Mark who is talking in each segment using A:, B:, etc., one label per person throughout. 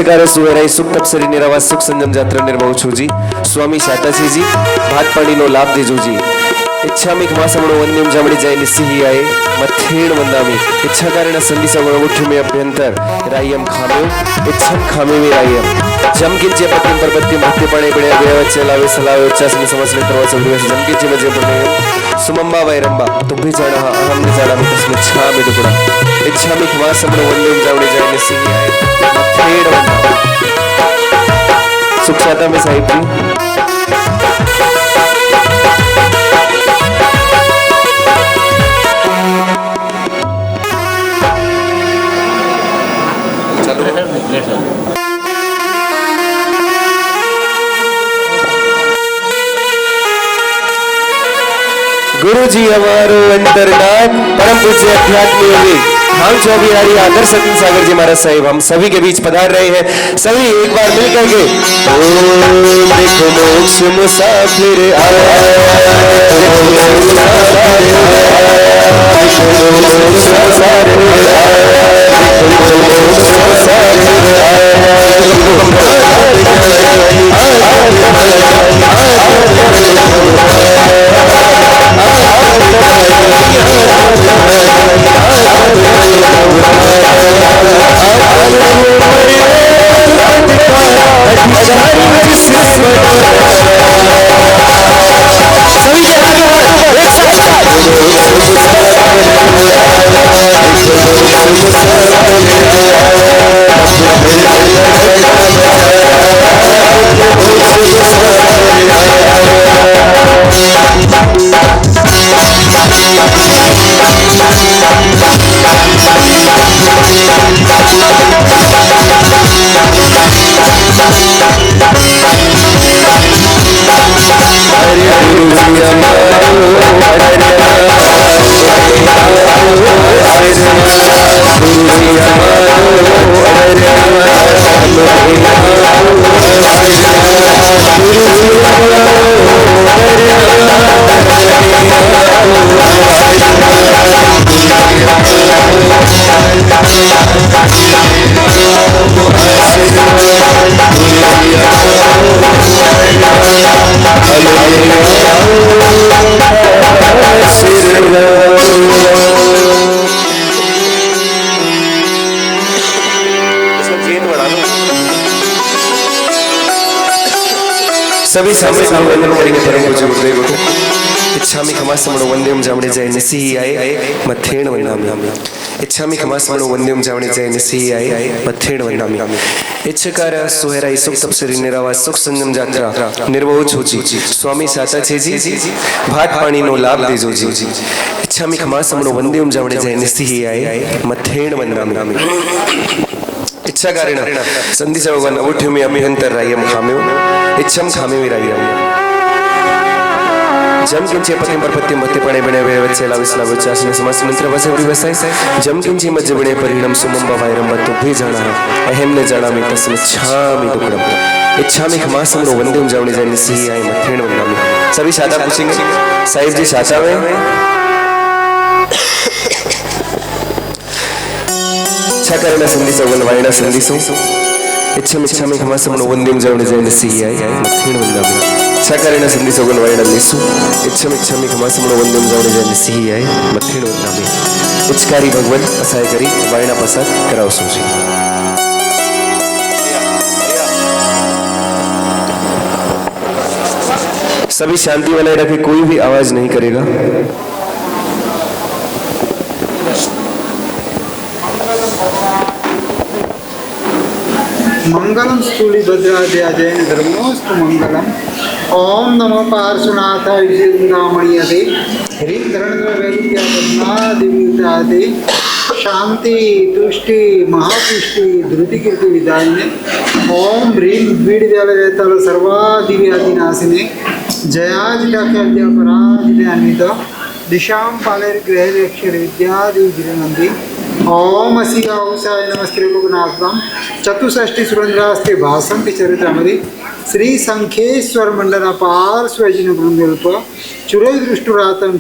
A: इच्छकार सुवेराई सुख तपसरी निरावास सुख संयम यात्रा निर्भव छूजी स्वामी शाताजी जी भात पानी नो लाभ देजो जी इच्छा में खमासमणो वन्यम जामड़ी जाय निसिही आए मथेण वंदामी इच्छा कारण संदिसा गुणमुठ्य में अभ्यंतर रायम खामे इच्छम खामे में रायम जमकिन जे पतिम पर पत्ति भक्ति पणे बड़े देव चलावे सलावे उच्चास में समस्त तरवा सब जमकिन जे मजे पणे सुमंबा वैरंबा तुम भी जाना अहम ने जाना में तस्में छा में टुकड़ा इच्छा में खमासमणो वन्यम जामड़ी जाय निसिही आए मथेण वंदामी सुख शाता में साहिब जी गुरु जी हमारो अंतर्नाथ परम पूज्य अध्यात्म योगी हम चौबीहारी आदर्श सत्य सागर जी महाराज साहिब हम सभी के बीच पधार रहे हैं सभी एक बार मिलकर के देखो मोक्ष मुसाफिर सभी सामने वंदन करेंगे परम पूज्य गुरुदेव को इच्छा में खमासमणो वंद्यम जामड़े जाय निसिही आए मथेण वंदामी इच्छा में खमासमणो वंद्यम जामड़े जाय निसिही आए मथेण वंदामी इच्छकार सुहेराई सुख तपसरी निरावास सुख संयम यात्रा निर्भव छूची स्वामी शाताजी जी भात पानी नो लाभ देजो जी इच्छा में खमासमणो वंद्यम जामड़े जाय निसिही आए मथेण वंदामी इच्छा कारण संधि भगवान अवुठ्य में अभिहंतर रायम खाम्यो इच्छम खामे में रायम जम किंचे पतिम पर पतिम भक्ति पणे बणे वे वच्चे लाविस लावचास ने समस्त मंत्र वसे वरी वसाई जम किंचे मज्ज बणे परिणाम सुमंबा वायरम तु भी जाना अहम ने जाना में तस्में छामि दुकड़म इच्छा में खमासमणो वंद्यम जावणी जाय निसिही आए मथेण वंदामी सभी शादा पूछेंगे साहिब जी शादा में छकरना संदिसो वनवायना संदिसो इच्छा में खमासमणो वंद्यम जावणी जाय निसिही आए मथेण वंदामी छकरना संदिसो वनवायना लिसु इच्छा में खमासमणो वंद्यम जावणी जाय निसिही आए मथेण वंदामी इच्छकारी भगवान असाय करी वायना प्रसाद कराओ सोजी सभी शांति बनाए रखे कोई भी आवाज नहीं करेगा
B: मंगलम स्थूली भद्राद्या जैन धर्मोस्तु मंगलम ओम नमो पार्श्वनाथाय विजयनामणीयते ह्रीं धरणद्रव्यविद्यापद्मादिविदाते शांति तुष्टि महापुष्टि धृतिकीर्ति विदायिने ओम ह्रीं द्विडव्यालवेताल सर्वादिव्याधिनाशिने जयाजिताख्याद्यापराजितान्वित दिशां पालैर्ग्रहैरक्षर विद्यादिविजयनन्दी ओम असिया औसाय नमस्ते लोकनाथम चतुष्षष्टि सुरेंद्रास्ते भाषंति चरित्रमरि श्री संखेश्वर मंडल पार्श्वजिन बृंदल्प चुरोदृष्टुरातम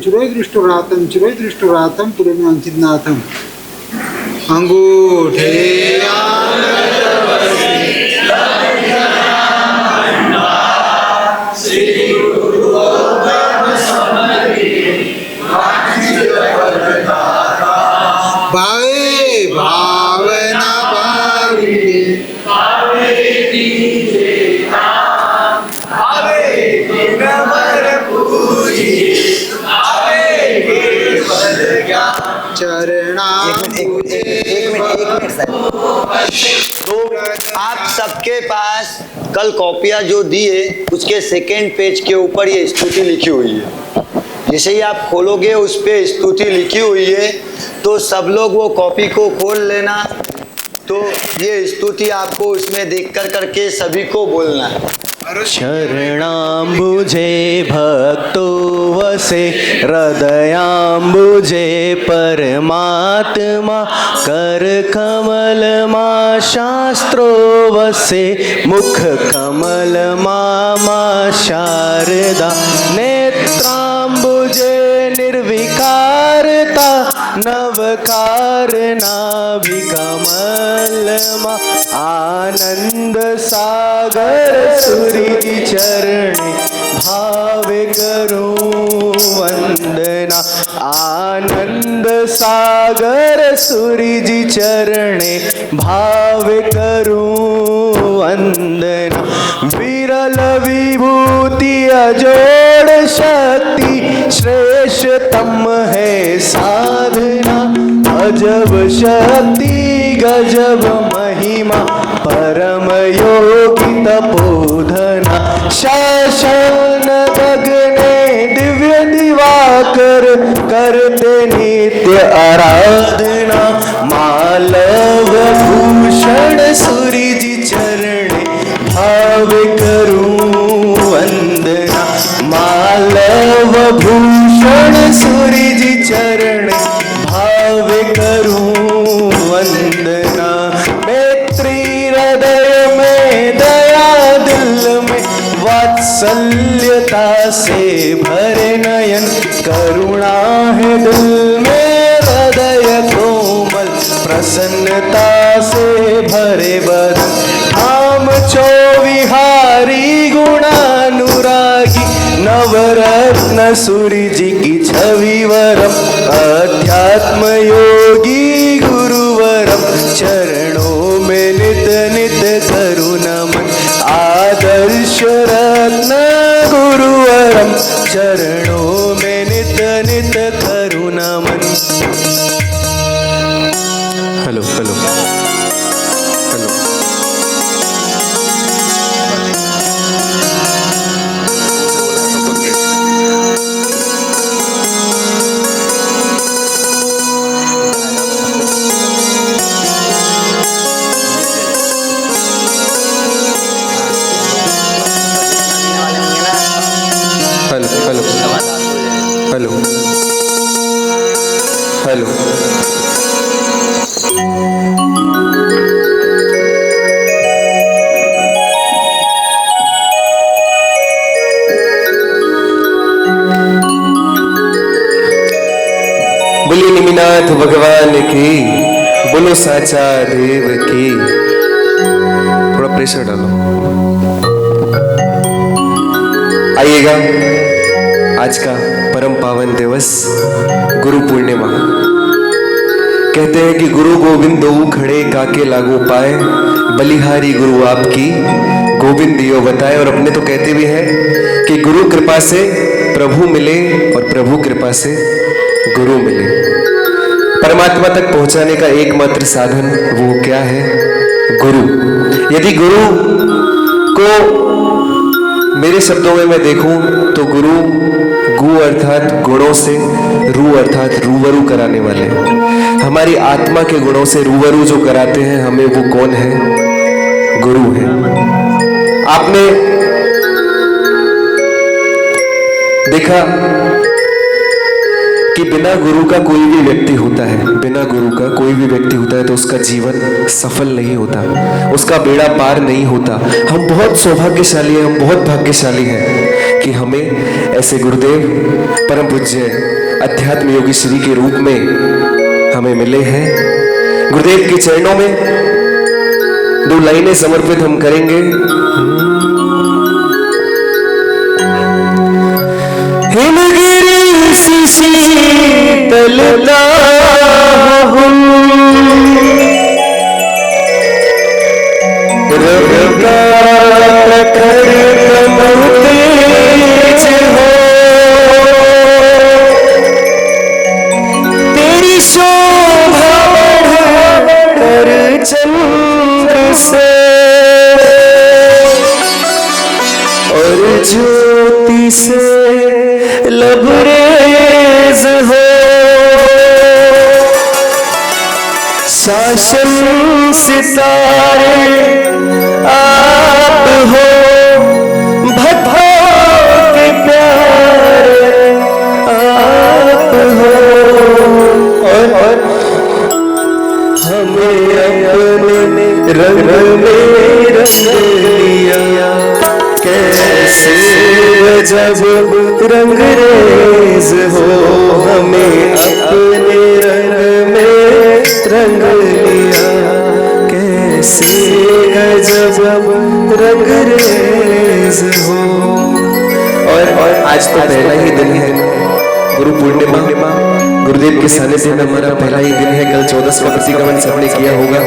B: पुरमे अंचितनाथम अंगूठे
C: तो आप सबके पास कल कॉपियां जो दी है उसके सेकेंड पेज के ऊपर ये स्तुति लिखी हुई है। जैसे ही आप खोलोगे उस पे स्तुति लिखी हुई है, तो सब लोग वो कॉपी को खोल लेना। तो ये स्तुति आपको उसमें देख कर करके सभी को बोलना है।
D: शरणाम्बुजे भक्तो वसे हृदयाम्बुजे परमात्मा कर कमल मा शास्त्रो वसे मुख कमल मा शारदा नेत्राम्बुजे निर्विकारता नवकार नाभिकमल मा आनंद सागर सूर्य चरणे भावे करूं वंदना। आनंद सागर सूर्य चरणे भावे करूं वंदना। विरल विभूति अजोड़ शक्ति श्रेष्ठतम है साधना। अजब शक्ति गजब महिमा परम योगी तपोधना। शासन गगने दिव्य दिवाकर करते नित्य आराधना। मालव भूषण सूर्य चरणे भाव करूं वंदना। मालव भूषण सूर्य चरणे भाव करूं वंदना। मैत्री हृदय में दया दिल में वात्सल्यता से भरे नयन। करुणा है दिल में हृदय कोमल प्रसन्नता से भरे बदन। हम चौविहारी गुणानुरागी नवरत्न सूर्य जी की छवि वरम। अध्यात्म योगी गुरुवरम चरणों में नित नित करू नमन। आदर्श रत्न गुरुवरम चरणों में नित नित करू नमन। Hello hello hello. Hello hello.
A: बोलिए निमिनाथ भगवान की, बोलो साचा देव की। थोड़ा प्रेशर डालो। आइएगा, आज का परम पावन दिवस गुरु पूर्णिमा। कहते हैं कि गुरु गोविंद दो खड़े काके लागू पाए। बलिहारी गुरु आपकी गोविंद दियो बताए। और अपने तो कहते भी हैं कि गुरु कृपा से प्रभु मिले और प्रभु कृपा से गुरु मिले। परमात्मा तक पहुंचाने का एकमात्र साधन वो क्या है? गुरु। यदि गुरु को मेरे शब्दों में मैं देखूं तो गुरु गु अर्थात गुणों से, रू अर्थात रूबरू कराने वाले। हमारी आत्मा के गुणों से रूबरू जो कराते हैं हमें, वो कौन है? गुरु है। आपने देखा कि बिना गुरु का कोई भी व्यक्ति होता है, बिना गुरु का कोई भी व्यक्ति होता है तो उसका जीवन सफल नहीं होता, उसका बेड़ा पार नहीं होता। हम बहुत सौभाग्यशाली हैं, हम बहुत भाग्यशाली हैं कि हमें ऐसे गुरुदेव परम पूज्य अध्यात्म योगी श्री के रूप में हमें मिले हैं। गुरुदेव के चरणों में 2 लाइनें समर्पित हम करेंगे। हिमगिरी शीतलता तेरी शोभा ज्योति से लबरेज हो, शासन सितारे आप हो, भक्तों के प्यारे आप हो, और हमें अपने रंग में रंग लिया, कैसे जब रंगरेज हो, हमें अपने रंग में रंग लिया, कैसे गजब रंगरेज हो। और आज तो पहला ही दिन है गुरु पूर्णिमा, गुरुदेव के सानिध्य में हमारा पहला ही दिन है। कल 14वां प्रतिगमन सबने किया होगा।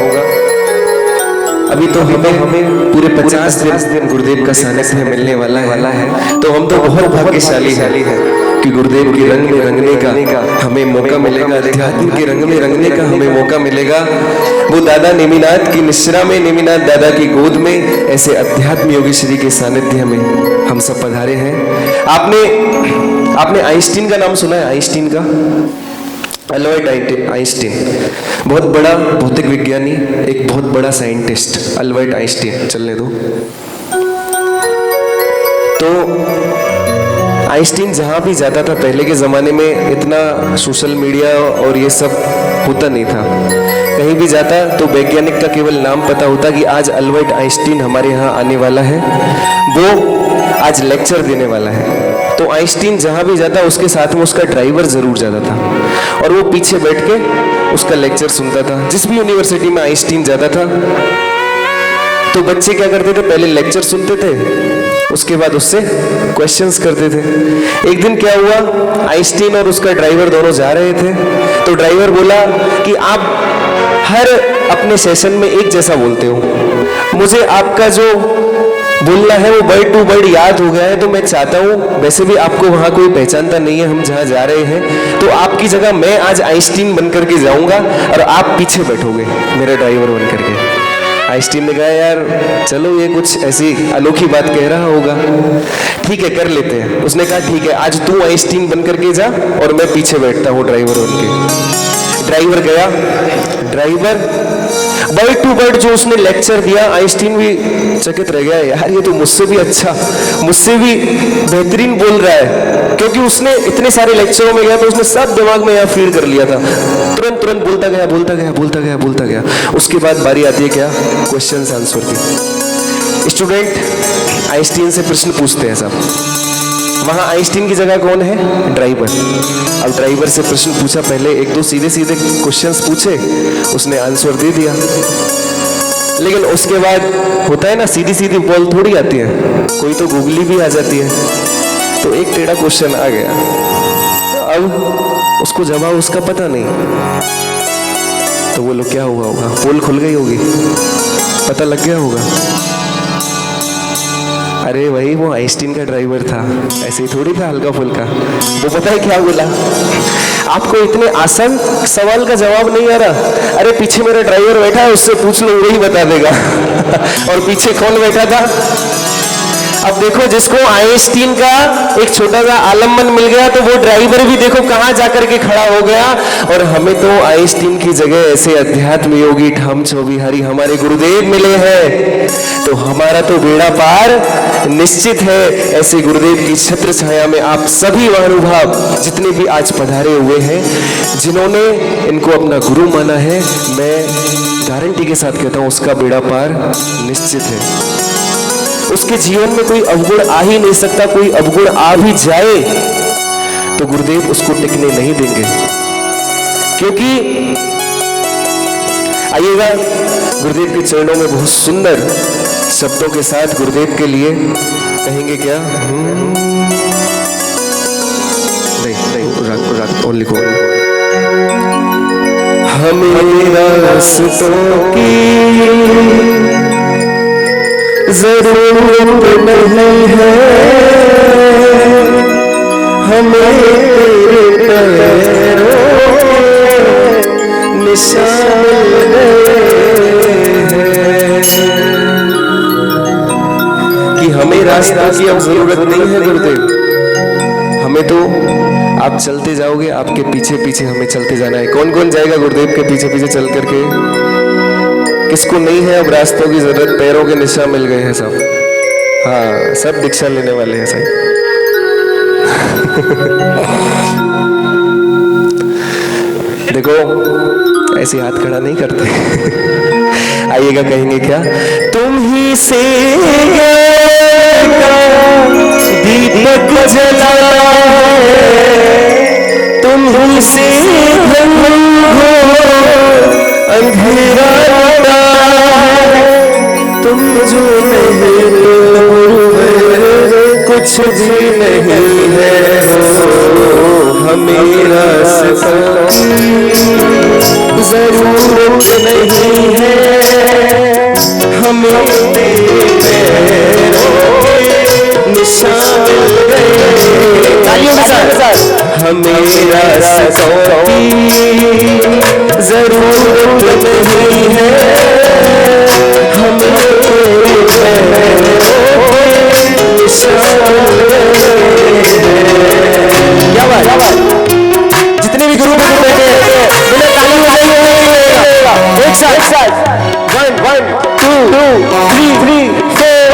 A: अभी तो हमें पूरे 50 दिन गुरुदेव का सानिध्य मिलने वाला है। तो हम तो बहुत भाग्यशाली है कि गुरुदेव के रंग में रंगने का हमें मौका मिलेगा, अध्यात्म के रंग में रंगने का हमें मौका मिलेगा। वो दादा नेमिनाथ की निश्रा में, नेमिनाथ दादा की गोद में ऐसे अध्यात्म योगी श्री के सानिध्य में हम सब पधारे हैं। आपने आइंस्टीन का नाम सुना है? आइंस्टीन का, अल्बर्ट आइंस्टीन, बहुत बड़ा भौतिक विज्ञानी, एक बहुत बड़ा साइंटिस्ट, अल्बर्ट आइंस्टीन। चलने दो। तो आइंस्टीन जहाँ भी जाता था, पहले के ज़माने में इतना सोशल मीडिया और ये सब होता नहीं था। कहीं भी जाता तो वैज्ञानिक का केवल नाम पता होता कि आज अल्बर्ट आइंस्टीन हमारे यहाँ आने वाला है, वो आज लेक्चर देने वाला है। तो आइंस्टीन जहाँ भी जाता उसके साथ में उसका ड्राइवर ज़रूर जाता था और वो पीछे बैठ के उसका लेक्चर सुनता था। जिस भी यूनिवर्सिटी में आइंस्टीन जाता था तो बच्चे क्या करते थे, पहले लेक्चर सुनते थे, उसके बाद उससे क्वेश्चंस करते थे। एक दिन क्या हुआ, आइंस्टीन और उसका ड्राइवर दोनों जा रहे थे। तो ड्राइवर बोला कि आप हर अपने सेशन में एक जैसा बोलते हो, मुझे आपका जो बोलना है वो वर्ड टू वर्ड याद हो गया है, तो मैं चाहता हूँ, वैसे भी आपको वहाँ कोई पहचानता नहीं है हम जहाँ जा रहे हैं, तो आपकी जगह मैं आज आइंस्टीन बन करके जाऊँगा और आप पीछे बैठोगे मेरा ड्राइवर बन करके। आइंस्टीन ने कहा यार चलो ये कुछ ऐसी अनोखी बात कह रहा होगा, ठीक है कर लेते हैं। उसने कहा ठीक है, आज तू आइंस्टीन बन करके जा और मैं पीछे बैठता हूँ ड्राइवर बन के। ड्राइवर गया, ड्राइवर वर्ड टू वर्ड जो उसने लेक्चर दिया, आइंस्टीन भी चकित रह गया, यार ये तो मुझसे भी अच्छा, मुझसे भी बेहतरीन बोल रहा है, क्योंकि उसने इतने सारे लेक्चरों में गया तो उसने सब दिमाग में यहाँ फीड कर लिया था। तुरंत बोलता गया। उसके बाद बारी आती है क्या, क्वेश्चन आंसर की। स्टूडेंट आइंस्टीन से प्रश्न पूछते हैं सब। वहाँ आइंस्टीन की जगह कौन है, ड्राइवर। अब ड्राइवर से प्रश्न पूछा, पहले एक दो सीधे सीधे क्वेश्चंस पूछे, उसने आंसर दे दिया। लेकिन उसके बाद होता है ना, सीधी सीधी बॉल थोड़ी आती है, कोई तो गूगली भी आ जाती है। तो एक टेढ़ा क्वेश्चन आ गया, अब उसको जवाब उसका पता नहीं। तो बोलो क्या हुआ होगा, पोल खुल गई होगी, पता लग गया होगा। अरे भाई वो आइंस्टीन का ड्राइवर था, ऐसे ही थोड़ी था हल्का फुल्का। वो पता है क्या बोला, आपको इतने आसान सवाल का जवाब नहीं आ रहा, अरे पीछे मेरा ड्राइवर बैठा है, उससे पूछ लो वही बता देगा। और पीछे कौन बैठा था, अब देखो जिसको आइंस्टीन का एक छोटा सा आलम्बन मिल गया तो वो ड्राइवर भी देखो कहाँ जाकर के खड़ा हो गया। और हमें तो आइंस्टीन की जगह ऐसे अध्यात्म योगी ठाम चौबिहारी हमारे गुरुदेव मिले हैं, तो हमारा तो बेड़ा पार निश्चित है। ऐसे गुरुदेव की छत्र छाया में आप सभी महानुभाव जितने भी आज पधारे हुए हैं, जिन्होंने इनको अपना गुरु माना है, मैं गारंटी के साथ कहता हूँ उसका बेड़ा पार निश्चित है। उसके जीवन में कोई अवगुण आ ही नहीं सकता, कोई अवगुण आ भी जाए तो गुरुदेव उसको टिकने नहीं देंगे। क्योंकि आइएगा गुरुदेव के चरणों में बहुत सुंदर शब्दों के साथ गुरुदेव के लिए कहेंगे क्या, नहीं ओनली को हमें रास्तों की जरूरत नहीं है, हमें तेरे पैरों के निशान हैं कि हमें हमें रास्ता की अब जरूरत नहीं है गुरुदेव, हमें तो आप चलते जाओगे, आपके पीछे पीछे हमें चलते जाना है। कौन कौन जाएगा गुरुदेव के पीछे पीछे चल करके? किसको नहीं है अब रास्तों की जरूरत? पैरों के निशान मिल गए हैं सब। हाँ, सब दीक्षा लेने वाले हैं सही। देखो ऐसे हाथ खड़ा नहीं करते। आइएगा, कहेंगे क्या? तुम ही से दीपक जलाए, तुम ही से अंधेरा लुटाए, तुम जो नहीं कुछ भी नहीं है हो, हमें रास्ता जरूरत नहीं है, हमें तेरे पैरों के निशान मिल गए। तालियों के साथ हमें रास्तों की जरूरत नहीं है, हमें तेरे पैरों के निशान मिल गए। क्या बात? जितने भी गुरु बैठे एक साथ 1 2 3 4।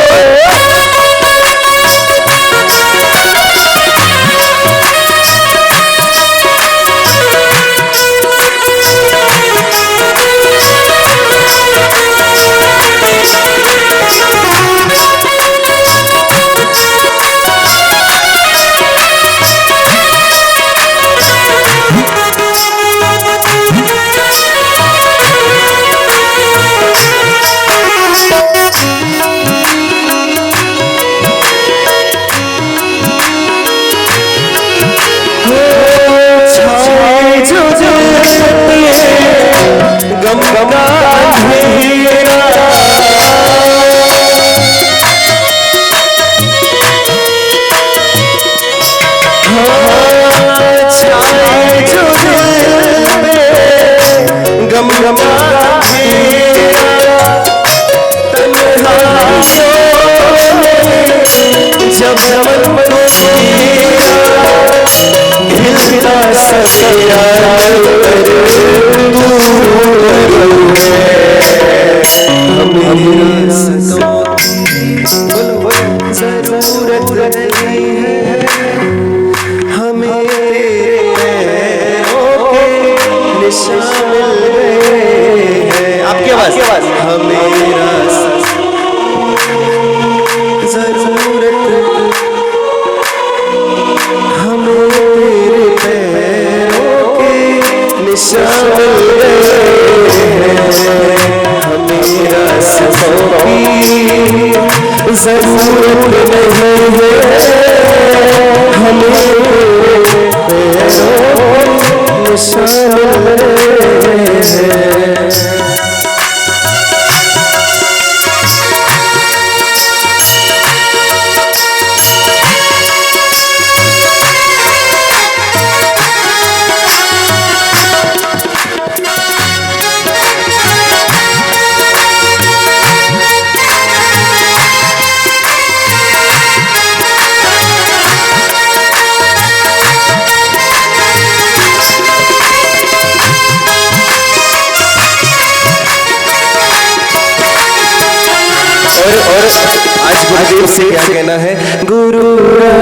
A: आज गुरुदेव से क्या कहना है? गुरु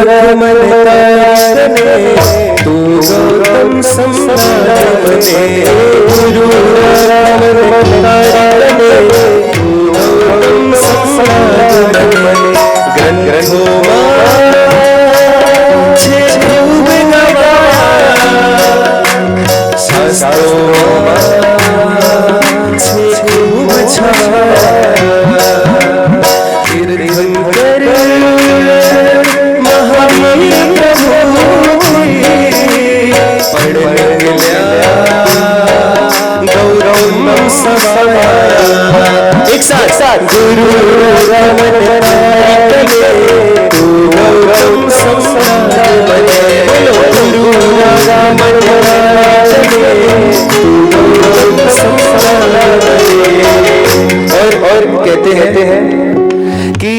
A: रमन तू गौतम समागम ने, गुरु रमन तू गौतम समागम ने, ग्रंथों खूब गवाया, शास्त्रों खूब छाया, एक साथ गुरु रमन तू गौतम समागम ने, गुरु रमन तू गौतम समागम ने। और कहते हैं कि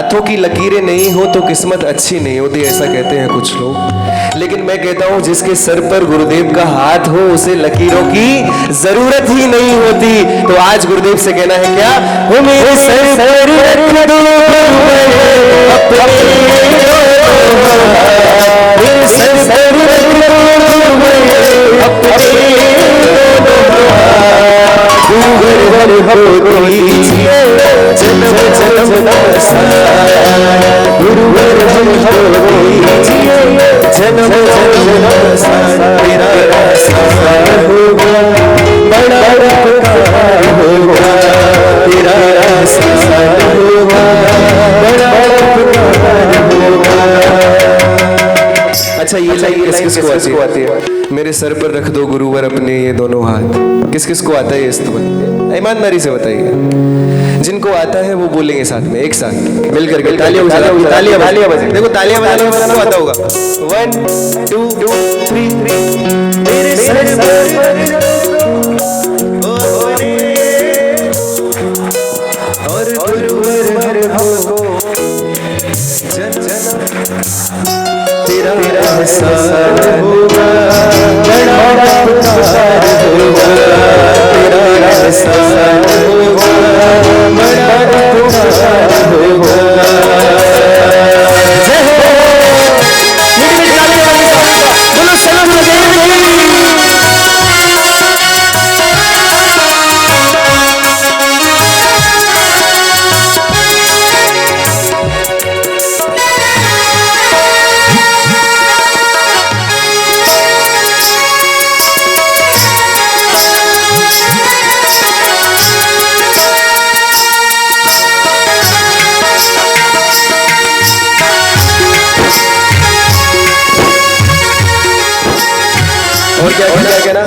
A: हाथों की लकीरें नहीं हो तो किस्मत अच्छी नहीं होती, ऐसा कहते हैं कुछ लोग। लेकिन मैं कहता हूं जिसके सर पर गुरुदेव का हाथ हो उसे लकीरों की जरूरत ही नहीं होती। तो आज गुरुदेव से कहना है क्या, हो मेरे सर पर रख दो मेरे सर पर रख दो गुरुवर दीजिए जन्म जन्म का सहारा, गुरुवर दीजिए जन्म जन्म का सहारा, तेरा सहारा होगा बड़ा उपकार होगा, तेरा सहारा होगा बड़ा उपकार होगा। अच्छा ये लाइन किस किसको आती है? मेरे सर पर रख दो गुरुवर अपने ये दोनों हाथ, किस किस को आता है ये स्तुति? ईमानदारी से बताइए। जिनको आता है वो बोलेंगे साथ में, एक साथ मिलकर के तालियां बजाएं। देखो तालियां बजाना किसको आता होगा? 1 2 3 मेरे सर पर और गुरुवर हमको तेरा सहारा होगा बड़ा उपकार होगा, तेरा सहारा होगा बड़ा उपकार होगा। जय हो बोलो सलाम और क्या कहना?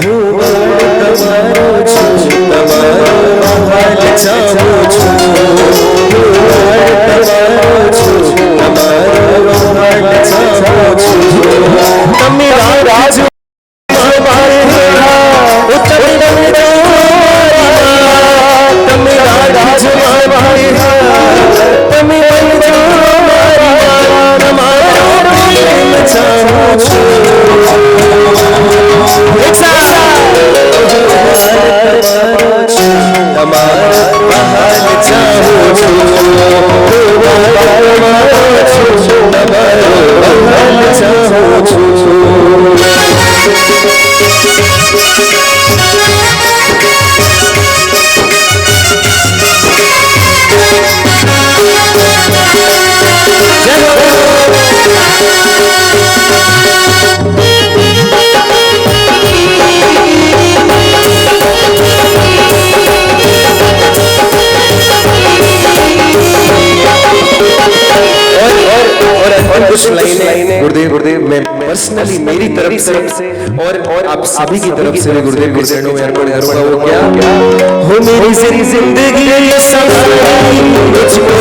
A: कुछ लाइनें गुरुदेव मैं पर्सनली मेरी तरफ से और आप सभी की तरफ से गुरुदेव के चरणों में अर्पण करूंगा। वो क्या हो मेरी सारी जिंदगी ये सवारी मुझको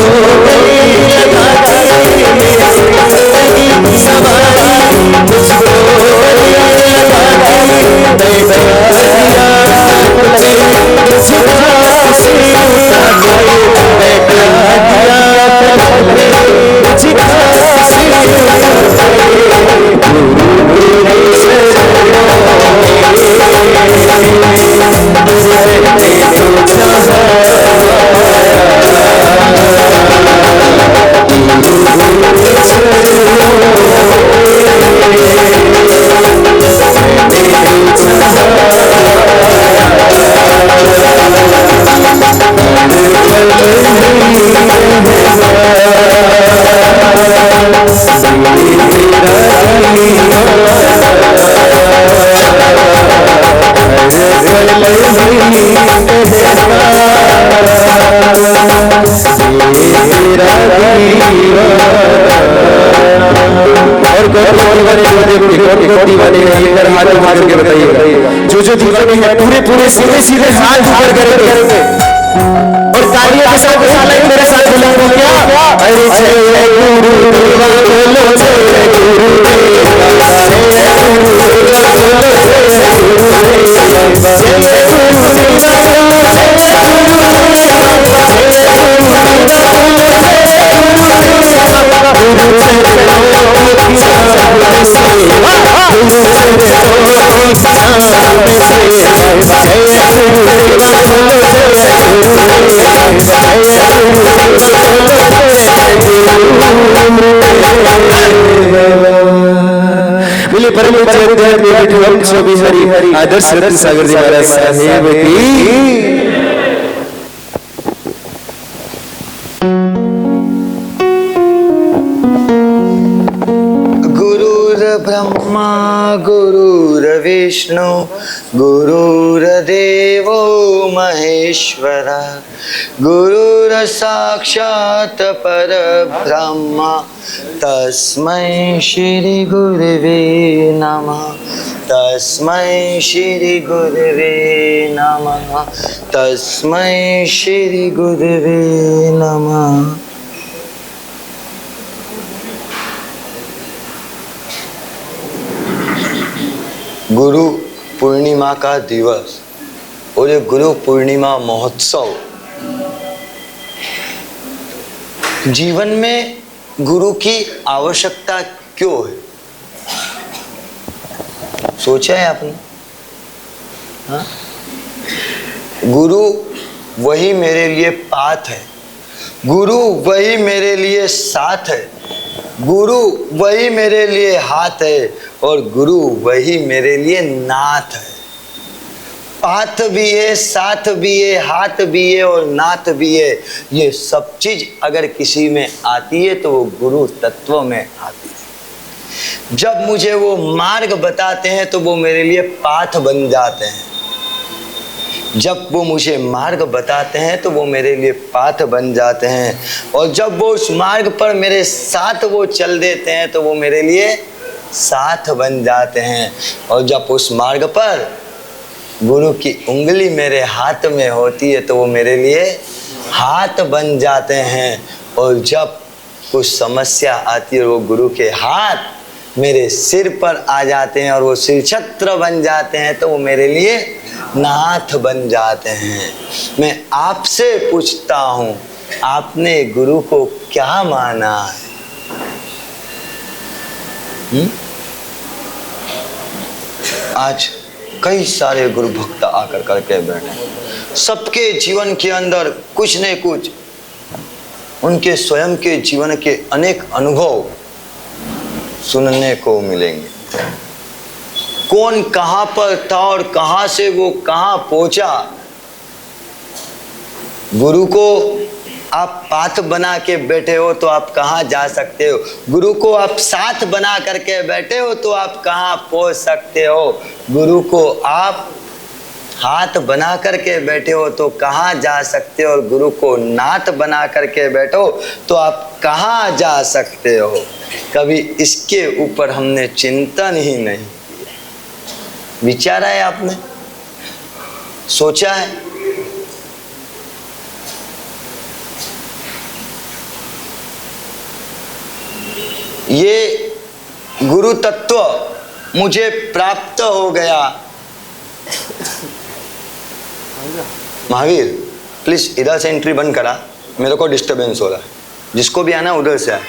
A: जो दीवाने हैं पूरे सीधे हाथ ऊपर करेंगे और तालियों के साथ मेरे साथ बोलेंगे क्या? अरे जय गुरु बोलो जय गुरु जय गुरु परम पूज्य आध्यात्मिक विठुराम स्वामी हरि आदर्श रत्न सागर जी महाराज साहेब की
C: ब्रह्मा गुरुर्विष्णु गुरुर्देवो महेश्वरा गुरुर्साक्षात् परब्रह्म तस्मै श्री गुरवे नमः तस्मै श्री गुरवे नमः तस्मै श्री गुरवे नमः। गुरु पूर्णिमा का दिवस और ये गुरु पूर्णिमा महोत्सव, जीवन में गुरु की आवश्यकता क्यों है, सोचा है आपने? हाँ? गुरु वही मेरे लिए पाथ है, गुरु वही मेरे लिए साथ है, गुरु वही मेरे लिए हाथ है और गुरु वही मेरे लिए नाथ है। पाथ भी है, साथ भी है, हाथ भी है और नाथ भी है। ये सब चीज अगर किसी में आती है तो वो गुरु तत्व में आती है। जब मुझे वो मार्ग बताते हैं तो वो मेरे लिए पाथ बन जाते हैं। जब वो मुझे मार्ग बताते हैं तो वो मेरे लिए पाथ बन जाते हैं और जब वो उस मार्ग पर मेरे साथ वो चल देते हैं तो वो मेरे लिए साथ बन जाते हैं। और जब उस मार्ग पर गुरु की उंगली मेरे हाथ में होती है तो वो मेरे लिए हाथ बन जाते हैं। और जब कुछ समस्या आती है वो गुरु के हाथ मेरे सिर पर आ जाते हैं और वो सिर छत्र बन जाते हैं तो वो मेरे लिए नाथ बन जाते हैं। मैं आपसे पूछता हूँ, आपने गुरु को क्या माना है? आज कई सारे गुरु भक्त आकर करके बैठे, सबके जीवन के अंदर कुछ न कुछ उनके स्वयं के जीवन के अनेक अनुभव सुनने को मिलेंगे। कौन कहां पर था और कहां से वो कहां पहुंचा। गुरु को आप पाथ बना के बैठे हो तो आप कहां जा सकते हो, गुरु को आप साथ बना करके बैठे हो तो आप कहां पहुंच सकते हो, गुरु को आप हाथ बना करके बैठे हो तो कहां जा सकते हो और गुरु को नाथ बना करके बैठो तो आप कहां जा सकते हो। कभी इसके ऊपर हमने चिंतन ही नहीं, विचारा है आपने, सोचा है? ये गुरु तत्व मुझे प्राप्त हो गया। महावीर प्लीज इधर से एंट्री बंद करा, मेरे को डिस्टरबेंस हो रहा है, जिसको भी आना उधर से आए।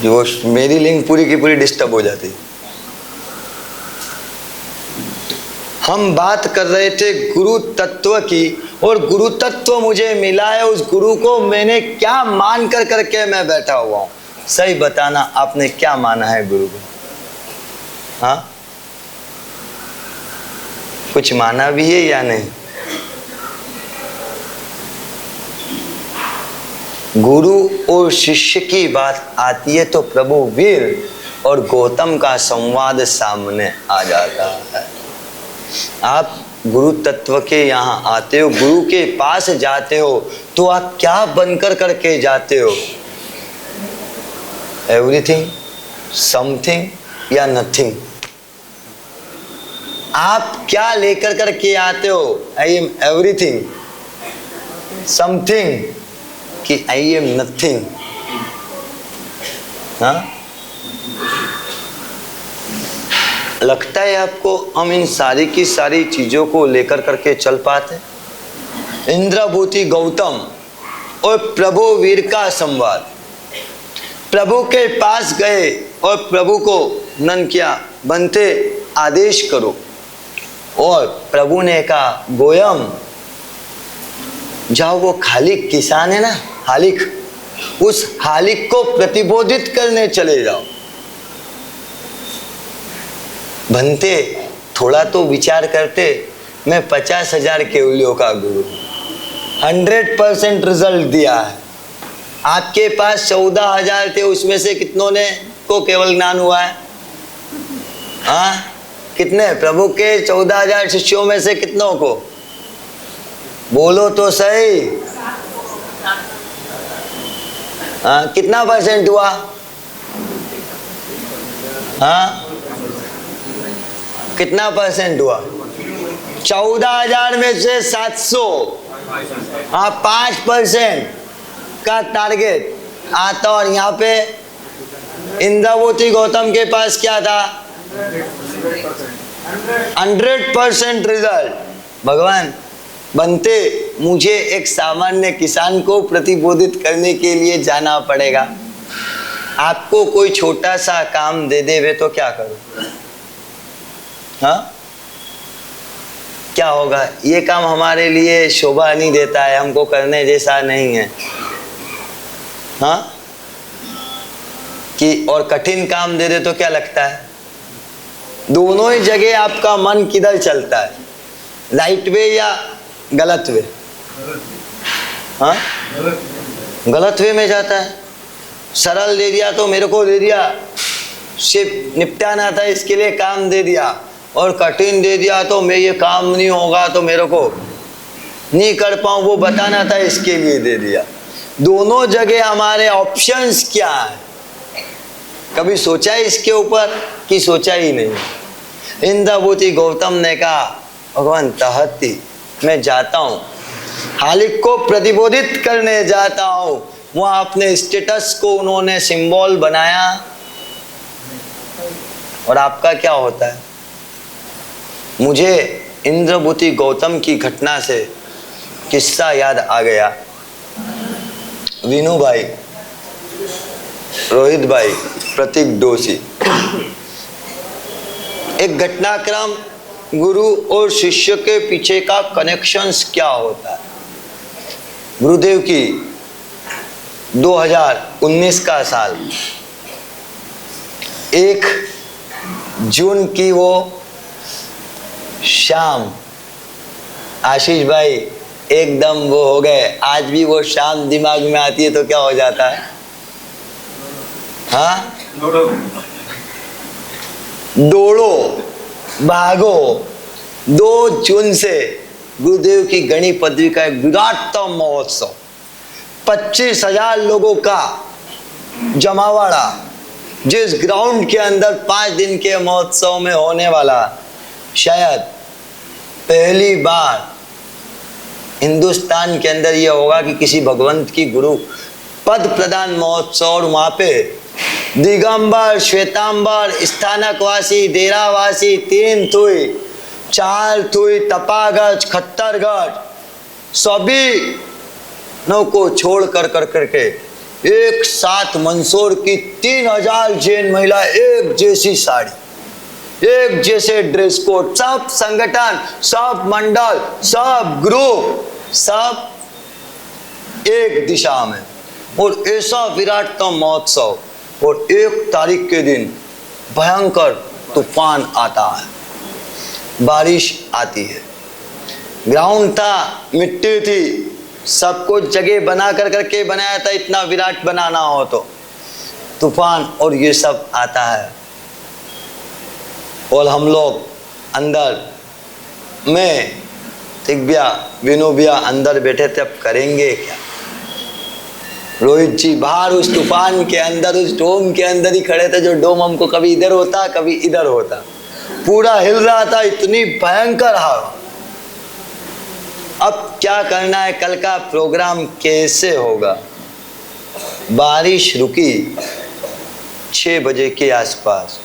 C: जो मेरी लिंक पूरी की पूरी डिस्टर्ब हो जाती है। हम बात कर रहे थे गुरु तत्व की और गुरु तत्व मुझे मिला है, उस गुरु को मैंने क्या मान कर करके मैं बैठा हुआ हूं। सही बताना, आपने क्या माना है गुरु को? हाँ, कुछ माना भी है या नहीं? गुरु और शिष्य की बात आती है तो प्रभु वीर और गौतम का संवाद सामने आ जाता है। आप गुरु तत्व के यहाँ आते हो, गुरु के पास जाते हो तो आप क्या बनकर करके जाते हो? एवरीथिंग, समथिंग या नथिंग। आप क्या लेकर करके आते हो? आई एम एवरीथिंग, समथिंग कि आई एम नथिंग। हाँ, लगता है आपको हम इन सारी की सारी चीजों को लेकर करके चल पाते? इंद्रभूति गौतम और प्रभु वीर का संवाद। प्रभु के पास गए और प्रभु को नन किया, बनते आदेश करो। और प्रभु ने कहा गोयम जाओ, वो खालिक किसान है ना, हालिक उस हालिक को प्रतिबोधित करने चले जाओ। बनते थोड़ा तो विचार करते, मैं 50,000 केवलियों का गुरु, 100% रिजल्ट दिया है। आपके पास 14,000 थे, उसमें से कितनों ने को केवल ज्ञान हुआ है? हाँ, कितने? प्रभु के 14,000 शिष्यों में से कितनों को? बोलो तो सही। हाँ, कितना परसेंट हुआ? हाँ, कितना परसेंट हुआ? 14,000 में से 700। हाँ, 5% का टारगेट आता। और यहाँ पे इंद्रवती गौतम के पास क्या था? 100% रिजल्ट। भगवान बनते, मुझे एक सामान्य किसान को प्रतिबोधित करने के लिए जाना पड़ेगा। आपको कोई छोटा सा काम दे देवे तो क्या करो? हाँ, क्या होगा? ये काम हमारे लिए शोभा नहीं देता है, हमको करने जैसा नहीं है। हाँ, कि और कठिन काम दे दे तो क्या लगता है? दोनों ही जगह आपका मन किधर चलता है? राइट वे या गलत वे? हाँ, गलत वे में जाता है। सरल दे दिया तो मेरे को दे दिया, सिर्फ निपटाना था इसके लिए काम दे दिया, और कठिन दे दिया तो मैं ये काम नहीं होगा तो मेरे को नहीं कर पाऊँ, वो बताना था इसके लिए दे दिया। दोनों जगह हमारे ऑप्शंस क्या है? कभी सोचा है इसके ऊपर कि सोचा ही नहीं? इंद्रवती गौतम ने कहा, भगवान तहती मैं जाता हूँ, हालिक को प्रतिबोधित करने जाता हूँ। वहाँ अपने स्टेटस को उन्होंने सिंबल बनाया। और आपका क्या होता है? मुझे इंद्रवती गौतम की घटना से किस्सा याद आ गया। विनू भाई, रोहित भाई, प्रतीक दोषी। एक घटनाक्रम, गुरु और शिष्य के पीछे का कनेक्शंस क्या होता है? गुरुदेव की 2019 का साल, 1 जून की वो शाम, आशीष भाई एकदम वो हो गए। आज भी वो शाम दिमाग में आती है तो क्या हो जाता है? हाँ, दौड़ो भागो। 2 जून से गुरुदेव की गणी पदवी का एक विराटतम महोत्सव, 25,000 लोगों का जमावड़ा, जिस ग्राउंड के अंदर 5 दिन के महोत्सव में होने वाला, शायद पहली बार हिंदुस्तान के अंदर यह होगा कि किसी भगवंत की गुरु पद प्रदान महोत्सव। और वहां पे दिगंबर, श्वेतांबर, स्थानकवासी, डेरावासी, 3 थुई, 4 थुई, तपागज, खट्टरगढ़, सभी नौ को छोड़ कर करके एक साथ मंदसौर की 3,000 जैन महिला, एक जैसी साड़ी, एक जैसे ड्रेस कोड, सब संगठन, सब मंडल, सब ग्रुप, सब एक दिशा में। और ऐसा विराटतम महोत्सव। और 1 तारीख के दिन भयंकर तूफान आता है, बारिश आती है। ग्राउंड था, मिट्टी थी, सब कुछ जगह बना कर करके बनाया था, इतना विराट बनाना हो तो। तूफान और ये सब आता है, और हम लोग अंदर में, तिग्बिया, विनू भैया अंदर बैठे थे, अब करेंगे क्या? रोहित जी बाहर उस तूफान के अंदर, उस डोम के अंदर ही खड़े थे, जो डोम हमको कभी इधर होता कभी इधर होता, पूरा हिल रहा था, इतनी भयंकर हवा। अब क्या करना है? कल का प्रोग्राम कैसे होगा? बारिश रुकी 6 बजे के आसपास।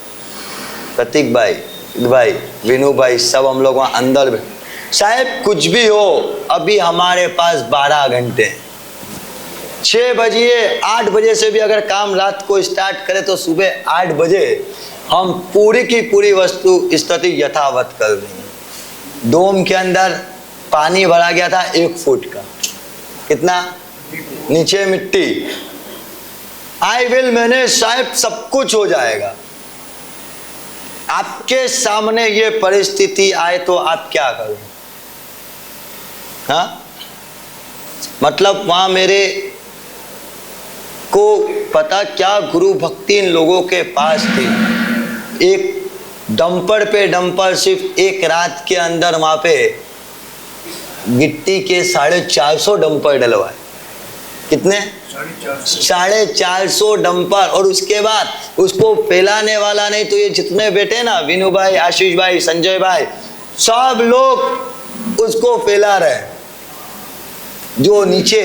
C: प्रतीक भाई, विनू भाई, सब हम लोग वहाँ अंदर में, शायद कुछ भी हो, अभी हमारे पास 12 घंटे हैं। 6 बजे, 8 बजे से भी अगर काम रात को स्टार्ट करें तो सुबह 8 बजे हम पूरी की पूरी वस्तु स्थिति यथावत कर देंगे। डोम के अंदर पानी भरा गया था 1 फुट का, कितना? नीचे मिट्टी, आई विल मैनेज साहब, सब कुछ हो जाएगा। आपके सामने ये परिस्थिति आए तो आप क्या करोगे? हाँ, मतलब वहां मेरे को पता क्या गुरु भक्ति इन लोगों के पास थी। एक डंपर पे डंपर सिर्फ एक रात के अंदर वहां पे गिट्टी के 450 डंपर डलवाए। कितने? 450 डंपर। और उसके बाद उसको फैलाने वाला नहीं तो ये जितने बेटे ना, विनू भाई, आशीष भाई, संजय भाई, सब लोग उसको फैला रहे। जो नीचे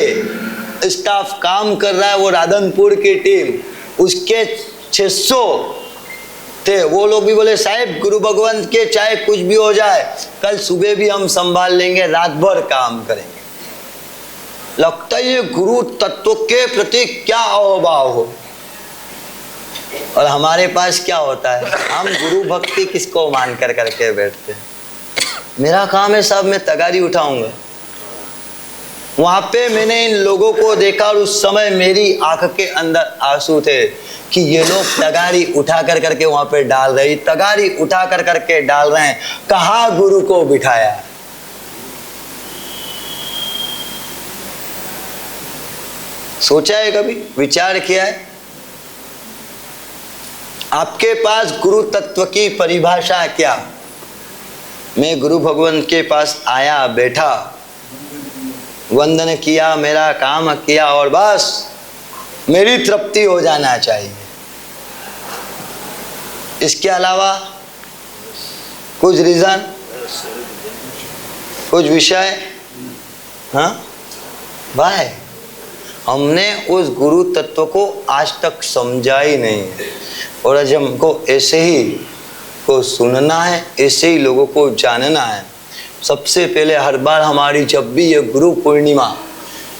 C: स्टाफ काम कर रहा है वो राधनपुर की टीम, उसके 600 थे। वो लोग भी बोले साहब गुरु भगवंत के चाहे कुछ भी हो जाए, कल सुबह भी हम संभाल लेंगे, रात भर काम करेंगे। लगता है ये गुरु तत्व के प्रति क्या अहोभाव हो। और हमारे पास क्या होता है, हम गुरु भक्ति किसको मान कर करके बैठते हैं। मेरा काम है साहब, मैं तगारी उठाऊंगा। वहां पे मैंने इन लोगों को देखा और उस समय मेरी आंख के अंदर आंसू थे कि ये लोग तगारी उठा कर करके वहां पे डाल रहे, तगारी उठा कर करके डाल रहे हैं। कहाँ गुरु को बिठाया? सोचा है कभी? विचार किया है? आपके पास गुरु तत्व की परिभाषा क्या? मैं गुरु भगवान के पास आया, बैठा, वंदन किया, मेरा काम किया और बस मेरी तृप्ति हो जाना चाहिए। इसके अलावा कुछ रीजन, कुछ विषय? हाँ भाई, हमने उस गुरु तत्व को आज तक समझा ही नहीं है। और आज हमको ऐसे ही को सुनना है, ऐसे ही लोगों को जानना है। सबसे पहले हर बार हमारी जब भी ये गुरु पूर्णिमा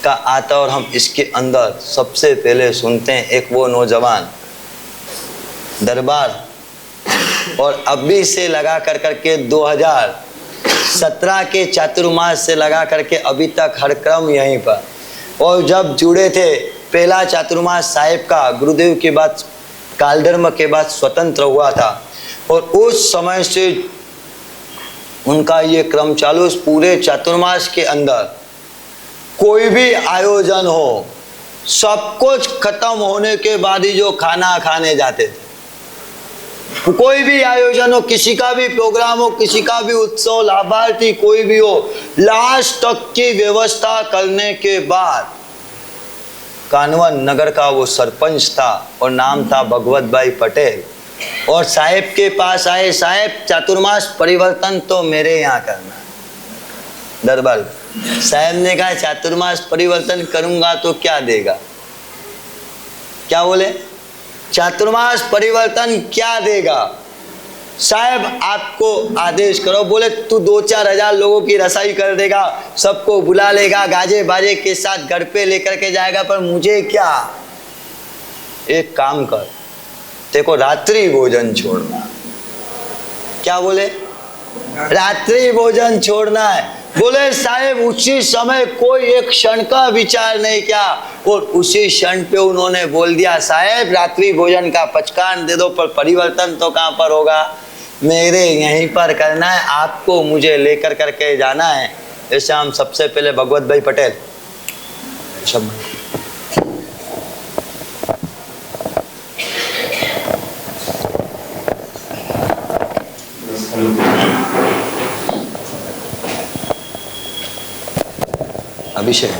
C: का आता और हम इसके अंदर सबसे पहले सुनते हैं एक वो नौजवान दरबार। और अभी से लगा कर करके 2017 के चातुर्मास से लगा करके अभी तक हर क्रम यहीं पर। और जब जुड़े थे पहला चातुर्मास साहिब का, गुरुदेव के बाद कालधर्म के बाद स्वतंत्र हुआ था और उस समय से उनका ये क्रम चालू। उस पूरे चातुर्मास के अंदर कोई भी आयोजन हो, सब कुछ खत्म होने के बाद ही जो खाना खाने जाते थे। कोई भी आयोजन हो, किसी का भी प्रोग्राम हो, किसी का भी उत्सव, लाभार्थी कोई भी हो, लास्ट तक की व्यवस्था करने के बाद कानवन नगर का वो सरपंच था और नाम था भगवत भाई पटेल। और साहेब के पास आए, साहेब चातुर्मास परिवर्तन तो मेरे यहाँ करना। दरबार साहेब ने कहा चातुर्मास परिवर्तन करूंगा तो क्या देगा? क्या बोले? चातुर्मास परिवर्तन क्या देगा? साहब आपको आदेश करो। बोले तू 2-4 हजार लोगों की रसाई कर देगा, सबको बुला लेगा, गाजे बाजे के साथ घर पे लेकर के जाएगा, पर मुझे क्या? एक काम कर, देखो रात्रि भोजन छोड़ना। क्या बोले? रात्रि भोजन छोड़ना है। बोले साहेब उसी समय कोई एक क्षण का विचार नहीं किया और उसी क्षण पे उन्होंने बोल दिया साहेब रात्रि भोजन का पचकान दे दो, पर परिवर्तन तो कहाँ पर होगा? मेरे यहीं पर करना है, आपको मुझे लेकर करके जाना है। ऐसे हम सबसे पहले भगवत भाई पटेल अभिषेक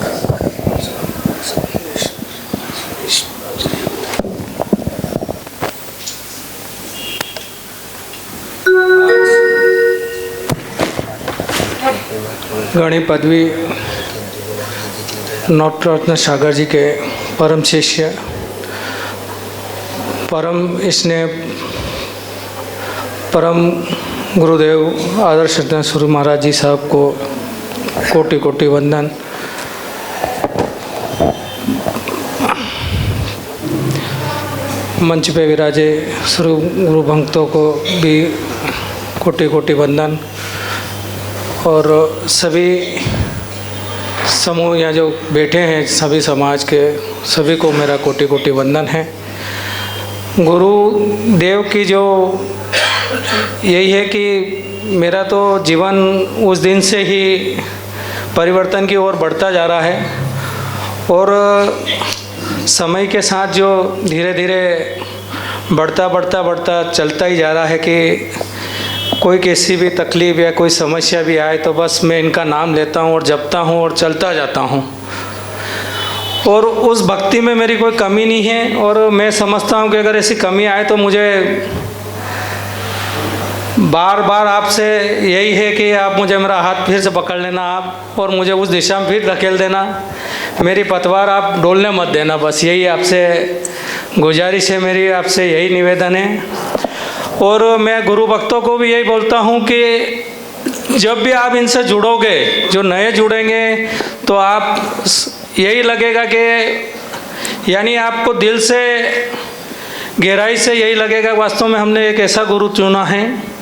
E: गणी पदवी नौटरत्न सागर जी के परम शिष्य, परम स्नेह परम गुरुदेव आदर्श स्वरूप महाराज जी साहब को कोटि कोटि वंदन। मंच पे विराजे स्वरूप गुरु भक्तों को भी कोटि कोटि वंदन। और सभी समूह यहाँ जो बैठे हैं सभी समाज के सभी को मेरा कोटि कोटि वंदन है। गुरुदेव की जो यही है कि मेरा तो जीवन उस दिन से ही परिवर्तन की ओर बढ़ता जा रहा है और समय के साथ जो धीरे धीरे बढ़ता चलता ही जा रहा है कि कोई कैसी भी तकलीफ़ या कोई समस्या भी आए तो बस मैं इनका नाम लेता हूँ और जपता हूँ और चलता जाता हूँ। और उस भक्ति में मेरी कोई कमी नहीं है और मैं समझता हूँ कि अगर ऐसी कमी आए तो मुझे बार बार आपसे यही है कि आप मुझे मेरा हाथ फिर से पकड़ लेना आप और मुझे उस दिशा में फिर धकेल देना। मेरी पतवार आप डोलने मत देना, बस यही आपसे गुजारिश है, मेरी आपसे यही निवेदन है। और मैं गुरु भक्तों को भी यही बोलता हूँ कि जब भी आप इनसे जुड़ोगे, जो नए जुड़ेंगे, तो आप यही लगेगा कि यानी आपको दिल से गहराई से यही लगेगा वास्तव में हमने एक ऐसा गुरु चुना है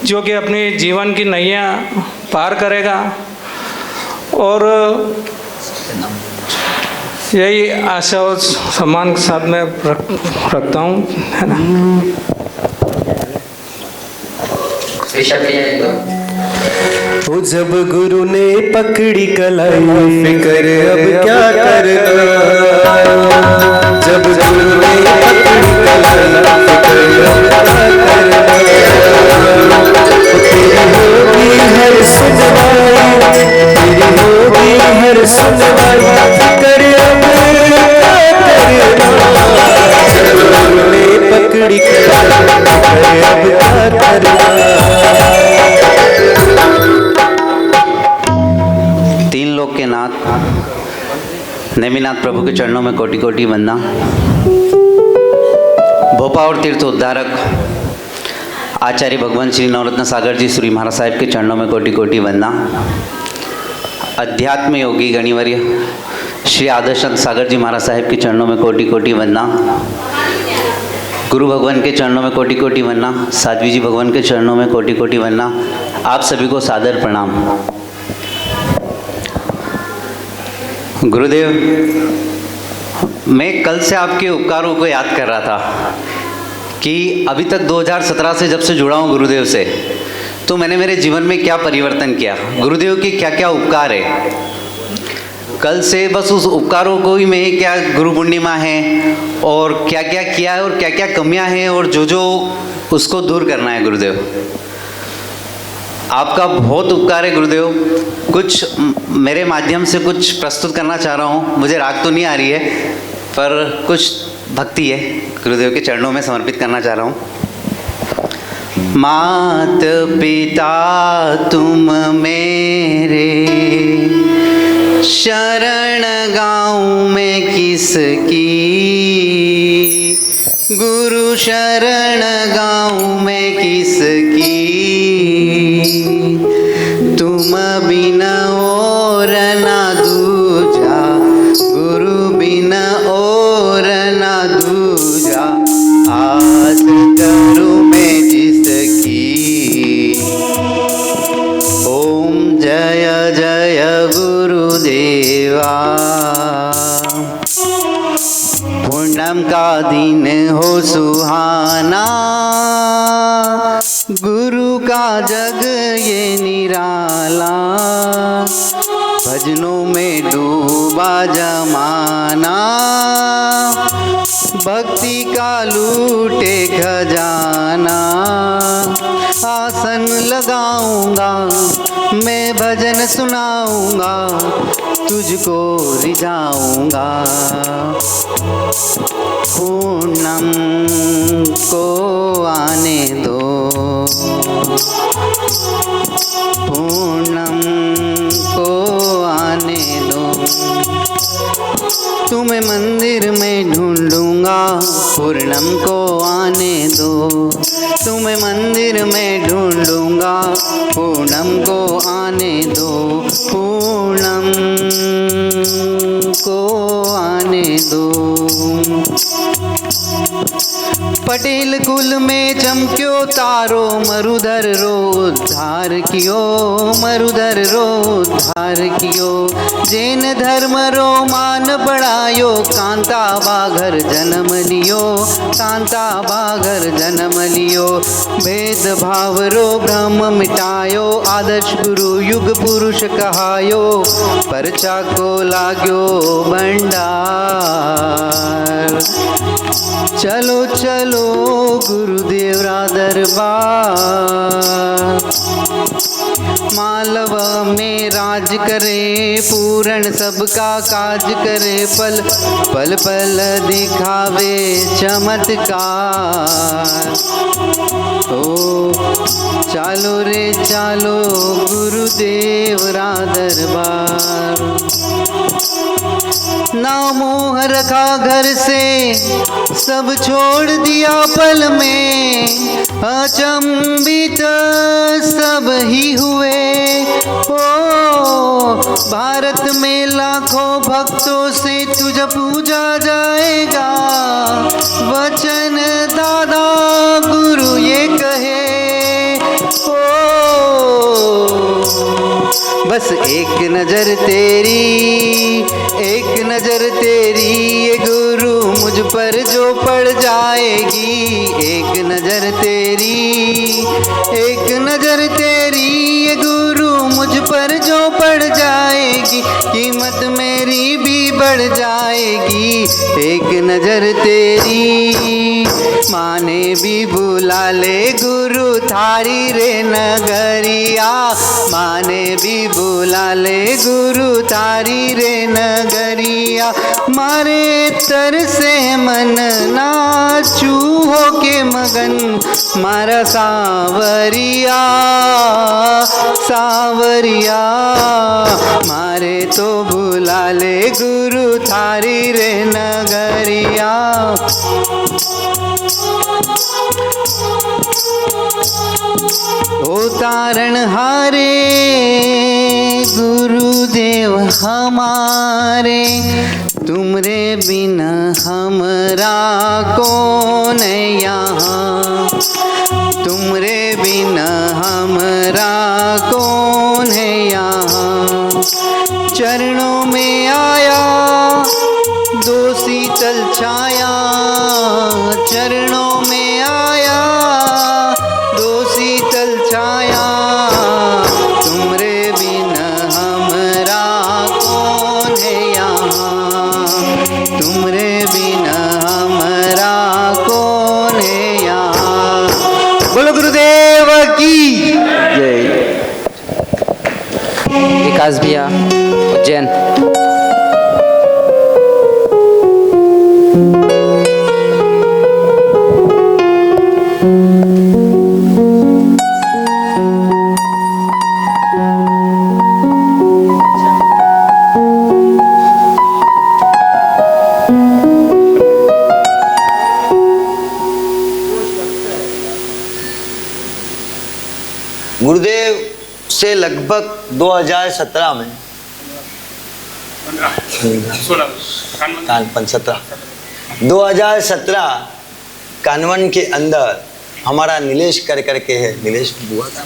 E: जो कि अपनी जीवन की नैया पार करेगा। और यही आशा और सम्मान के साथ मैं रखता हूँ, है ना।
D: वो जब गुरु ने पकड़ी कलाई फिकर अब क्या करना, जब गुरु ने पकड़ी कलाई फिकर अब क्या करना, तेरी होगी हर सुनवाई, तेरी होगी हर सुनवाई, फिकर अब क्या करना, जब गुरु ने पकड़ी कलाई फिकर अब क्या करना।
F: तीन लोक के नाथ नेमिनाथ प्रभु के चरणों में कोटि कोटि वंदना। भोपा और तीर्थ उद्धारक आचार्य भगवान श्री नवरत्न सागर जी श्री महाराज साहिब के चरणों में कोटि कोटि वंदना। अध्यात्म योगी गणिवर्य श्री आदर्शचंद सागर जी महाराज साहिब के चरणों में कोटि कोटि वंदना। गुरु भगवान के चरणों में कोटि कोटि वंदना। साध्वी जी भगवान के चरणों में कोटि कोटि वंदना। आप सभी को सादर प्रणाम। गुरुदेव, मैं कल से आपके उपकारों को याद कर रहा था कि अभी तक 2017 से जब से जुड़ा हूँ गुरुदेव से, तो मैंने मेरे जीवन में क्या परिवर्तन किया, गुरुदेव के क्या क्या उपकार है। कल से बस उस उपकारों को ही मैं क्या गुरु पूर्णिमा है और क्या क्या किया है और क्या क्या कमियां हैं और जो जो उसको दूर करना है। गुरुदेव, आपका बहुत उपकार है गुरुदेव। कुछ मेरे माध्यम से कुछ प्रस्तुत करना चाह रहा हूँ, मुझे राग तो नहीं आ रही है पर कुछ भक्ति है, गुरुदेव के चरणों में समर्पित करना चाह रहा हूँ। मात पिता तुम मेरे, शरण गाऊं मैं किसकी, गुरु शरण गाऊं मैं किसकी, तुम बिन और ना दूजा, गुरु बिन और ना दूजा, आस करूं मैं जिसकी। ओम जय जय गुरुदेवा। पूर्णम का दिन हो सुहाना, गुरु का जग ये निराला, भजनों में डूबा जमाना, भक्ति का लूटे खजाना। आसन लगाऊंगा मैं भजन सुनाऊंगा, तुझको रिझाऊंगा। पूनम को आने दो, पूनम को आने दो, तुम्हें मंदिर में ढूंढूंगा, पूर्णम को आने दो, तुम्हें मंदिर में ढूंढूंगा, पूनम को आने दो, पूनम को आने दो। पटेल कुल में चमक्यो तारो, मरुधर रो उद्धार कियो, मरुधर रो उद्धार कियो। जैन धर्म रो मान बढ़ायो, कांता बाघर जन्म लियो, कांता बाघर जन्म लियो। भेद भाव रो भ्रम मिटायो, आदर्श गुरु युग पुरुष कहायो, परचा को लाग्यो भंडार। चलो चलो गुरुदेव रा दरबार, मालव में राज करे, पूर्ण सबका काज करे, पल पल पल दिखावे चमत्कार। ओ चालो रे चालो गुरुदेव रा दरबार। ना मोह रखा घर से, सब छोड़ दिया पल में, अचंबित सब ही हुए। ओ भारत में लाखों भक्तों से तुझ पूजा जाएगा, वचन दादा गुरु ये कहे। ओ बस एक नजर तेरी, एक नजर तेरी ये गुरु मुझ पर जो पड़ जाएगी, एक नजर तेरी, एक नजर तेरी ये गुरु मुझ पर जो पड़ जाएगी, कीमत मेरी भी बढ़ जाएगी, एक नजर तेरी। माने भी बुला ले गुरु थारी रे नगरिया, माने भी बुला ले गुरु थारी रे नगरिया। मारे तर से मन नाचू हो के मगन, मारा सावरिया सावरिया। मारे तो बुला ले गुरु थारी रे नगरिया। ओ तारण हारे गुरुदेव हमारे, तुमरे बिना हमरा कौन यहाँ, तुमरे बिना हमरा कौन है यहाँ। चरणों में आया दो शीतल छाया, चरणों में आया दो शीतल छाया। तुमरे बिना हमरा कौन है यहाँ, तुमरे बिना हमरा कौन है यहाँ। बोलो गुरुदेव की जय।
G: विकास भैया उज्जैन।
C: गुरुदेव से लगभग 2017 में 2017 कानवन के अंदर हमारा नीलेश कर करके है, नीलेश बुआ था,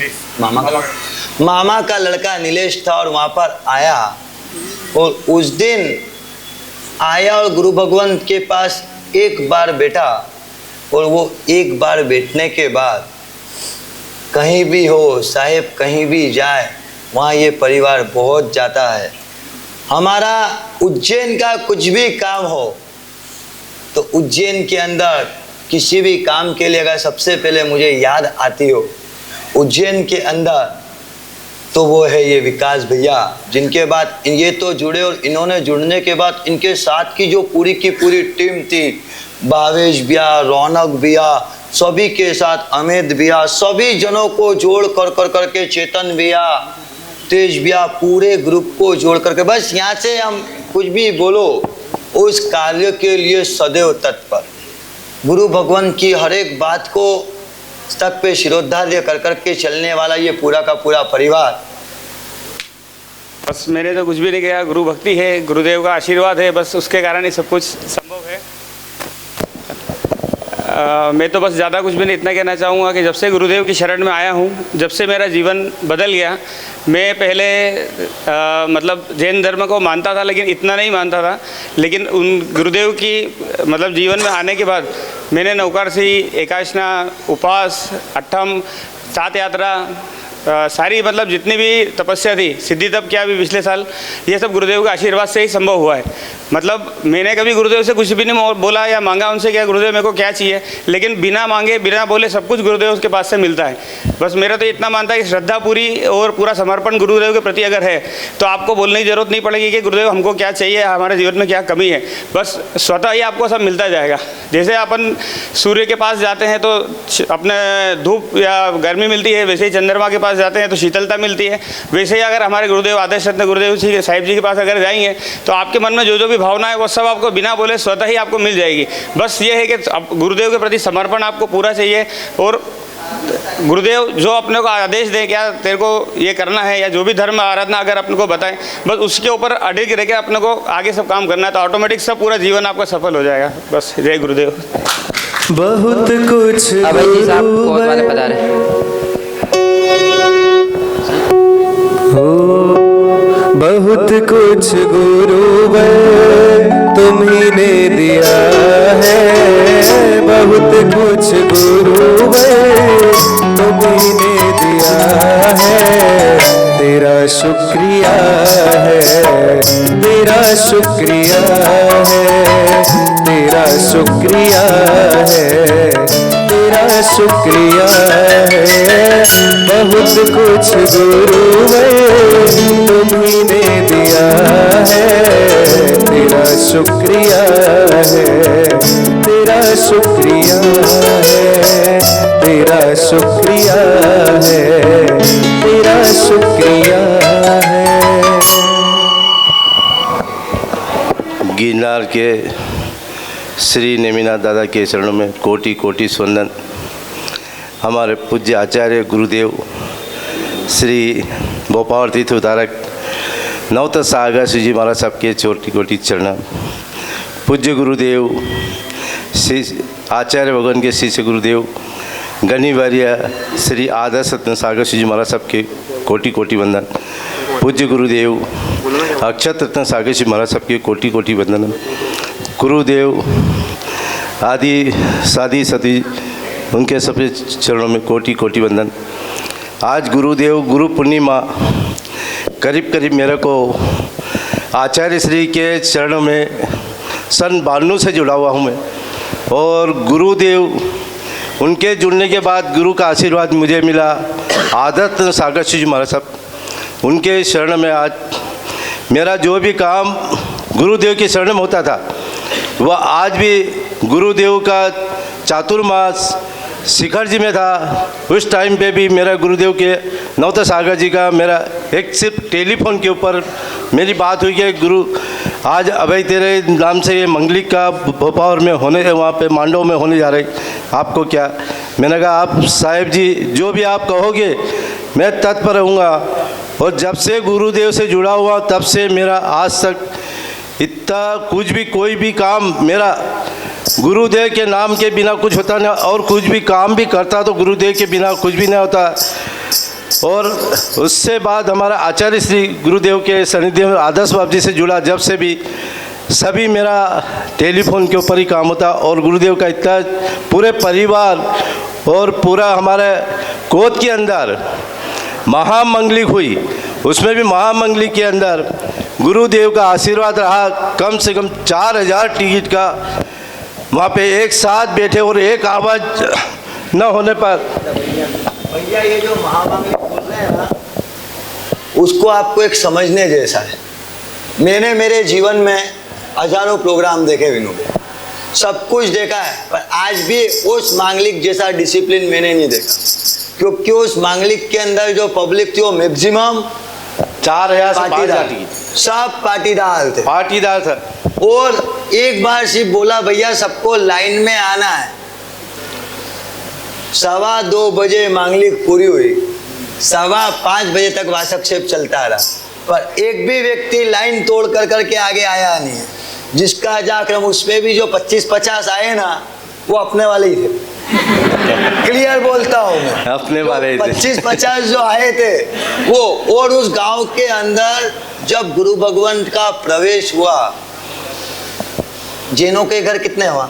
C: मामा का लड़का नीलेश था, और वहाँ पर आया और उस दिन आया और गुरु भगवंत के पास एक बार बैठा। और वो एक बार बैठने के बाद कहीं भी हो साहेब, कहीं भी जाए वहाँ ये परिवार बहुत जाता है। हमारा उज्जैन का कुछ भी काम हो तो उज्जैन के अंदर किसी भी काम के लिए अगर सबसे पहले मुझे याद आती हो उज्जैन के अंदर, तो वो है ये विकास भैया, जिनके बाद ये तो जुड़े और इन्होंने जुड़ने के बाद इनके साथ की जो पूरी की पूरी टीम थी, भावेश भैया, रौनक भैया, सभी के साथ अमित भैया, सभी जनों को जोड़ कर करके चेतन भैया, तेज भैया, पूरे ग्रुप को जोड़ करके बस यहाँ से हम कुछ भी बोलो उस कार्य के लिए सदैव तत्पर। गुरु भगवान की हर एक बात को तक पे शिरोधार्य कर करके चलने वाला ये पूरा का पूरा परिवार।
H: बस मैंने तो कुछ भी नहीं किया, गुरु भक्ति है, गुरुदेव का आशीर्वाद है, बस उसके कारण ही सब कुछ संभव है। मैं तो बस ज़्यादा कुछ भी नहीं, इतना कहना चाहूँगा कि जब से गुरुदेव की शरण में आया हूँ, जब से मेरा जीवन बदल गया। मैं पहले मतलब जैन धर्म को मानता था, लेकिन इतना नहीं मानता था। लेकिन उन गुरुदेव की मतलब जीवन में आने के बाद मैंने नौकारसी, एकादशना, उपवास, अट्ठम, सात यात्रा, सारी मतलब जितनी भी तपस्या थी, सिद्धि तप किया भी पिछले साल, ये सब गुरुदेव के आशीर्वाद से ही संभव हुआ है। मतलब मैंने कभी गुरुदेव से कुछ भी नहीं बोला या मांगा उनसे, क्या गुरुदेव मेरे को क्या चाहिए, लेकिन बिना मांगे बिना बोले सब कुछ गुरुदेव के पास से मिलता है। बस मेरा तो इतना मानता है कि श्रद्धा पूरी और पूरा समर्पण गुरुदेव के प्रति अगर है तो आपको बोलने की जरूरत नहीं पड़ेगी कि गुरुदेव हमको क्या चाहिए, हमारे जीवन में क्या कमी है, बस स्वतः ही आपको सब मिलता जाएगा। जैसे अपन सूर्य के पास जाते हैं तो अपने धूप या गर्मी मिलती है, वैसे ही चंद्रमा के पास जाते हैं तो शीतलता मिलती है। वैसे ही अगर हमारे गुरुदेव आदर्श रत्न गुरुदेव जी साहिब जी के पास अगर जाएंगे तो आपके मन में जो जो भी भावना है वो सब आपको बिना बोले स्वतः ही आपको मिल जाएगी। बस ये है कि गुरुदेव के प्रति समर्पण आपको पूरा चाहिए, और गुरुदेव जो अपने को आदेश दे, क्या तेरे को ये करना है, या जो भी धर्म आराधना अगर अपने को बताएं, बस उसके ऊपर अडिग रह के अपने को आगे सब काम करना है, तो ऑटोमेटिक सब पूरा जीवन आपका सफल हो जाएगा। बस जय गुरुदेव।
D: बहुत कुछ
G: अभय जी साहब कोच वाले बता रहे।
D: बहुत कुछ गुरुवर तुम्ही ने दिया है, बहुत कुछ गुरुवर तुम्ही ने दिया है। तेरा शुक्रिया है, तेरा शुक्रिया है, तेरा शुक्रिया है, तेरा शुक्रिया है। बहुत कुछ गुरुवर तुम्ही ने दिया है, तेरा शुक्रिया है, तेरा शुक्रिया है, तेरा शुक्रिया है, तेरा शुक्रिया है।
I: गिरनार के श्री नेमिनाथ दादा के चरणों में कोटि कोटि वंदन। हमारे पूज्य आचार्य गुरुदेव श्री भोपाल तीर्थ उद्धारक नवत सागर जी महाराज साहब के कोटि कोटि चरण। पूज्य गुरुदेव श्री आचार्य भगवान के शिष्य गुरुदेव गणिवर्य श्री आदर्श रत्न सागर जी महाराज साहब के कोटि कोटि वंदन। पूज्य गुरुदेव अक्षत रत्न सागर जी महाराज साहब के कोटि कोटि वंदन। गुरुदेव आदि साधी सती उनके सभी चरणों में कोटि कोटि वंदन। आज गुरुदेव गुरु पूर्णिमा, करीब करीब मेरे को आचार्य श्री के चरणों में सन 92 से जुड़ा हुआ हूँ मैं, और गुरुदेव उनके जुड़ने के बाद गुरु का आशीर्वाद मुझे मिला। आदर्श सागर जी महाराज साहब उनके शरण में आज मेरा जो भी काम गुरुदेव के शरण में होता था वह आज भी गुरुदेव का चातुर्मास शिखर जी में था। उस टाइम पे भी मेरा गुरुदेव के नवत सागर जी का मेरा एक सिर्फ टेलीफोन के ऊपर मेरी बात हुई कि गुरु आज अभय तेरे नाम से ये मंगलिक का भोपाल में होने, वहाँ पे मांडव में होने जा रही, आपको क्या। मैंने कहा आप साहिब जी जो भी आप कहोगे मैं तत्पर रहूँगा। और जब से गुरुदेव से जुड़ा हुआ तब से मेरा आज तक इतना कुछ भी कोई भी काम मेरा गुरुदेव के नाम के बिना कुछ होता नहीं, और कुछ भी काम भी करता तो गुरुदेव के बिना कुछ भी नहीं होता। और उससे बाद हमारा आचार्य श्री गुरुदेव के सानिध्य में आदर्श बाबू जी से जुड़ा, जब से भी सभी मेरा टेलीफोन के ऊपर ही काम होता। और गुरुदेव का इतना पूरे परिवार और पूरा हमारे कोच के अंदर महामंगलिक हुई, उसमें भी महामंगलिक के अंदर गुरुदेव का आशीर्वाद रहा। कम से कम 4000 टिकट का वहाँ पे एक साथ बैठे और एक आवाज़ न होने पर।
C: भैया ये जो महामंगलिक बोल रहे हैं ना, उसको आपको एक समझने जैसा है। मैंने मेरे जीवन में हजारों प्रोग्राम देखे विनू, सब कुछ देखा है, पर आज भी उस मांगलिक जैसा डिसिप्लिन मैंने नहीं देखा। क्योंकि उस मांगलिक के अंदर जो पब्लिक थी वो मैक्सिमम
I: 4000 से
C: पाटीदार, सब पाटीदार थे,
I: पाटीदार था।
C: और एक बार सिर्फ बोला भैया सबको लाइन में आना है। 2:15 बजे मांगलिक पूरी हुई, 5:15 बजे तक वासक्षेप चलता रहा, पर एक भी व्यक्ति लाइन तोड़ कर करके आगे आया नहीं है। जिसका जाक्रम उसमें भी जो 25-50 आए ना, वो अपने वाले ही थे। क्लियर बोलता हूँ मैं,
I: अपने वाले ही थे।
C: 25-50 जो आए थे वो, और उस गांव के अंदर जब गुरु भगवंत का प्रवेश हुआ, जैनों के घर कितने हुआ?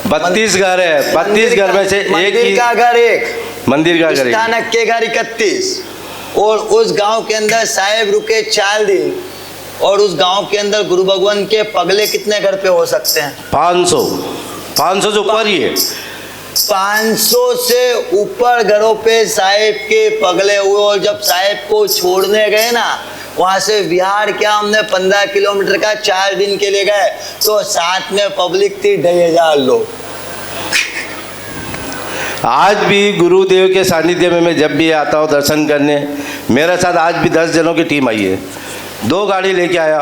I: 32 घर है, 32 घर में से एक
C: मंदिर
I: ही
C: का घर एक,
I: मंदिर का घर एक।
C: स्थानक के घर 31, और उस गांव के अंदर साहेब रुके 4 दिन, और उस गांव के अंदर गुरु भगवान के पगले कितने घर पे हो सकते हैं?
I: 500 से ऊपर ही है।
C: 500 से ऊपर घरों पे साहेब के पगले हुए, और जब साहेब को छोड़ने गए ना, वहां से बिहार क्या हमने 15 किलोमीटर का 4 दिन के लिए गए, तो साथ में पब्लिक थी 2500 लोग।
I: आज भी गुरुदेव के सानिध्य में मैं जब भी आता हूँ दर्शन करने, मेरे साथ आज भी 10 जनों की टीम आई है। 2 गाड़ी लेके आया,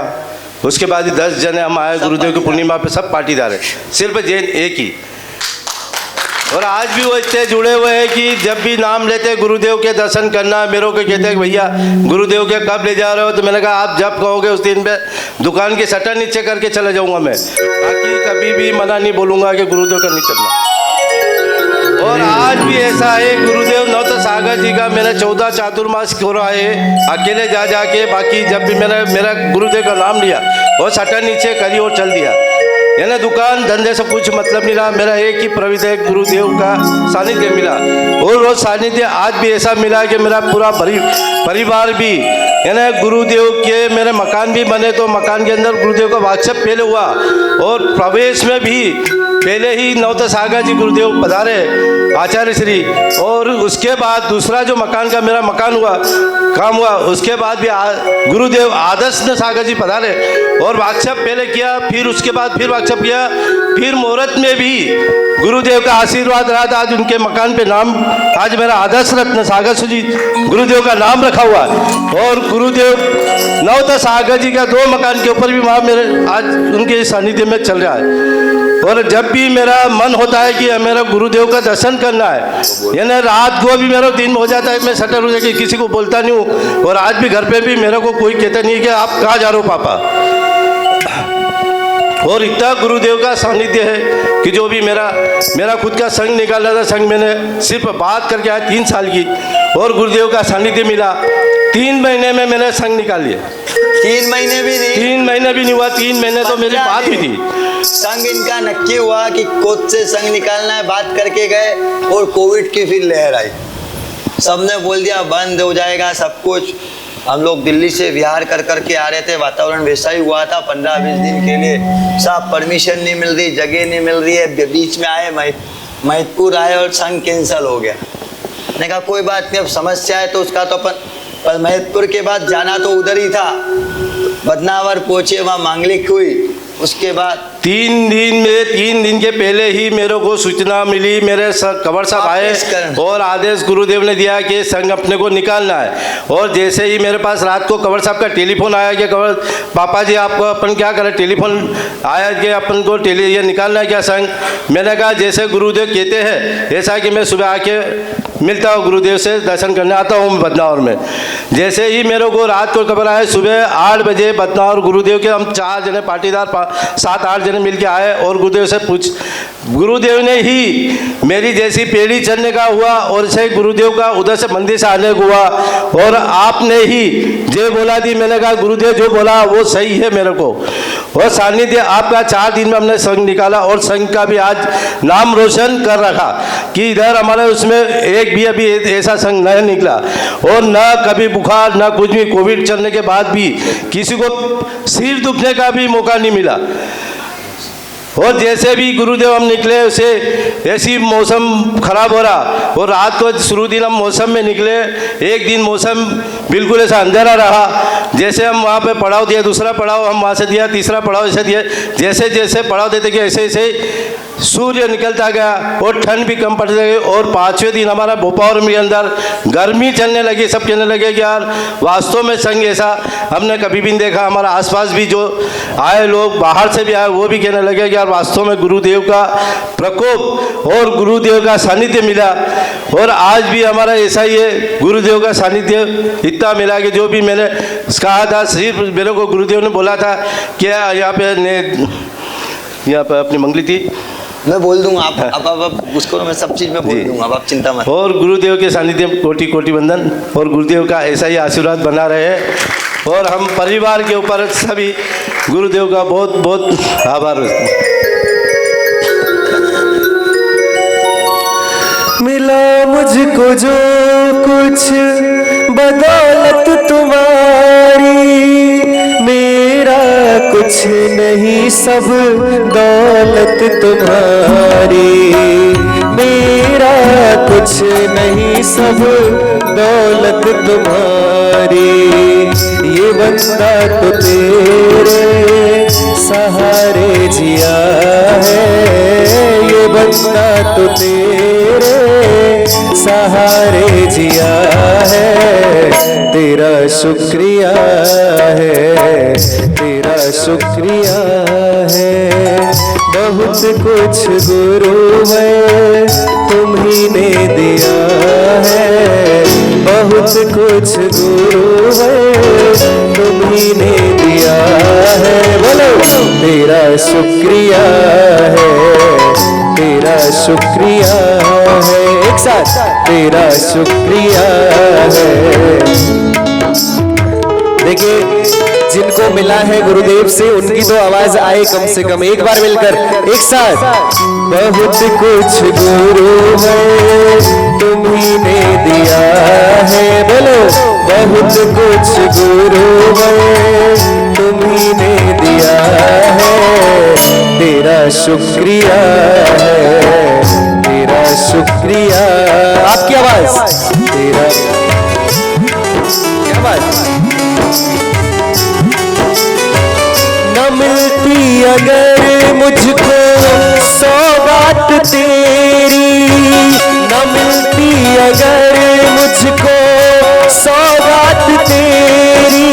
I: उसके बाद ही 10 जने हम आए गुरुदेव की पूर्णिमा पे, सब पाटीदार है, सिर्फ जैन एक ही। और आज भी वो इतने जुड़े हुए हैं कि जब भी नाम लेते गुरुदेव के दर्शन करना, मेरे को कहते हैं कि भैया गुरुदेव के कब ले जा रहे हो, तो मैंने कहा आप जब कहोगे उस दिन पे दुकान की शटर नीचे करके चले जाऊंगा मैं, बाकी कभी भी मना नहीं बोलूँगा कि गुरुदेव का नहीं चलना। और आज भी ऐसा है, गुरुदेव नवत सागर जी का मैंने 14 चातुर्मास हो रहा है अकेले जा के, बाकी जब भी मेरा गुरुदेव का नाम लिया और शटर नीचे करी और चल दिया, यानी दुकान धंधे से कुछ मतलब नहीं रहा, मेरा एक ही प्रविधि है, गुरुदेव का सानिध्य मिला। और वो सानिध्य आज भी ऐसा मिला कि मेरा पूरा परिवार भी, यानी गुरुदेव के मेरे मकान भी बने, तो मकान के अंदर गुरुदेव का वात्सप पहले हुआ, और प्रवेश में भी पहले ही नवत सागर जी गुरुदेव पधारे आचार्य श्री, और उसके बाद दूसरा जो मकान का मेरा मकान हुआ काम हुआ, उसके बाद भी गुरुदेव आदर्श सागर जी पधारे और वात्सप पहले किया, फिर उसके बाद फिर वात्सप किया, फिर मुहूर्त में भी गुरुदेव का आशीर्वाद रहा था। आज उनके मकान पे नाम, आज मेरा आदर्श रत्न सागर जी गुरुदेव का नाम रखा हुआ है, और गुरुदेव नवत सागर जी का 2 मकान के ऊपर भी वहाँ मेरे आज उनके सानिध्य में चल रहा है। और जब भी मेरा मन होता है कि मेरा गुरुदेव का दर्शन करना है, यानी रात को भी मेरा दिन हो जाता है, मैं शटर हो जाके किसी को बोलता नहीं हूँ, और आज भी घर पे भी मेरे को कोई कहता नहीं कि आप कहाँ जा रहे हो पापा। और इतना गुरुदेव का सानिध्य है कि जो भी मेरा खुद का संघ निकाला था, संघ मैंने सिर्फ बात करके आया 3 साल की, और गुरुदेव का सानिध्य मिला। 3 महीने में मैंने संघ निकाल लिया।
C: 3 महीने भी नहीं?
I: 3 महीने भी नहीं हुआ, 3 महीने तो मेरी बात हुई थी।
C: संघ इनका नक्की हुआ कि कोच से संघ निकालना है, बात करके गए, और कोविड की फिर लहर आई, सबने बोल दिया बंद हो जाएगा सब कुछ। हम लोग दिल्ली से विहार कर के आ रहे थे, वातावरण वैसा ही हुआ था 15-20 दिन के लिए, सब परमिशन नहीं मिल रही, जगह नहीं मिल रही है। बीच में आए महिदपुर आए और संघ कैंसिल हो गया। मैंने कहा कोई बात नहीं, अब समस्या है तो उसका तो अपन, पर महिदपुर के बाद जाना तो उधर ही था, बदनावर पहुंचे, वहाँ मांगलिक हुई, उसके बाद
I: 3 दिन के पहले ही मेरे को सूचना मिली, मेरे कवर साहब आए और आदेश गुरुदेव ने दिया कि संघ अपने को निकालना है। और जैसे ही मेरे पास रात को कवर साहब का टेलीफोन आया कि कवर पापा जी आपको अपन क्या करें, टेलीफोन आया कि अपन को ये निकालना है क्या संघ। मैंने कहा जैसे गुरुदेव कहते हैं ऐसा कि मैं सुबह आके मिलता हूँ गुरुदेव से, दर्शन करने आता हूँ बदनावर में। जैसे ही मेरे को रात को खबर आए, सुबह 8 बजे बदनावर गुरुदेव के हम 4 जने पाटीदार 7-8 जने मिल के आए, और गुरुदेव से गुरुदेव ने ही मेरी जैसी पेड़ी चढ़ने का हुआ, और से गुरुदेव का उधर से मंदिर से आने को हुआ, और आपने ही जय बोला दी। मैंने कहा गुरुदेव जो बोला वो सही है मेरे को, और सानिध्य आपका 4 दिन में हमने संघ निकाला, और संघ का भी आज नाम रोशन कर रखा कि इधर हमारे उसमें एक भी अभी ऐसा संघ नहीं निकला, और न कभी बुखार न कुछ भी, कोविड चलने के बाद भी किसी को सिर दुखने का भी मौका नहीं मिला। और जैसे भी गुरुदेव हम निकले, उसे ऐसी मौसम खराब हो रहा, और रात को शुरू दिन हम मौसम में निकले, एक दिन मौसम बिल्कुल ऐसा अंधेरा रहा। जैसे हम वहाँ पे पड़ाव दिया, दूसरा पड़ाव हम वहाँ से दिया, तीसरा पड़ाव ऐसे दिया, जैसे जैसे पड़ाव देते गए ऐसे ऐसे सूर्य निकलता गया, और ठंड भी कम पड़ती गई। और 5वें दिन हमारा भोपाल में अंदर गर्मी चलने लगी, सब कहने लगे कि यार वास्तव में संघ ऐसा हमने कभी भी नहीं देखा। हमारा आसपास भी जो आए लोग, बाहर से भी आए, वो भी कहने लगे कि यार वास्तव में गुरुदेव का प्रकोप और गुरुदेव का सानिध्य मिला। और आज भी हमारा ऐसा ही है, गुरुदेव का सानिध्य इतना मिला कि जो भी मैंने कहा था, सिर्फ मेरे को गुरुदेव ने बोला था कि यहाँ पे अपनी मंगली थी,
C: मैं बोल दूंगा आप उसको मैं सब चीज़ में बोल
I: जी।
C: दूंगा, अब आप चिंता मत।
I: और गुरुदेव के सानिध्य में कोटि कोटि वंदन, और गुरुदेव का ऐसा ही आशीर्वाद बना रहे, और हम परिवार के ऊपर सभी गुरुदेव का बहुत बहुत आभार व्यक्त करते हैं।
D: मिला मुझको जो कुछ बदौलत तुम्हारी, मेरा कुछ नहीं सब दौलत तुम्हारी, मेरा कुछ नहीं सब दौलत तुम्हारी। ये बंदा तो तेरे सहारे जिया है, ये बंदा तो तेरे सहारे जिया है, तेरा शुक्रिया है, तेरा शुक्रिया है। बहुत कुछ गुरु है तुम्ही ने दिया है, बहुत कुछ गुरु है तुम्ही ने दिया है। बोलो तेरा शुक्रिया है, तेरा शुक्रिया है, एक साथ तेरा शुक्रिया है। देखिए जिनको मिला है गुरुदेव से उनकी तो आवाज आए कम से कम एक बार मिलकर एक साथ। बहुत कुछ गुरु है तुम्ही ने दिया है, बोलो बहुत कुछ गुरु है तुम्ही ने दिया है, तेरा शुक्रिया है, तेरा शुक्रिया। आपकी आवाज, तेरा क्या बात। न मिलती अगर मुझको सौगात तेरी, न मिलती अगर मुझको सौगात तेरी,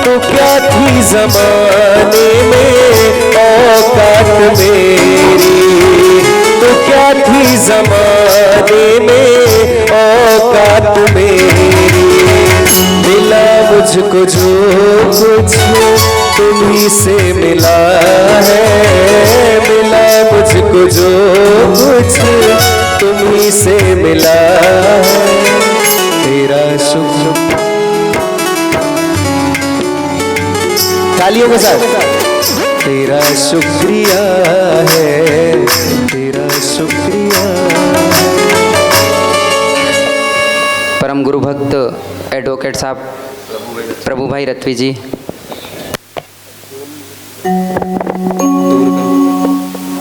D: तो क्या थी जमाने में औकात मेरी, तो क्या थी जमाने में औकात मेरी। मिला मुझको जो कुछ तुम्ही से मिला है, मिला मुझको जो कुछ तुम्ही से मिला है, तेरा शुक्र। तालियों के साथ तेरा शुक्रिया है, तेरा शुक्रिया।
G: परम गुरु भक्त एडवोकेट साहब प्रभु भाई रत्वी जी।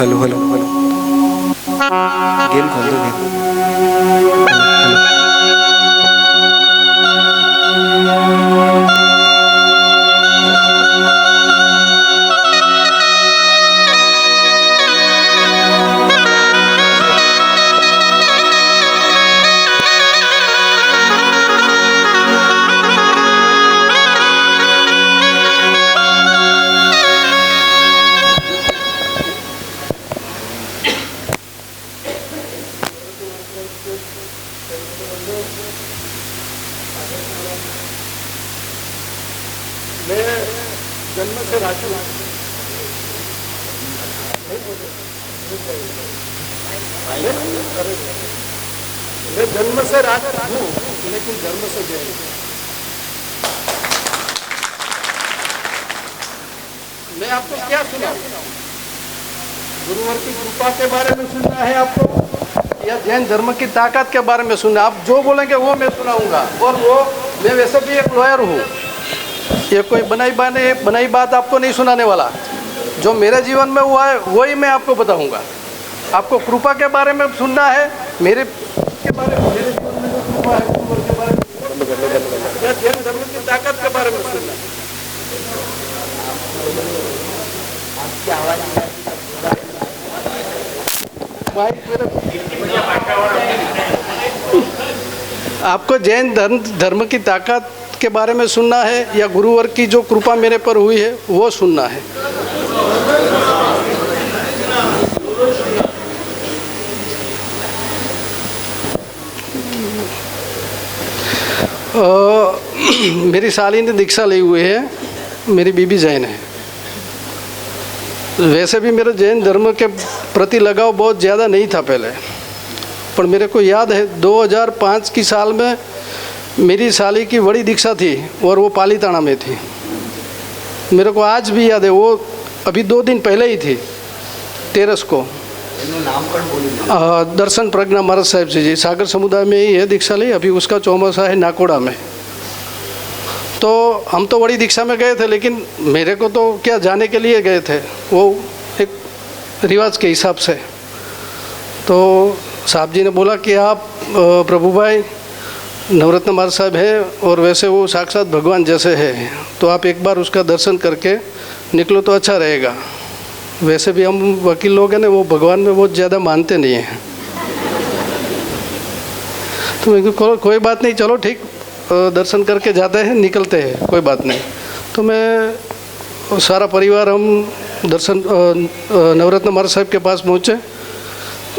A: हेलो हेलो हेलो, गेम खोल दो गेम।
J: मैं जन्म से राजा हूँ, लेकिन जन्म से जैन। मैं आपको क्या सुनाऊं? गुरुवर की कृपा के बारे में सुनना है आपको, या जैन धर्म की ताकत के बारे में सुनना? आप जो बोलेंगे वो मैं सुनाऊंगा। और वो मैं वैसे भी एक लॉयर हूँ, ये कोई बनाई बात आपको नहीं सुनाने वाला। जो मेरे जीवन में हुआ है वही मैं आपको बताऊंगा। आपको कृपा के बारे में सुनना है, मेरे के बारे में, मेरे जीवन में जो कृपा है गुरुवर के बारे में, या जैन धर्म की ताकत के बारे में सुनना है। आपको जैन धर्म की ताकत के बारे में सुनना है, या गुरुवर की जो कृपा मेरे पर हुई है वो सुनना है? मेरी साली ने दीक्षा ली हुई है, मेरी बीबी जैन है, वैसे भी मेरे जैन धर्म के प्रति लगाव बहुत ज़्यादा नहीं था पहले, पर मेरे को याद है 2005 की साल में मेरी साली की बड़ी दीक्षा थी और वो पालीताना में थी। मेरे को आज भी याद है, वो अभी 2 दिन पहले ही थी, 13 को। दर्शन प्रज्ञा महाराज साहब जी सागर समुदाय में ही है दीक्षा ली, अभी उसका चौमासा है नाकोड़ा में। तो हम तो बड़ी दीक्षा में गए थे, लेकिन मेरे को तो क्या जाने के लिए गए थे, वो एक रिवाज के हिसाब से। तो साहब जी ने बोला कि आप प्रभु भाई नवरत्न महाराज साहब है और वैसे वो साक्षात भगवान जैसे है, तो आप एक बार उसका दर्शन करके निकलो तो अच्छा रहेगा। वैसे भी हम वकील लोग हैं ना, वो भगवान में बहुत ज़्यादा मानते नहीं हैं। तो मैं कोई बात नहीं, चलो ठीक, दर्शन करके जाते हैं, निकलते हैं, कोई बात नहीं। तो मैं सारा परिवार हम दर्शन नवरत्न महाराज साहब के पास पहुँचे,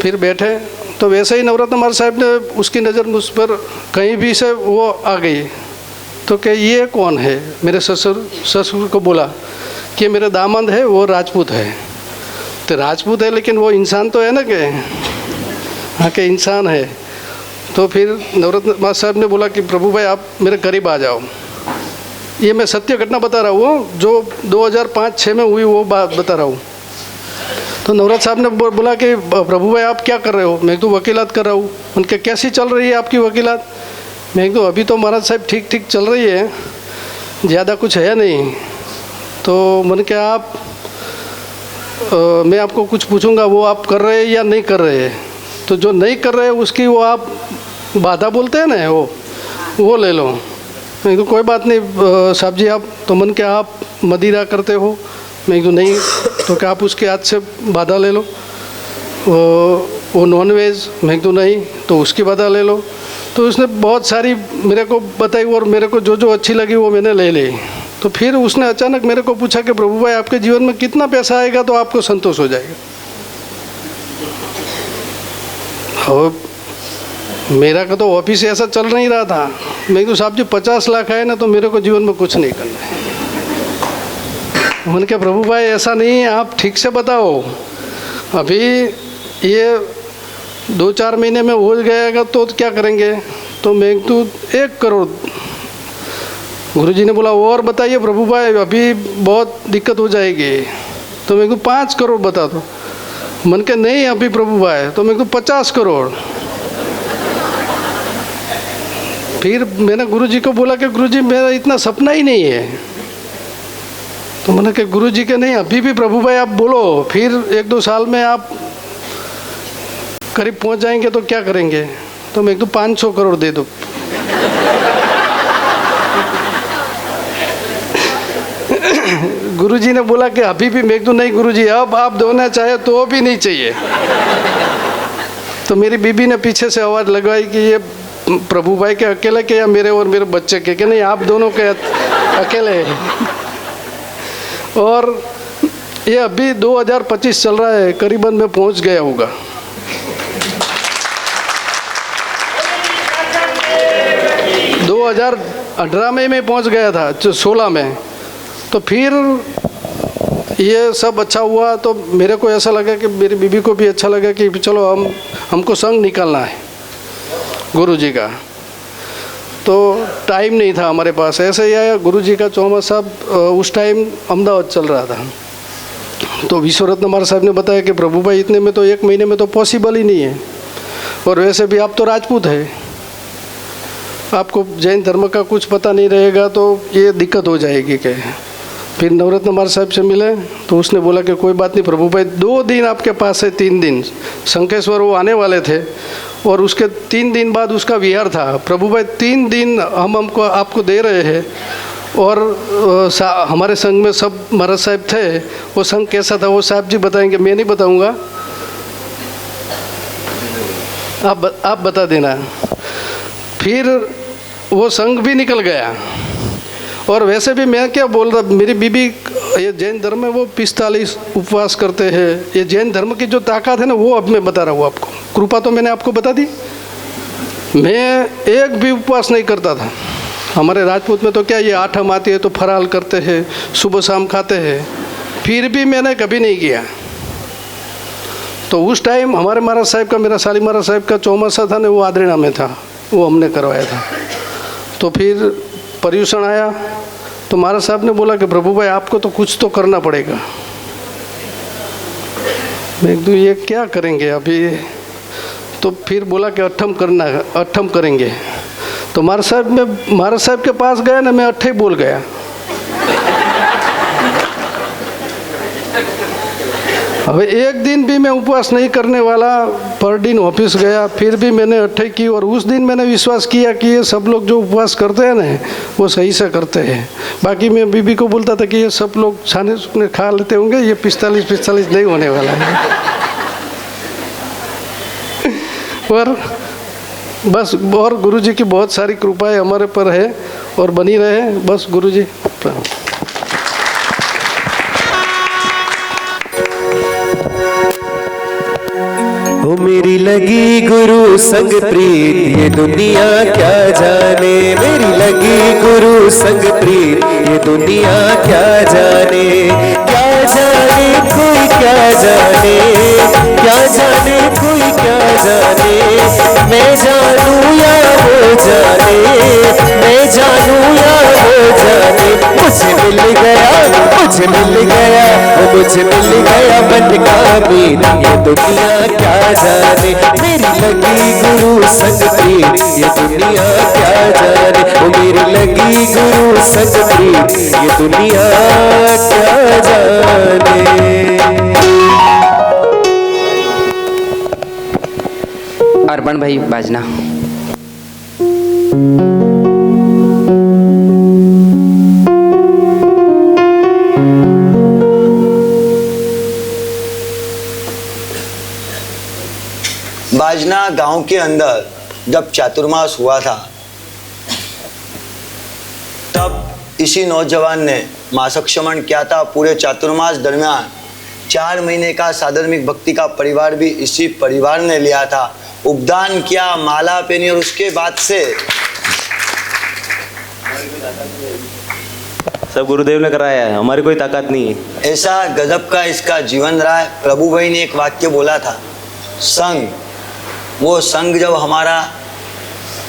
J: फिर बैठे। तो वैसे ही नवरत्न महाराज साहब ने, उसकी नज़र मुझ पर कहीं भी से वो आ गई, तो क्या ये कौन है? मेरे ससुर को बोला कि मेरे दामाद है, वो राजपूत है। तो राजपूत है लेकिन वो इंसान तो है ना, कि हाँ के इंसान है। तो फिर नवरत्न महाराज साहब ने बोला कि प्रभु भाई आप मेरे करीब आ जाओ। ये मैं सत्य घटना बता रहा हूँ, जो 2005-06 में हुई वो बात बता रहा हूँ। तो नवरत्न साहब ने बोला कि प्रभु भाई आप क्या कर रहे हो? मैं तो वकीलात कर रहा हूँ। उनके कैसी चल रही है आपकी वकीलात? मैं तो अभी तो महाराज साहब ठीक ठीक चल रही है, ज़्यादा कुछ है नहीं। तो मैंने कहा आप मैं आपको कुछ पूछूंगा, वो आप कर रहे हैं या नहीं कर रहे हैं? तो जो नहीं कर रहे हैं उसकी वो आप बाधा बोलते हैं ना, वो ले लो। मैं तो कोई बात नहीं साहब जी, आप तो मन के आप मदिरा करते हो? मैं तो नहीं। तो क्या आप उसके हाथ से बाधा ले लो? वो नॉन वेज? मैं तो नहीं। तो उसकी बाधा ले लो। तो उसने बहुत सारी मेरे को बताई और मेरे को जो जो अच्छी लगी वो मैंने ले ली। तो फिर उसने अचानक मेरे को पूछा कि प्रभु भाई आपके जीवन में कितना पैसा आएगा तो आपको संतोष हो जाएगा? और मेरा का तो ऑफिस ऐसा चल नहीं रहा था। मैं तो साहब जी 50 लाख आए ना तो मेरे को जीवन में कुछ नहीं करना है। मैंने कहा प्रभु भाई ऐसा नहीं है, आप ठीक से बताओ। अभी ये 2-4 महीने में हो जाएगा तो क्या करेंगे? तो मैं तो 1 करोड़। गुरुजी ने बोला और बताइए प्रभु भाई, अभी बहुत दिक्कत हो जाएगी। तो मैं को 5 करोड़ बता दो। मन के नहीं अभी प्रभु भाई, तो मैं को 50 करोड़। फिर मैंने गुरुजी को बोला कि गुरुजी मेरा इतना सपना ही नहीं है। तो मैंने कहा गुरुजी के नहीं, अभी भी प्रभु भाई आप बोलो, फिर 1-2 साल में आप करीब पहुंच जाएंगे तो क्या करेंगे? तो मैं तो 500 करोड़ दे दो। गुरुजी ने बोला कि अभी भी। मैं तो नहीं गुरुजी, अब आप दोना चाहे तो भी नहीं चाहिए। तो मेरी बीबी ने पीछे से आवाज़ लगवाई कि ये प्रभु भाई के अकेले के या मेरे और मेरे बच्चे के? कि नहीं आप दोनों के अकेले हैं। और ये अभी 2025 चल रहा है, करीबन में पहुंच गया होगा। दो 2018 में मैं पहुंच गया था, 16 में। तो फिर ये सब अच्छा हुआ तो मेरे को ऐसा लगा कि मेरी बीबी को भी अच्छा लगा कि चलो हमको संग निकालना है गुरुजी का। तो टाइम नहीं था हमारे पास, ऐसे ही आया गुरुजी का चौमासा। उस टाइम अहमदाबाद चल रहा था। तो विश्वरत्न महाराज साहब ने बताया कि प्रभु भाई इतने में तो 1 महीने में तो पॉसिबल ही नहीं है, और वैसे भी आप तो राजपूत है, आपको जैन धर्म का कुछ पता नहीं रहेगा तो ये दिक्कत हो जाएगी। क्या फिर नवरत्न महाराज साहब से मिले तो उसने बोला कि कोई बात नहीं प्रभु भाई, 2 दिन आपके पास है, 3 दिन शंखेश्वर वो आने वाले थे और उसके 3 दिन बाद उसका विहार था। प्रभु भाई 3 दिन हमको आपको दे रहे हैं। और हमारे संघ में सब महाराज साहब थे, वो संघ कैसा था वो साहब जी बताएंगे, मैं नहीं बताऊंगा, आप बता देना। फिर वो संघ भी निकल गया। और वैसे भी मैं क्या बोल रहा, मेरी बीबी ये जैन धर्म में वो 45 उपवास करते हैं। ये जैन धर्म की जो ताकत है ना वो अब मैं बता रहा हूँ आपको। कृपा तो मैंने आपको बता दी। मैं एक भी उपवास नहीं करता था। हमारे राजपूत में तो क्या ये 8 आती है तो फराल करते हैं, सुबह शाम खाते हैं। फिर भी मैंने कभी नहीं किया। तो उस टाइम हमारे महाराज साहब का, मेरा साली महाराज साहब का चौमासा था ना, वो आद्रेणा में था, वो हमने करवाया था। तो फिर पर्यूषण आया तो महाराज साहब ने बोला कि प्रभु भाई आपको तो कुछ तो करना पड़ेगा। मैं एकदम ये क्या करेंगे अभी? तो फिर बोला कि अट्ठम करना है, अट्ठम करेंगे। तो महाराज साहब के पास गया ना, मैं अट्ठे बोल गया। अब एक दिन भी मैं उपवास नहीं करने वाला, पर दिन ऑफिस गया, फिर भी मैंने अट्ठे की। और उस दिन मैंने विश्वास किया कि ये सब लोग जो उपवास करते हैं ना, वो सही से करते हैं। बाकी मैं बीबी को बोलता था कि ये सब लोग छाने सुने खा लेते होंगे, ये 45 नहीं होने वाला है। और बस, और गुरुजी की बहुत सारी कृपाएं हमारे पर है और बनी रहे। बस गुरुजी प्रणाम।
D: ओ मेरी लगी गुरु संग प्रीत, ये दुनिया क्या जाने। मेरी लगी गुरु संग प्रीत, ये दुनिया क्या जाने। क्या जाने कोई क्या जाने, क्या जाने कोई क्या जाने। मैं जानू या वो जाने, मैं जानू या वो जाने। मुझे मिल गया, मुझे मिल गया, वो मुझे मिल गया मन का मीत, ये दुनिया क्या जाने। मेरी लगी गुरु संग प्रीत, ये दुनिया क्या जाने। वो मेरी लगी गुरु संग प्रीत, ये दुनिया क्या जाने।
G: अर्पण भाई बाजना।
C: बाजना गांव के अंदर जब चातुर्मास हुआ था, तब इसी नौजवान ने मासक्षमण किया था। पूरे चातुर्मास दरमियान 4 महीने का साधर्मिक भक्ति का परिवार भी इसी परिवार ने लिया था, उपदान किया, माला पहनी। और उसके बाद से
A: सब गुरुदेव ने कराया है, हमारी कोई ताकत नहीं है।
C: ऐसा गजब का इसका जीवन रहा है। प्रभु भाई ने एक वाक्य बोला था, संघ, वो संघ जब हमारा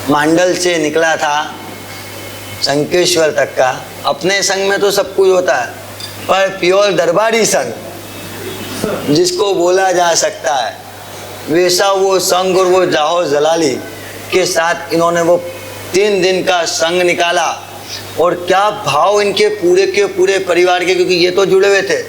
C: मांडल से निकला था शंकेश्वर तक का, अपने संघ में तो सब कुछ होता है, पर प्योर दरबारी संघ जिसको बोला जा सकता है, वैसा वो संघ और वो जाहो जलाली के साथ इन्होंने वो 3 दिन का संघ निकाला। और क्या भाव इनके पूरे के पूरे परिवार के, क्योंकि ये तो जुड़े हुए थे,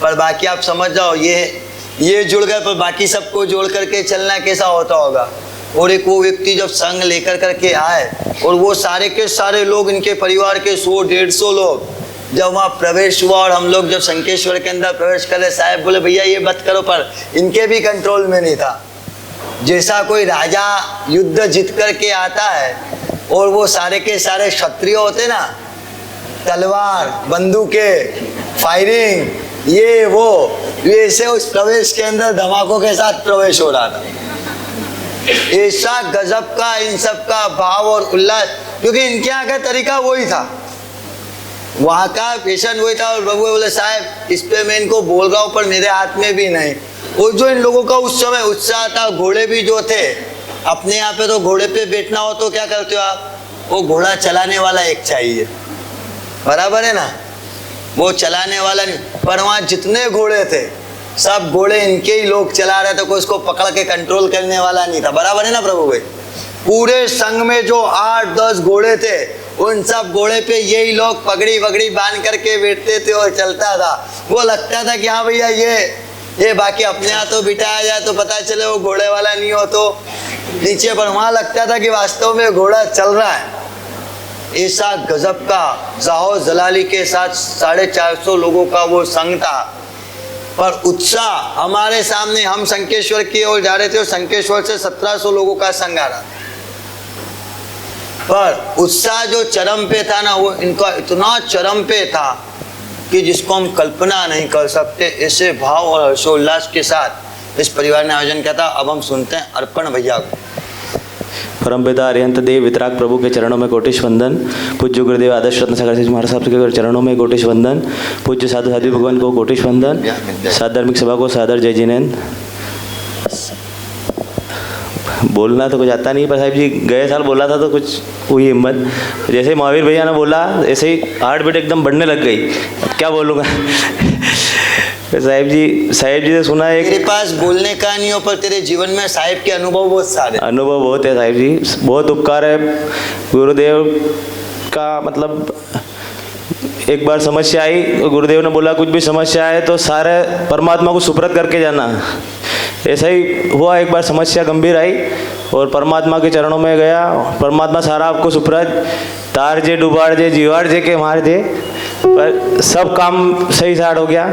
C: पर बाकी आप समझ जाओ, ये जुड़ गए, पर बाकी सबको जोड़ करके चलना कैसा होता होगा। और एक वो व्यक्ति जब संघ लेकर करके आए, और वो सारे के सारे लोग, इनके परिवार के 100-150 लोग जब वहाँ प्रवेश हुआ, और हम लोग जब शंकेश्वर के अंदर प्रवेश करे, साहब बोले भैया ये मत करो, पर इनके भी कंट्रोल में नहीं था। जैसा कोई राजा युद्ध जीत करके आता है और वो सारे के सारे क्षत्रिय होते ना, तलवार, बंदूकें, फायरिंग, ये वो, वैसे उस प्रवेश के अंदर धमाकों के साथ प्रवेश हो रहा था। ऐसा गजब का इन सब का भाव और उल्लास, क्योंकि इनके यहाँ का तरीका वही था, वहाँ का पेशन वही था। और प्रभु बोले साहब इस पे मैं इनको बोल रहा हूँ, पर मेरे हाथ में भी नहीं। और जो इन लोगों का उस समय उत्साह था, घोड़े भी जो थे, अपने यहाँ पे तो घोड़े पे बैठना हो तो क्या करते हो आप, वो घोड़ा चलाने वाला एक चाहिए, बराबर है ना, वो चलाने वाला नहीं। पर वहाँ जितने घोड़े थे, सब घोड़े इनके ही लोग चला रहे थे, कोई उसको पकड़ के कंट्रोल करने वाला नहीं था, बराबर है ना प्रभु भाई। पूरे संघ में जो 8-10 घोड़े थे, उन सब घोड़े पे यही लोग पगड़ी वगड़ी बांध करके बैठते थे और चलता था। वो लगता था कि हाँ भैया ये बाकी अपने यहाँ तो बिठाया जाए तो पता चले वो घोड़े वाला नहीं हो तो नीचे, पर वहाँ लगता था कि वास्तव में घोड़ा चल रहा है। ऐसा गजब का जाहो जलाली के साथ 450 लोगों का वो संघ था। पर उत्साह हमारे सामने, हम शंकेश्वर की ओर जा रहे थे और शंकेश्वर से 1700 लोगों का संघ आ रहा, पर उत्साह जो चरम पे था ना, वो इनका इतना चरम पे था कि जिसको हम कल्पना नहीं कर सकते। ऐसे भाव और हर्षोल्लास के साथ इस परिवार ने आयोजन किया था। अब हम सुनते हैं अर्पण भैया को।
K: परमपिता अरिहंत देव वितराग प्रभु के चरणों में कोटिश वंदन। पूज्य गुरुदेव आदर्श रत्न सागर जी महाराज साहब के चरणों में कोटिश वंदन। पूज्य साधु साध्वी भगवान को कोटिश वंदन। साधर्मिक सभा को सादर जय जिनेन्द्र। बोलना तो कुछ आता नहीं, पर साहिब जी गए साल बोला था तो कुछ हुई हिम्मत। जैसे महावीर भैया ने बोला ऐसे ही हार्ट बीट एकदम बढ़ने लग गई। अब क्या बोलूँगा। साहिब जी से सुना एक,
C: तेरे पास बोलने का नहीं हो पर तेरे जीवन में साहिब के अनुभव बहुत सारे।
K: अनुभव बहुत है साहिब जी, बहुत उपकार है गुरुदेव का। मतलब एक बार समस्या आई, गुरुदेव ने बोला कुछ भी समस्या है तो सारे परमात्मा को सुप्रत करके जाना। ऐसा ही हुआ, एक बार समस्या गंभीर आई और परमात्मा के चरणों में गया। परमात्मा सारा आपको सुप्रत, तार जे डुबाड़ जे जीवाड़ जे के मार दे, पर सब काम सही साठ हो गया।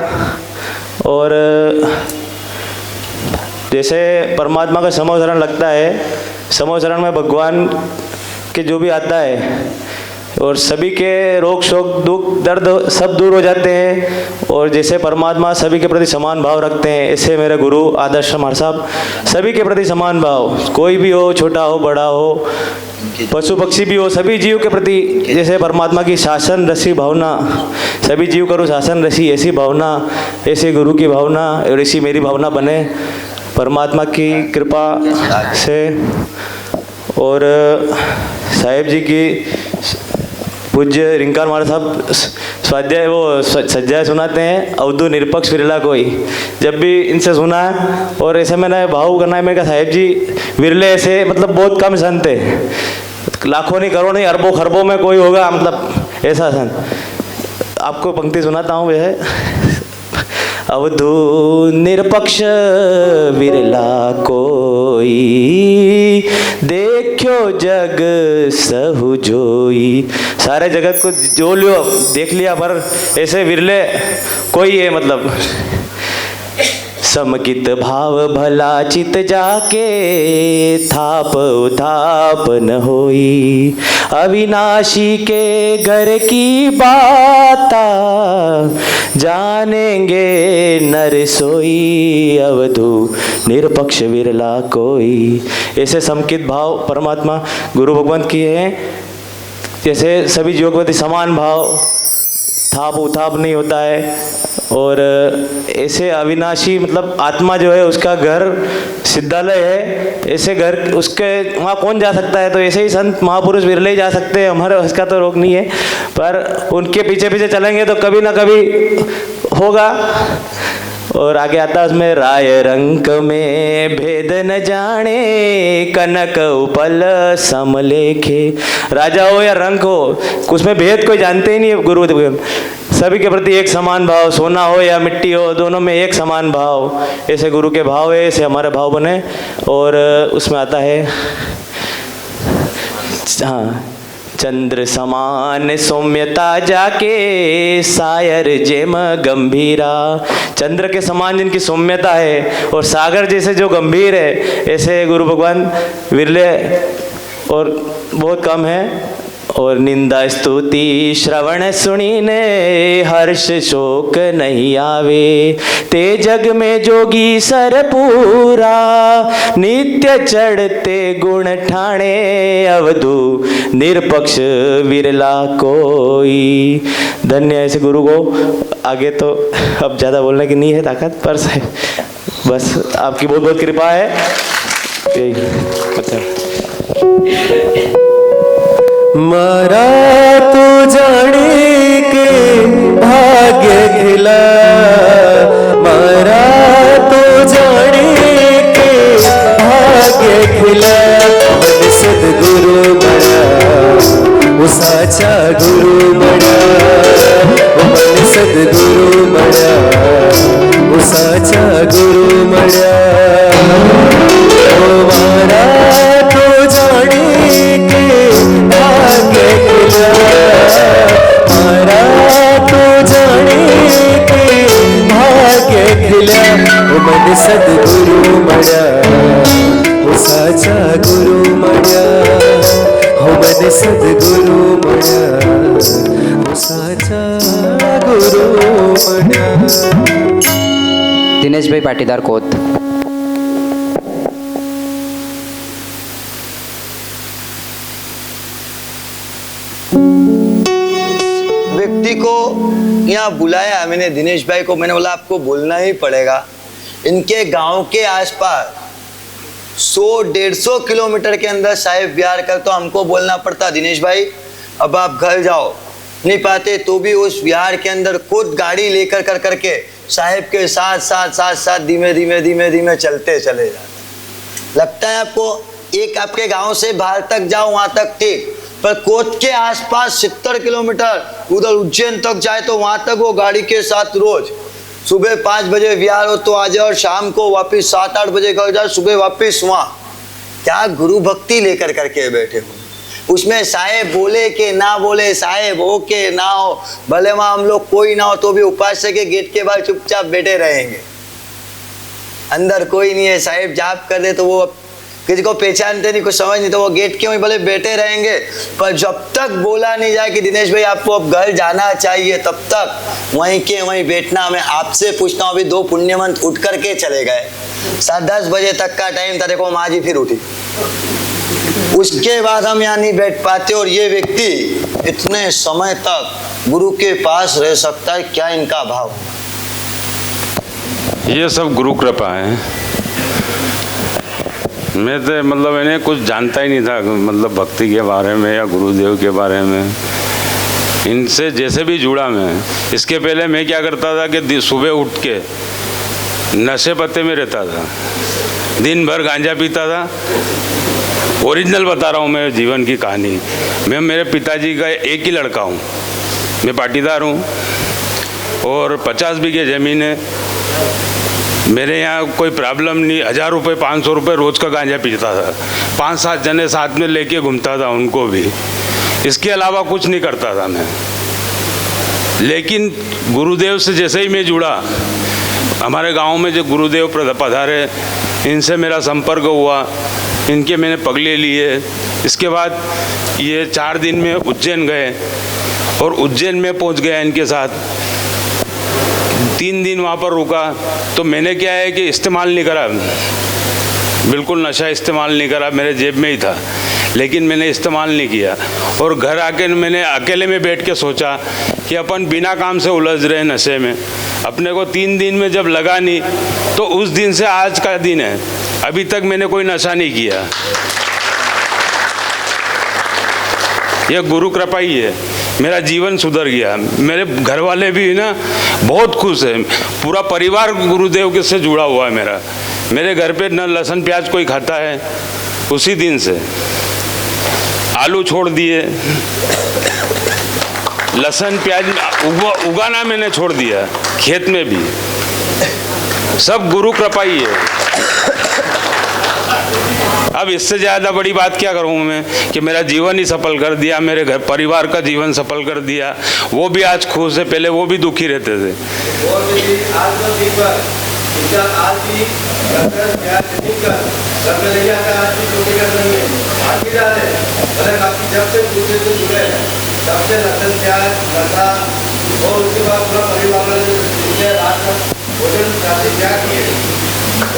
K: और जैसे परमात्मा का समो शरण लगता है, समो शरण में भगवान के जो भी आता है और सभी के रोग शोक दुख दर्द सब दूर हो जाते हैं। और जैसे परमात्मा सभी के प्रति समान भाव रखते हैं, ऐसे मेरे गुरु आदर्श महाराज साहब सभी के प्रति समान भाव, कोई भी हो, छोटा हो बड़ा हो, पशु पक्षी भी हो, सभी जीव के प्रति जैसे परमात्मा की शासन रसी भावना, सभी जीव करो शासन रसी, ऐसी भावना, ऐसे गुरु की भावना और ऐसी मेरी भावना बने परमात्मा की कृपा से। और साहिब जी की पूज्य रिंकार महाराज साहब स्वाध्याय वो सज्जाय सुनाते हैं, अवधु निरपक्ष विरला कोई। जब भी इनसे सुना है और ऐसे मैंने भाव करना है, मैं कहा साहिब जी विरले ऐसे मतलब बहुत कम संत है, लाखों नहीं करोड़ नहीं अरबों खरबों में कोई होगा मतलब ऐसा संत। आपको पंक्ति सुनाता हूँ वह, अवधू निरपक्ष विरला कोई, देखो जग सहु जोई। सारे जगत को जो लियो देख लिया पर ऐसे विरले कोई है मतलब। समकित भाव भला चित जाके, थाप उथाप न होई। अविनाशी के घर की बाता, जानेंगे नर सोई। अवधू निरपक्ष विरला कोई। ऐसे समकित भाव परमात्मा गुरु भगवंत की है। जैसे सभी जीवों के प्रति समान भाव, थाप उथाप नहीं होता है। और ऐसे अविनाशी मतलब आत्मा जो है उसका घर सिद्धालय है, ऐसे घर उसके वहाँ कौन जा सकता है। तो ऐसे ही संत महापुरुष विरले ही जा सकते हैं, हमारे उसका तो रोक नहीं है, पर उनके पीछे पीछे चलेंगे तो कभी ना कभी होगा। और आगे आता है उसमें, राय रंक में भेद न जाने, कनक उपल समलेखे। राजा हो या रंक हो, उसमें भेद कोई जानते ही नहीं गुरु। सभी के प्रति एक समान भाव, सोना हो या मिट्टी हो, दोनों में एक समान भाव। ऐसे गुरु के भाव है, ऐसे हमारे भाव बने। और उसमें आता है, हाँ, चंद्र समान सौम्यता जाके, सायर जेम गंभीरा। चंद्र के समान जिनकी सौम्यता है और सागर जैसे जो गंभीर है, ऐसे गुरु भगवान विरले और बहुत कम है। और निंदा स्तुति श्रवण सुनीने, हर्ष शोक नहीं आवे। ते जग में जोगी सर पूरा, नित्य चढ़ते गुण ठाणे। अवधू निरपक्ष विरला कोई। धन्य ऐसे गुरु को। आगे तो अब ज़्यादा बोलने की नहीं है ताकत, पर बस आपकी बहुत बहुत कृपा है।
D: मारा तो जाने के भाग्य खिला, मारा तो जाने के भाग्य खिला। मन सद्गुरु बड़ा वो साचा गुरु बड़ा, मन सद्गुरु बड़ा वो साचा गुरु बड़ा। मारा तो जाने के भाग्य खिला, मारा तो जाने के भाग्य खिला। वो मन सद्गुरु मड़ा वो साचा गुरु मड़ा, हो मन सद्गुरु मड़ा वो साचा गुरु मड़ा।
G: दिनेश भाई पाटीदार कोत।
C: यहाँ बुलाया मैंने दिनेश भाई को, मैंने बोला आपको बोलना ही पड़ेगा। इनके गांव के आसपास 100-150 किलोमीटर के अंदर साहिब विहार कर, तो हमको बोलना पड़ता दिनेश भाई अब आप घर जाओ, नहीं पाते तो भी उस विहार के अंदर खुद गाड़ी लेकर कर करके साहिब के साथ साथ साथ साथ धीमे धीमे धीमे धीमे चलते चले जाते। लगता है आपको एक आपके गांव से बाहर तक जाओ वहां तक ठीक, पर कोट के आसपास 70 किलोमीटर उधर उज्जैन तक जाए तो वहां तक वो गाड़ी के साथ रोज सुबह 5 बजे विहार हो तो आ जाए और शाम को वापस 7-8 बजे घर जाओ, सुबह वापस वहां। क्या गुरु भक्ति लेकर करके बैठे हो। उसमें साहेब बोले कि ना बोले, साहेब हो के ना हो, भले वहां हम लोग कोई ना हो तो भी उपास्य के गेट के बाहर चुपचाप बैठे रहेंगे, अंदर कोई नहीं है। साहेब जाप कर दे तो वो किसी को पहचानते नहीं, कुछ समझ नहीं, तो वो गेट के वहीं भले बैठे रहेंगे, पर जब तक बोला नहीं जाए कि दिनेश भाई आपको अब घर जाना चाहिए, तब तक वहीं के वहीं बैठना। मैं आपसे पूछता हूँ, अभी 2 पुण्यमंत उठ करके चले गए, 7-10 बजे तक का टाइम था, देखो माँ जी फिर उठी, उसके बाद हम यहाँ नहीं बैठ पाते। और ये व्यक्ति इतने समय तक गुरु के पास रह सकता है, क्या इनका भाव?
L: ये सब गुरु कृपा है। मैं तो मतलब इन्हें कुछ जानता ही नहीं था, मतलब भक्ति के बारे में या गुरुदेव के बारे में। इनसे जैसे भी जुड़ा मैं, इसके पहले मैं क्या करता था कि सुबह उठ के नशे पत्ते में रहता था, दिन भर गांजा पीता था। ओरिजिनल बता रहा हूँ मैं जीवन की कहानी। मैं मेरे पिताजी का एक ही लड़का हूँ, मैं पाटीदार हूँ और 50 बीघे ज़मीन है मेरे यहाँ। कोई प्रॉब्लम नहीं, 1000 रुपये 500 रुपये रोज़ का गांजा पीता था, 5-7 जने साथ में लेके घूमता था, उनको भी। इसके अलावा कुछ नहीं करता था मैं। लेकिन गुरुदेव से जैसे ही मैं जुड़ा, हमारे गांव में जो गुरुदेव पधारे, इनसे मेरा संपर्क हुआ, इनके मैंने पगले लिए। इसके बाद ये 4 दिन में उज्जैन गए और उज्जैन में पहुंच गया इनके साथ। 3 दिन वहाँ पर रुका तो मैंने क्या है कि इस्तेमाल नहीं करा, बिल्कुल नशा इस्तेमाल नहीं करा, मेरे जेब में ही था, लेकिन मैंने इस्तेमाल नहीं किया। और घर आके मैंने अकेले में बैठ के सोचा कि अपन बिना काम से उलझ रहे नशे में, अपने को 3 दिन में जब लगा नहीं तो उस दिन से आज का दिन है, अभी तक मैंने कोई नशा नहीं किया। यह गुरु कृपा ही है, मेरा जीवन सुधर गया। मेरे घर वाले भी ना बहुत खुश हैं, पूरा परिवार गुरुदेव के से जुड़ा हुआ है मेरा। मेरे घर पे न लहसुन प्याज कोई खाता है, उसी दिन से आलू छोड़ दिए, लहसुन प्याज उगाना मैंने छोड़ दिया, खेत में भी। सब गुरु कृपा ही है। अब इससे ज़्यादा बड़ी बात क्या करूँ मैं कि मेरा जीवन ही सफल कर दिया, मेरे घर परिवार का जीवन सफल कर दिया। वो भी आज खुश है, पहले वो भी दुखी रहते थे।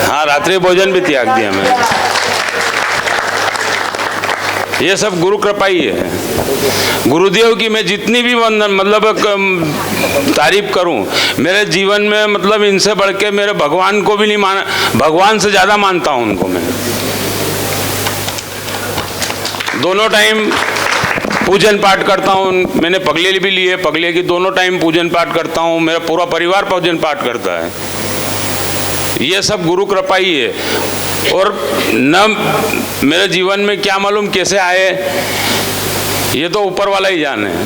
L: हाँ, रात्रि भोजन भी त्याग दिया मैंने। ये सब गुरु कृपा ही है। गुरुदेव की मैं जितनी भी मतलब तारीफ करूं, मेरे जीवन में मतलब इनसे बढ़ के मेरे भगवान को भी नहीं माना, भगवान से ज़्यादा मानता हूं उनको मैं। दोनों टाइम पूजन पाठ करता हूं, मैंने पगले भी लिए, पगले की दोनों टाइम पूजन पाठ करता हूं, मेरा पूरा परिवार पूजन पाठ करता है। ये सब गुरु कृपा ही है। और न मेरे जीवन में क्या मालूम कैसे आए, ये तो ऊपर वाला ही जाने है।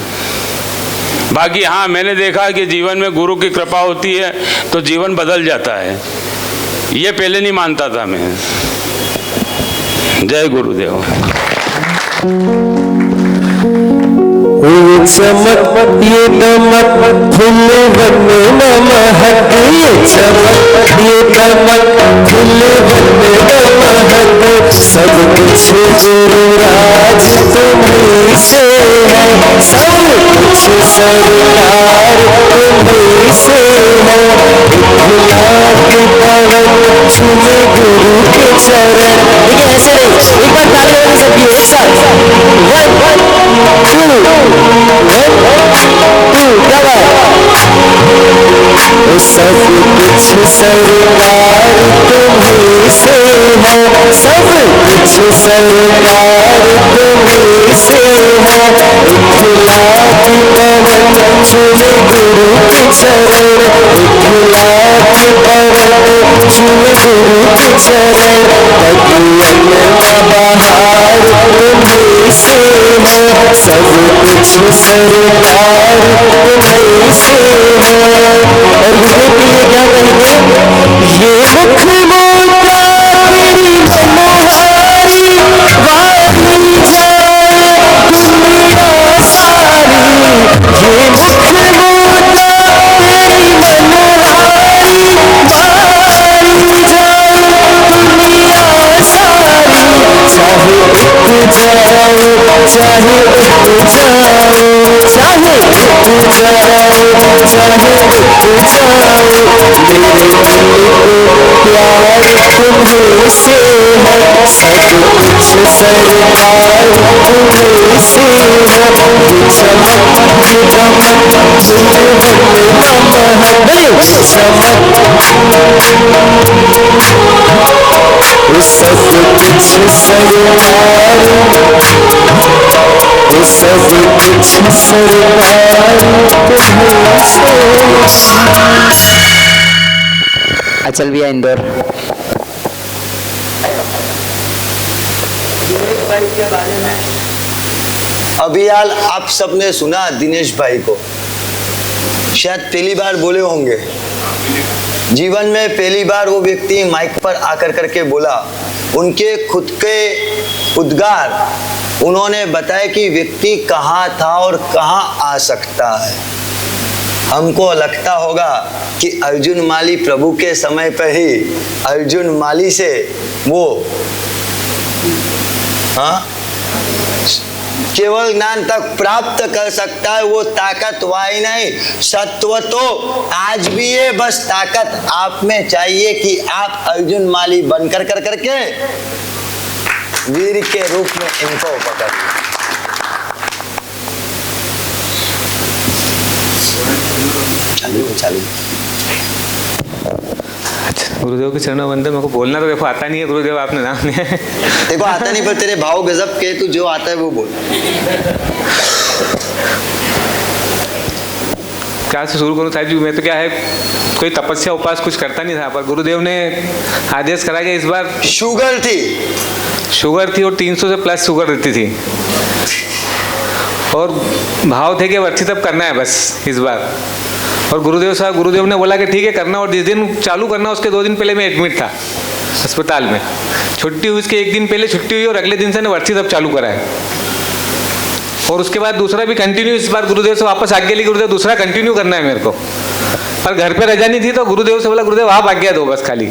L: बाकी हाँ, मैंने देखा कि जीवन में गुरु की कृपा होती है तो जीवन बदल जाता है। ये पहले नहीं मानता था मैं। जय गुरुदेव।
D: चमक ये दमक फूल बन महक, ये चमक ये दमक फूल बन महक, सब कुछ गुरु राज तुम्हीं से है, सब कुछ सरकार तुम्हीं से है। गुलाब पवन चुने गुरु के चरण। देखिए ऐसे नहीं, एक बार ताली बजानी सबकी एक साथ। 1 2 1 2 क्या बात। सब कुछ सरकार तुम्हीं से है, सब कुछ सरकार तुम्हीं से है। इखला की परत छुए गुरु के चरण, इखला की परत छुए गुरु के चरण। अज्ञान का बहार तुम्हीं से है, सब कुछ सरकार तुम्हीं से है। और गुरुदेव क्या कहेंगे, ये मुख मोटा मेरी मनोहारी वाली जाए दुनिया सारी। ये मुख मोटा मेरी मनोहारी वाली जाए दुनिया सारी। चाहे उठ जाओ चाहे उठ जाओ, चाहे उठ जाओ चाहे उठ जाओ, मेरे दिल को प्यार तुम्हीं से है। सब कुछ सरकार तुम्हीं से है। चमक दमक चमक सब कुछ सरकार, सब कुछ सरकार तुम्हीं से।
G: अचल भैया इंदौर।
C: अभी हाल आप सबने सुना दिनेश भाई को, शायद पहली बार बोले होंगे। जीवन में पहली बार वो व्यक्ति माइक पर आकर करके बोला। उनके खुद के उद्गार उन्होंने बताया कि व्यक्ति कहाँ था और कहाँ आ सकता है। हमको लगता होगा कि अर्जुन माली प्रभु के समय पर ही अर्जुन माली से वो केवल ज्ञान तक प्राप्त कर सकता है। वो ताकत वाही नहीं, सत्व तो आज भी है, बस ताकत आप में चाहिए कि आप अर्जुन माली बनकर कर करके वीर के रूप में इनको पकड़। चालू
M: गुरुदेव के चरणों में वंदन। मेरे को बोलना तो देखो आता नहीं है गुरुदेव, आपने नाम लिया है।
C: देखो आता नहीं, पर तेरे भाव गजब के, तू जो आता है वो बोल।
M: क्या से शुरू करूँ साहिब जी? मैं तो क्या है, कोई तपस्या उपास कुछ करता नहीं था, पर गुरुदेव ने आदेश करा कि इस बार
C: शुगर थी
M: और 300 से प्लस शुगर रहती थी, और भाव थे कि वर्षी तब करना है बस इस बार। और गुरुदेव ने बोला कि ठीक है करना, और जिस दिन चालू करना उसके 2 दिन पहले मैं एडमिट था अस्पताल में। छुट्टी हुई, उसके 1 दिन पहले छुट्टी हुई और अगले दिन से ने वर्षी तब चालू करा है। और उसके बाद दूसरा भी कंटिन्यू, इस बार गुरुदेव से वापस आज्ञा ली, गुरुदेव दूसरा कंटिन्यू करना है मेरे को। पर घर पे रजा नहीं थी तो गुरुदेव से बोला गुरुदेव आप आज्ञा दो बस खाली।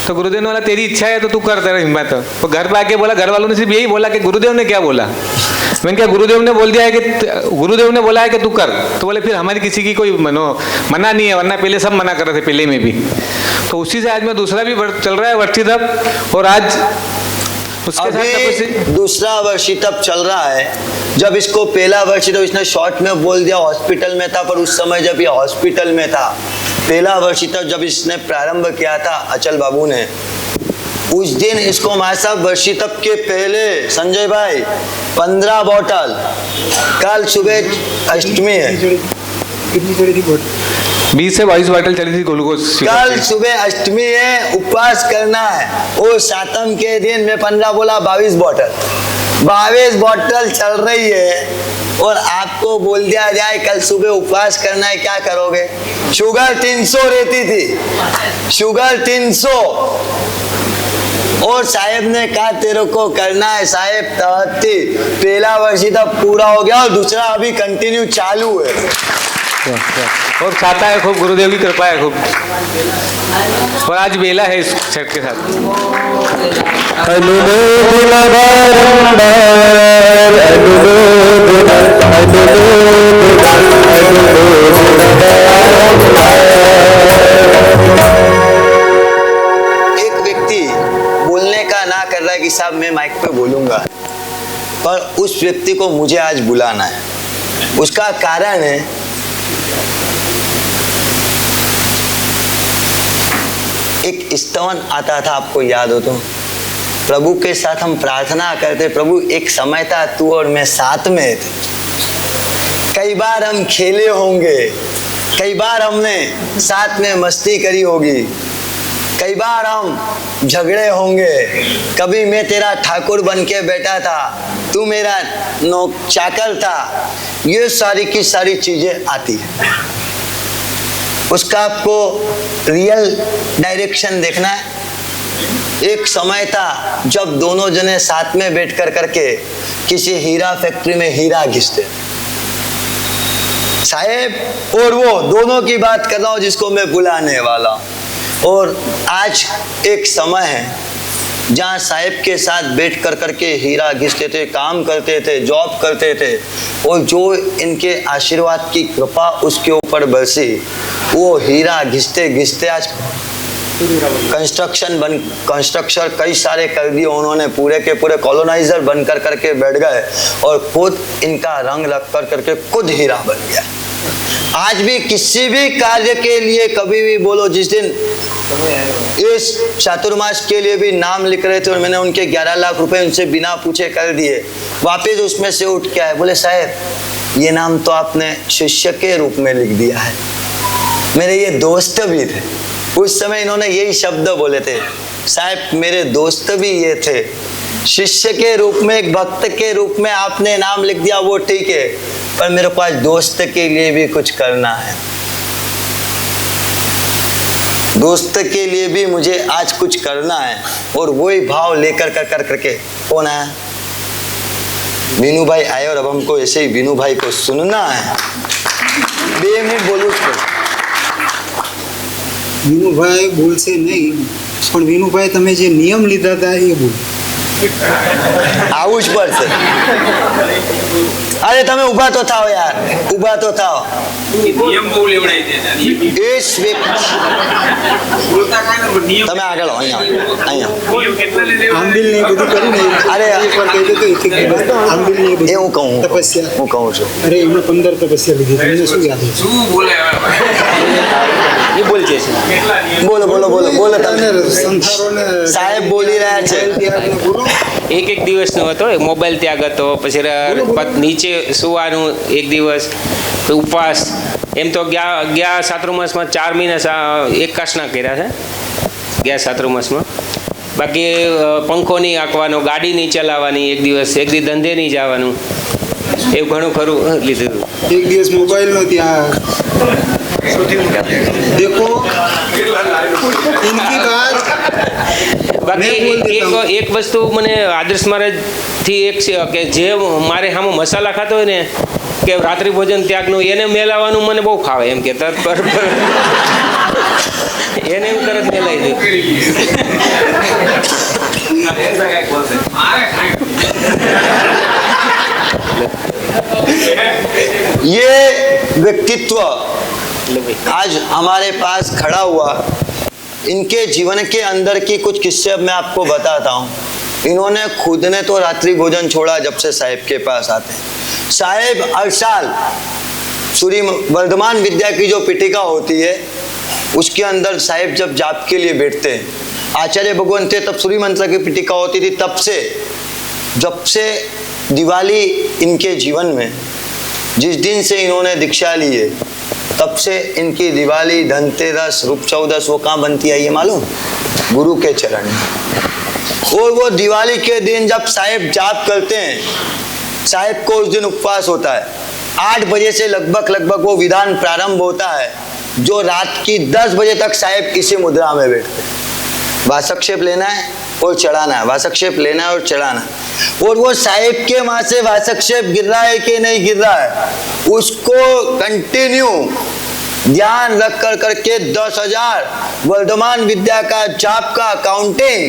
M: तो गुरुदेव ने बोला तेरी इच्छा है तो तू कर, तेरा हिम्मत है। तो घर पे आके बोला, घर वालों ने सिर्फ यही बोला कि गुरुदेव ने क्या बोला। मैंने क्या गुरुदेव ने बोल दिया है कि गुरुदेव ने बोला है कि तू कर। तो बोले फिर हमारी किसी की कोई मना नहीं है, वरना पहले सब मना कर रहे थे पहले में भी। तो उसी से आज मैं दूसरा भी चल रहा है वर्षी तप, और आज उसके साथ
C: दूसरा वर्षी तप चल रहा है। जब इसको पहला वर्षी तप इसने शॉर्ट में बोल दिया, हॉस्पिटल में था, पर उस समय जब ये हॉस्पिटल में था, पहला वर्षी तप जब इसने प्रारंभ किया था अचल बाबू ने, उस दिन इसको हमारे साहब वर्षी तप के पहले संजय भाई 15 बॉटल, कल सुबह अष्टमी है,
B: कितनी चढ़ी थी?
M: 20 से 22 बॉटल चली थी ग्लूकोज।
C: कल सुबह अष्टमी है, उपवास करना है। वो सातम के दिन में 15 बोला 22 बॉटल, 22 बॉटल चल रही है, और आपको बोल दिया जाए कल सुबह उपवास करना है, क्या करोगे? शुगर 300 रहती थी, शुगर 300, और साहेब ने कहा तेरे को करना है साहेब 73। पहला वर्षी तब पूरा हो गया और दूसरा अभी कंटिन्यू चालू है।
M: और खाता है खूब, गुरुदेव की कृपा है खूब, और आज बेला है इस छठ के साथ।
C: एक व्यक्ति बोलने का ना कर रहा है कि साहब मैं माइक पे बोलूंगा, पर उस व्यक्ति को मुझे आज बुलाना है। उसका कारण है एक स्तवन आता था, आपको याद हो तो, प्रभु के साथ हम प्रार्थना करते, प्रभु एक समय था तू और मैं साथ में थे, कई बार हम खेले होंगे, कई बार हमने साथ में मस्ती करी होगी, कई बार हम झगड़े होंगे, कभी मैं तेरा ठाकुर बन के बैठा था, तू मेरा चाकर था, ये सारी की सारी चीजें आती है। उसका आपको रियल डायरेक्शन देखना है। एक समय था जब दोनों जने साथ में बैठ कर करके किसी हीरा फैक्ट्री में हीरा घिसते, साहेब और वो दोनों की बात कर रहा हूं जिसको मैं बुलाने वाला हूं। और आज एक समय है जहां साहेब के साथ बैठ कर करके हीरा घिसते थे, काम करते थे, जॉब करते थे, और जो इनके आशीर्वाद की कृपा उसके ऊपर बरसी, वो हीरा घिसते घिसते आज कंस्ट्रक्शन कई सारे कर दिए उन्होंने, पूरे के पूरे कॉलोनाइजर बनकर करके बैठ गए, और खुद इनका रंग लग कर करके खुद हीरा बन गया। आज भी किसी भी कार्य के लिए कभी भी बोलो, जिस दिन इस चातुर्मास के लिए भी नाम लिख रहे थे और मैंने उनके 11 लाख रुपए उनसे बिना पूछे कर दिए, वापिस उसमें से उठ के आए, बोले साहब ये नाम तो आपने शिष्य के रूप में लिख दिया है। मेरे ये दोस्त भी थे, उस समय इन्होंने यही शब्द बोले थे, साहब मेरे दोस्त भी ये थे, शिष्य के रूप में, एक भक्त के रूप में आपने नाम लिख दिया वो ठीक है, पर मेरे पास दोस्त के लिए भी कुछ करना है, दोस्त के लिए भी मुझे आज कुछ करना है। और वही भाव लेकर कर करके कौन आया? वीनू भाई आए, और अब हमको ऐसे ही वीनू भाई को सुनना है। 2 मिनट बोलूं
B: વિનુભાઈ બોલશે નહીં, પણ વિનુભાઈ તમે જે નિયમ લીધા હતા એ બોલ.
C: આવું જ પડશે. અરે તમે ઊભા તો થાઓ યાર, ઊભા તો થાઓ. નિયમ બહુ લેવડાઈ દેતા. તમે આગળ અહીંયા આંબિલ ને બધું કરીને, અરે એકવાર કહી દો તો આંબિલ ને બધું હું કહું છું.
B: અરે એમણે 15 તપસ્યા લીધી, તમને શું યાદ છે?
C: શું બોલે એ બોલ છે. બોલો બોલો બોલો બોલો. તમે સાહેબ બોલી રહ્યા છે.
N: એક દિવસનો હતો, મોબાઈલ ત્યાગ હતો, પછી નીચે સુવાનું એક દિવસ, ઉપવાસ, એમ તો ગયા ચાતુર્માસમાં 4 મહિના એકાસના કર્યા છે ગયા ચાતુર્માસમાં. બાકી પંખો નહીં હાંકવાનો, ગાડી નહીં ચલાવવાની, એક દિવસ ધંધે નહીં જવાનું, એવું ઘણું ખરું લીધું.
B: એક દિવસ મોબાઈલ નો ત્યાં देखो इनकी बात.
N: બાકી એક વસ્તુ મને આદર્શ મહારાજથી એક છે કે જે મારે સામે મસાલા ખાતો હોય ને કે રાત્રિ ભોજન ત્યાગનું, એને મેલાવાનું મને બહુ ફાવે, એમ કે તરત એને એમ તરત મેલાઈ દે.
C: ये व्यक्तित्व आज हमारे पास खड़ा हुआ, इनके जीवन के अंदर की कुछ किस्से अब मैं आपको बताता हूँ। इन्होंने खुद ने तो रात्रि भोजन छोड़ा जब से साहेब के पास आते हैं। साहेब हर साल सूर्य वर्धमान विद्या की जो पिटिका होती है उसके अंदर साहेब जब जाप के लिए बैठते हैं, आचार्य भगवान थे तब सूर्य मंत्र की पिटिका होती थी, तब से जब से दिवाली इनके जीवन में, जिस दिन से इन्होंने दीक्षा ली है, तब से इनकी दिवाली, धनतेरस, रूप चौदस वो कहाँ बनती है ये मालूम? गुरु के चरण में। और वो दिवाली के दिन जब साहेब जाप करते हैं, साहेब को उस दिन उपवास होता है, 8 बजे से लगभग वो विधान प्रारंभ होता है, जो रात की 10 बजे तक साहेब इसी मुद्रा में बैठते हैं। वासक्षेप लेना है और चढ़ाना है, वासक्षेप लेना है और चढ़ाना है। और वो साहेब के वहां से वासक्षेप गिर रहा है कि नहीं गिर रहा है, उसको कंटिन्यू ध्यान रख कर करके 10,000 वर्धमान विद्या का जाप का काउंटिंग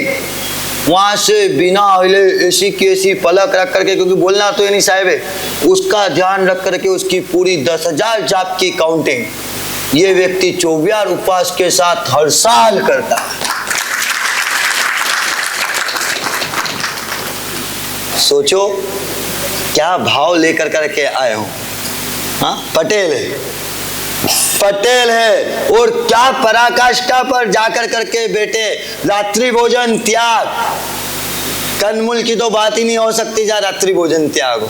C: वहां से बिना हिले ऐसी की ऐसी पलक रख करके, क्योंकि बोलना तो ये नहीं साहेब है, उसका ध्यान रख करके उसकी पूरी 10,000 जाप की काउंटिंग ये व्यक्ति 24 उपवास के साथ हर साल करता है। सोचो क्या भाव लेकर करके आए हो। हाँ, पटेल है, पटेल है और क्या पराकाष्ठा पर जाकर करके बेटे रात्रि भोजन त्याग, कंदमूल की तो बात ही नहीं हो सकती जहाँ रात्रि भोजन त्याग हो।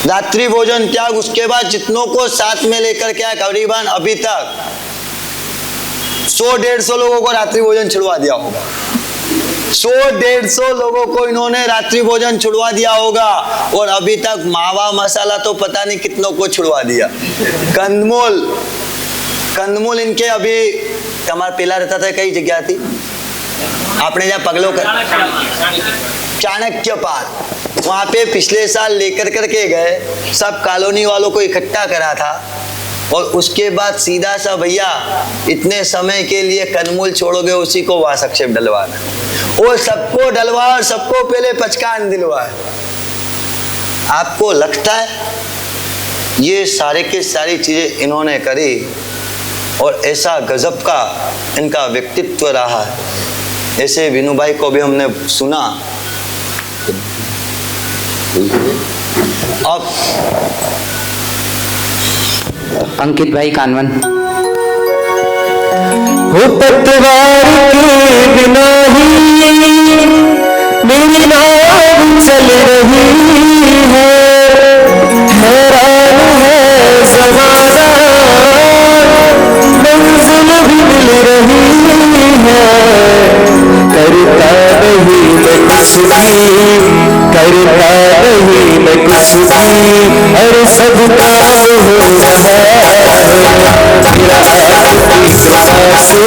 C: रात्रि भोजन त्याग, उसके बाद जितनों को साथ में लेकर के करीबन अभी तक 100-150 लोगों को रात्रि भोजन छुड़वा दिया होगा। 100-150 लोगों को इन्होंने रात्रि भोजन छुड़वा दिया होगा और अभी तक मावा मसाला तो पता नहीं कितनों को छुड़वा दिया। कंदमूल इनके अभी हमारा पहला रहता था, कई जगह थी आपने जहाँ पगलों का चाणक्य पार्क, वहां पे पिछले साल लेकर करके गए, सब कॉलोनी वालों को इकट्ठा करा था और उसके बाद सीधा सा भैया इतने समय के लिए कंदमूल छोड़ोगे उसी को वासक्षेप डलवाना और सबको डलवा और सबको पहले पचकान दिलवा। आपको लगता है ये सारे के सारी चीजें इन्होंने करी और ऐसा गजब का इनका व्यक्तित्व रहा है। ऐसे विनू भाई को भी हमने सुना। अब
G: अंकित भाई कानवन।
D: हो पतवार के बिना ही मेरी नाव चल रही है, हैरान है ज़माना, मंजिल भी मिल रही है, करता नहीं मैं कुछ भी, करता नहीं मैं कुछ भी, अरे सब काम हो रहा है, मेरा आपकी कृपा से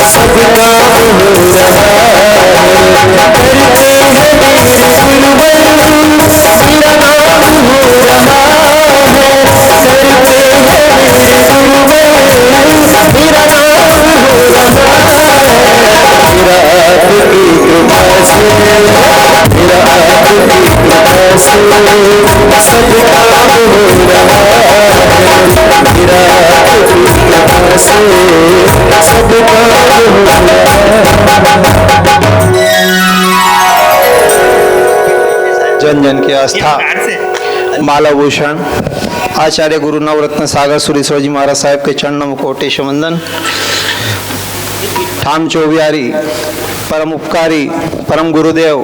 D: सब काम हो रहा है, करते हैं मेरे गुरुवर मेरा नाम हो रहा है, करते हैं मेरे गुरुवर मेरा नाम हो रहा है, मेरा आपकी कृपा से, मेरा आपकी कृपा से सब काम हो रहा है, मेरा आपकी कृपा से सब काम हो रहा है।
O: जन जन की आस्था मालाभूषण आचार्य गुरु नवरत्न सागर सुरेश्वर जी महाराज साहब के चरणों में कोटेश वंदन। ठाम चौबियारी परम उपकारी परम गुरुदेव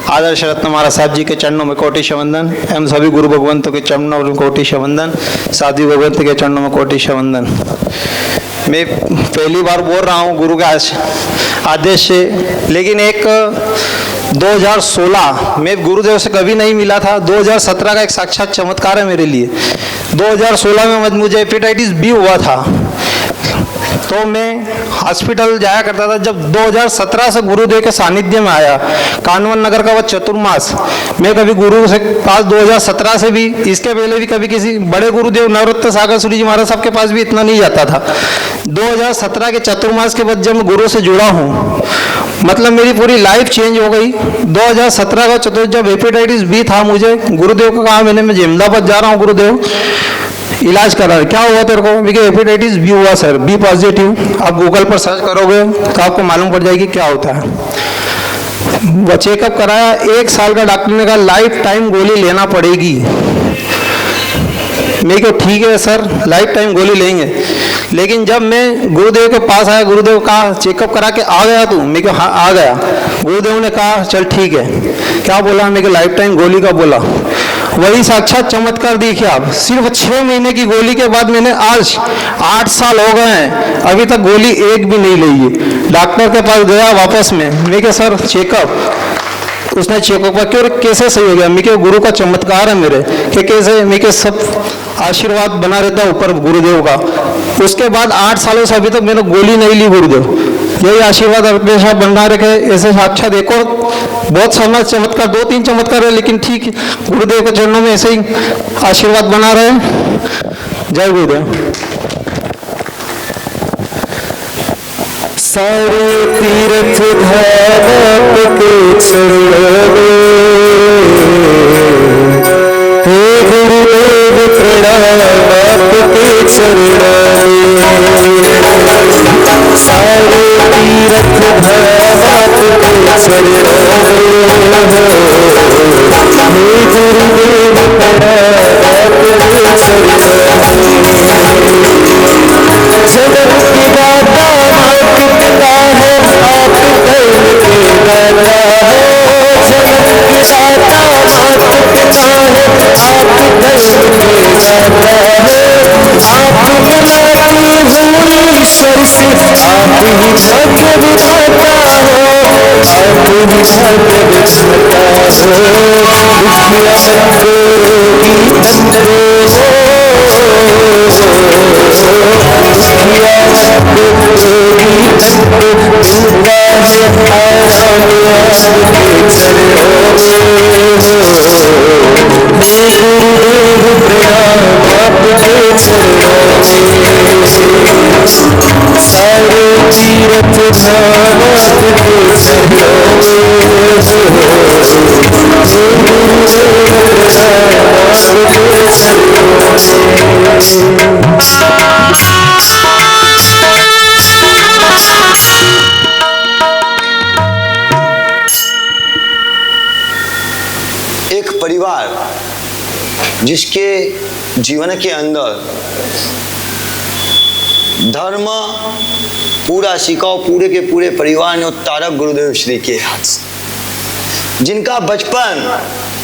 O: आदर्श रत्न महाराज साहब जी के चरणों में कोटिश वंदन एवं सभी गुरु भगवंतों के चरणों में कोटिश वंदन, साधु भगवंत के चरणों में कोटिश वंदन। मैं पहली बार बोल रहा हूँ गुरु के आदेश से, लेकिन एक 2016 मैं गुरुदेव से कभी नहीं मिला था। 2017 का एक साक्षात चमत्कार है मेरे लिए। 2016 में मुझे हेपेटाइटिस बी हुआ था, तो मैं हॉस्पिटल जाया करता था। जब 2017 से गुरुदेव के सानिध्य में आया, कानवन नगर का वह चतुर्मास, मैं कभी गुरु से पास 2017 से भी, इसके पहले भी कभी किसी बड़े गुरुदेव नवरत्न सागर सूरी जी महाराज साहब के पास भी इतना नहीं जाता था। 2017 के चतुर्मास के बाद जब मैं गुरु से जुड़ा हूँ, मतलब मेरी पूरी लाइफ चेंज हो गई। 2017 का जब हेपेटाइटिस बी था, मुझे गुरुदेव को कहा मैंने, मैं अहमदाबाद जा रहा हूँ गुरुदेव इलाज करा। क्या हुआ तेरे को? मुझे हेपेटाइटिस बी हुआ सर, बी पॉजिटिव। आप गूगल पर सर्च करोगे तो आपको मालूम पड़ जाएगी क्या होता है। वो चेकअप कराया, 1 साल का डॉक्टर ने कहा लाइफ टाइम गोली लेना पड़ेगी। मैं क्यों ठीक है सर, लाइफ टाइम गोली लेंगे। लेकिन जब मैं गुरुदेव के पास आया, गुरुदेव कहा चेकअप करा के आ गया तू? मैं क्यों हाँ आ गया। गुरुदेव ने कहा चल ठीक है। क्या बोला? मैं क्यों लाइफ टाइम गोली का बोला। वही साक्षात चमत्कार देखिए आप। सिर्फ 6 महीने की गोली के बाद मैंने आज 8 साल हो गए हैं, अभी तक गोली एक भी नहीं ली है। डॉक्टर के पास गया वापस में, मैं क्या सर चेकअप, उसने चेकअप क्यों कैसे सही हो गया। मैं क्या गुरु का चमत्कार है मेरे कि कैसे, मैं क्या सब आशीर्वाद बना रहता ऊपर गुरुदेव का। उसके बाद 8 सालों से अभी तक मैंने गोली नहीं ली। गुरुदेव यही आशीर्वाद हमेशा बना रखे। ऐसे साक्षात देखो बहुत समाज चमत्कार, 2-3 चमत्कार है, लेकिन ठीक गुरुदेव के चरणों में ऐसे ही आशीर्वाद बना रहे। जय गुरुदेव।
D: सारे तीर्थ धाम के चरणों हे गुरुदेव प्रणाम आपके चरणों में। सारे तीर्थ धाम आपके चरणों हे गुरुदेव प्रणाम आपके चरणों में।
C: एक परिवार जिसके जीवन के अंदर धर्म पूरा सिखाओ, पूरे के पूरे परिवार ने तारक गुरुदेव श्री के हाथ से, जिनका बचपन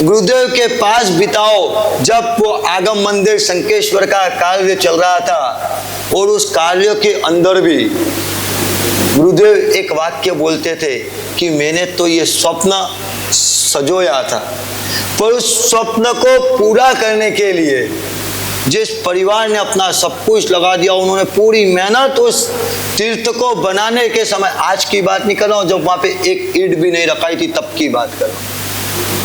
C: गुरुदेव के पास बिताओ जब वो आगम मंदिर शंकेश्वर का कार्य चल रहा था, और उस कार्य के अंदर भी गुरुदेव एक वाक्य बोलते थे कि मैंने तो ये स्वप्न सजोया था, पर उस स्वप्न को पूरा करने के लिए जिस परिवार ने अपना सब कुछ लगा दिया, उन्होंने पूरी मेहनत उस तीर्थ को बनाने के समय, आज की बात नहीं कर रहा हूँ जब वहां पे एक ईंट भी नहीं रखाई थी तब की बात कर रहा हूँ,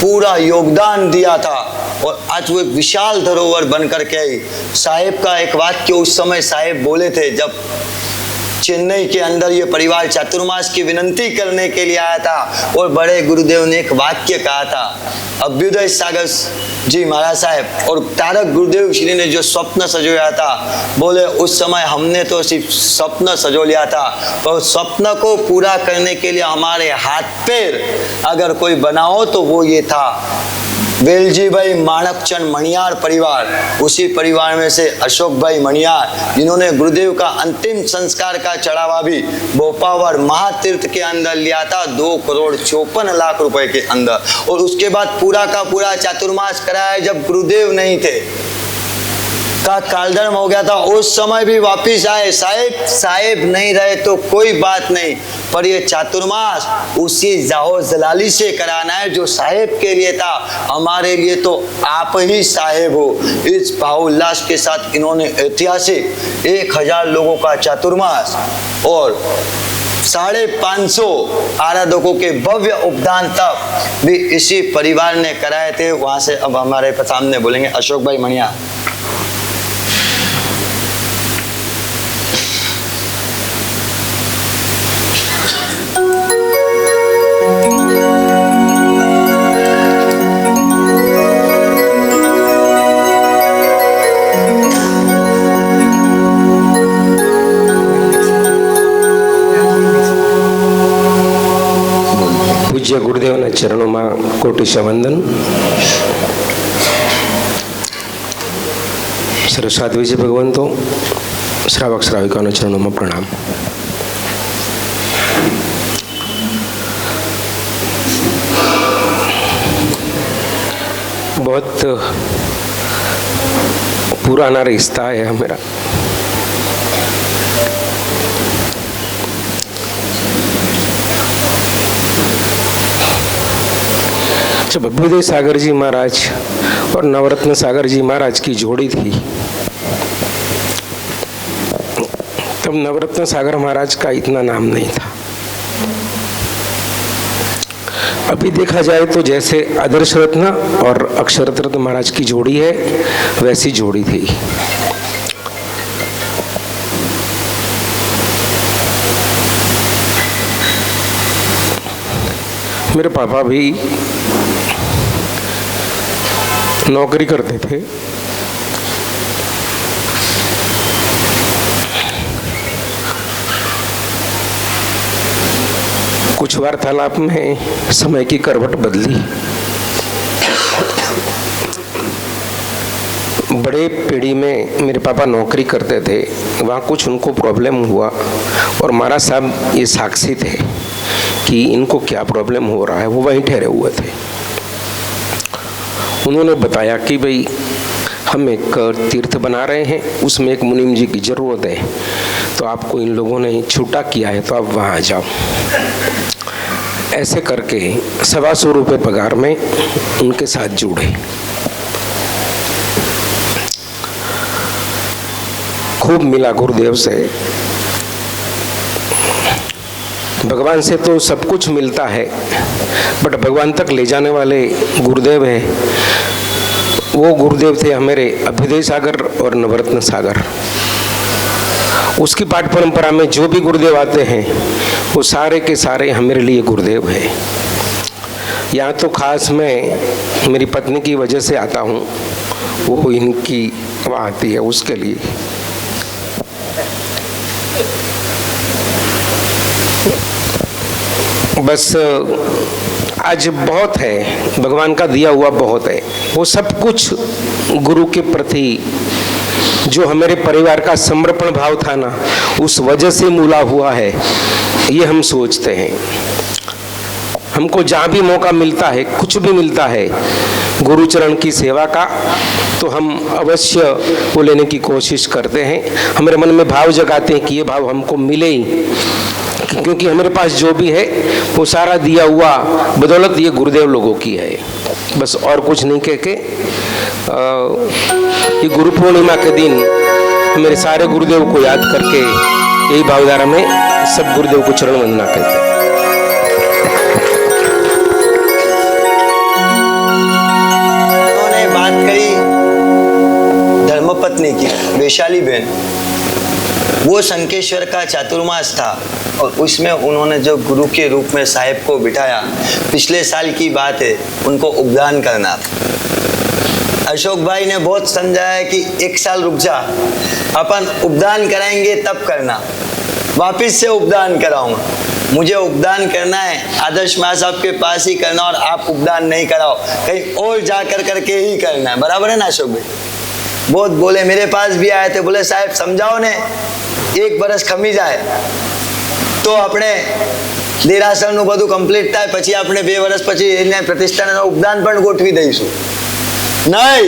C: पूरा योगदान दिया था और आज वो एक विशाल धरोहर बनकर के आई। साहेब का एक वाक्य उस समय साहेब बोले थे जब चेन्नई के अंदर ये परिवार चातुर्मास की विनंती करने के लिए आया था, और बड़े गुरुदेव ने एक वाक्य कहा था, अभ्युदय सागर जी महाराज साहब और तारक गुरुदेव श्री ने जो स्वप्न सजोया था, बोले उस समय हमने तो सिर्फ स्वप्न सजो लिया था, पर स्वप्न को पूरा करने के लिए हमारे हाथ पैर अगर कोई बनाओ तो वो ये था वेलजी भाई माणकचंद मणियार परिवार। उसी परिवार में से अशोक भाई मणियार, जिन्होंने गुरुदेव का अंतिम संस्कार का चढ़ावा भी भोपावर महातीर्थ के अंदर लिया था 2,54,00,000 रुपए के अंदर, और उसके बाद पूरा का पूरा चातुर्मास कराया जब गुरुदेव नहीं थे, का कालधर्म हो गया था, उस समय भी वापिस आए। साहेब नहीं रहे तो कोई बात नहीं, पर ये चातुर्मास उसी जाहो जलाली से कराना है जो साहेब के लिए था, हमारे लिए तो आप ही साहेब हो। इस भाव उल्लास के साथ इन्होंने ऐतिहासिक 1,000 लोगों का चातुर्मास और 550 आराधकों के भव्य उपदान तक भी इसी परिवार ने कराए थे। वहां से अब हमारे सामने बोलेंगे अशोक भाई मणिया।
P: પૂજ્ય ગુરુદેવના ચરણોમાં કોટીશ વંદન। સરસ્વત વિજય ભગવંતો શ્રાવક શ્રાવિકાના ચરણોમાં પ્રણામ। बहुत पुराना रिश्ता है मेरा। जब अभ्युदय सागर जी महाराज और नवरत्न सागर जी महाराज की जोड़ी थी, तब नवरत्न सागर महाराज का इतना नाम नहीं था। अभी देखा जाए तो जैसे आदर्श रत्न और अक्षर रत्न महाराज की जोड़ी है, वैसी जोड़ी थी। मेरे पापा भी नौकरी करते थे। कुछ वार्तालाप में समय की करवट बदली। बड़े पीढ़ी में मेरे पापा नौकरी करते थे, वहाँ कुछ उनको प्रॉब्लम हुआ और महाराज साहब ये साक्षी थे कि इनको क्या प्रॉब्लम हो रहा है। वो वहीं ठहरे हुए थे। उन्होंने बताया कि भाई हम एक तीर्थ बना रहे हैं, उसमें एक मुनीम जी की ज़रूरत है, तो आपको इन लोगों ने छूटा किया है तो आप वहाँ जाओ। ऐसे करके 125 रुपये पगार में उनके साथ जुड़े। खूब मिला गुरुदेव से। भगवान से तो सब कुछ मिलता है, बट भगवान तक ले जाने वाले गुरुदेव हैं। वो गुरुदेव थे हमारे अभ्युदय सागर और नवरत्न सागर। उसकी पाठ परंपरा में जो भी गुरुदेव आते हैं वो सारे के सारे हमारे लिए गुरुदेव हैं। यहाँ तो खास मैं मेरी पत्नी की वजह से आता हूँ, वो इनकी वहाँ आती है उसके लिए। बस आज बहुत है, भगवान का दिया हुआ बहुत है। वो सब कुछ गुरु के प्रति जो हमारे परिवार का समर्पण भाव था ना, उस वजह से मूला हुआ है, ये हम सोचते हैं। हमको जहाँ भी मौका मिलता है, कुछ भी मिलता है गुरुचरण की सेवा का, तो हम अवश्य वो लेने की कोशिश करते हैं। हमारे मन में भाव जगाते हैं कि ये भाव हमको मिले ही, क्योंकि हमारे पास जो भी है वो सारा दिया हुआ बदौलत ये गुरुदेव लोगों की है। बस और कुछ नहीं कह के ये गुरु पूर्णिमा के दिन मेरे सारे गुरुदेव को याद करके यही भावधारा में सब गुरुदेव को चरण वंदना कहते हैं।
C: उन्होंने बात करी धर्मपत्नी की, वैशाली बहन। वो शंकेश्वर का चातुर्मास था और उसमें उन्होंने जो गुरु के रूप में साहेब को बिठाया, पिछले साल की बात है, उनको उपदान करना था। अशोक भाई ने बहुत समझाया कि 1 साल रुक जा, अपन उपदान कराएंगे तब करना, वापिस से उपदान कराऊंगा। मुझे उपदान करना है आदर्श महासाहब के पास ही करना, और आप उपदान नहीं कराओ, कहीं और जाकर करके ही करना है। बराबर है ना अशोक भाई? बहुत बोले, मेरे पास भी आए थे, बोले साहब समझाओ ने, 1 बरस खमी जाए तो આપણે દેરાસરનું બધું કમ્પ્લીટ થાય, પછી આપણે 2 વર્ષ પછી એને પ્રતિષ્ઠાનનું ઉપદાન પણ ગોઠવી દઈશું। नहीं,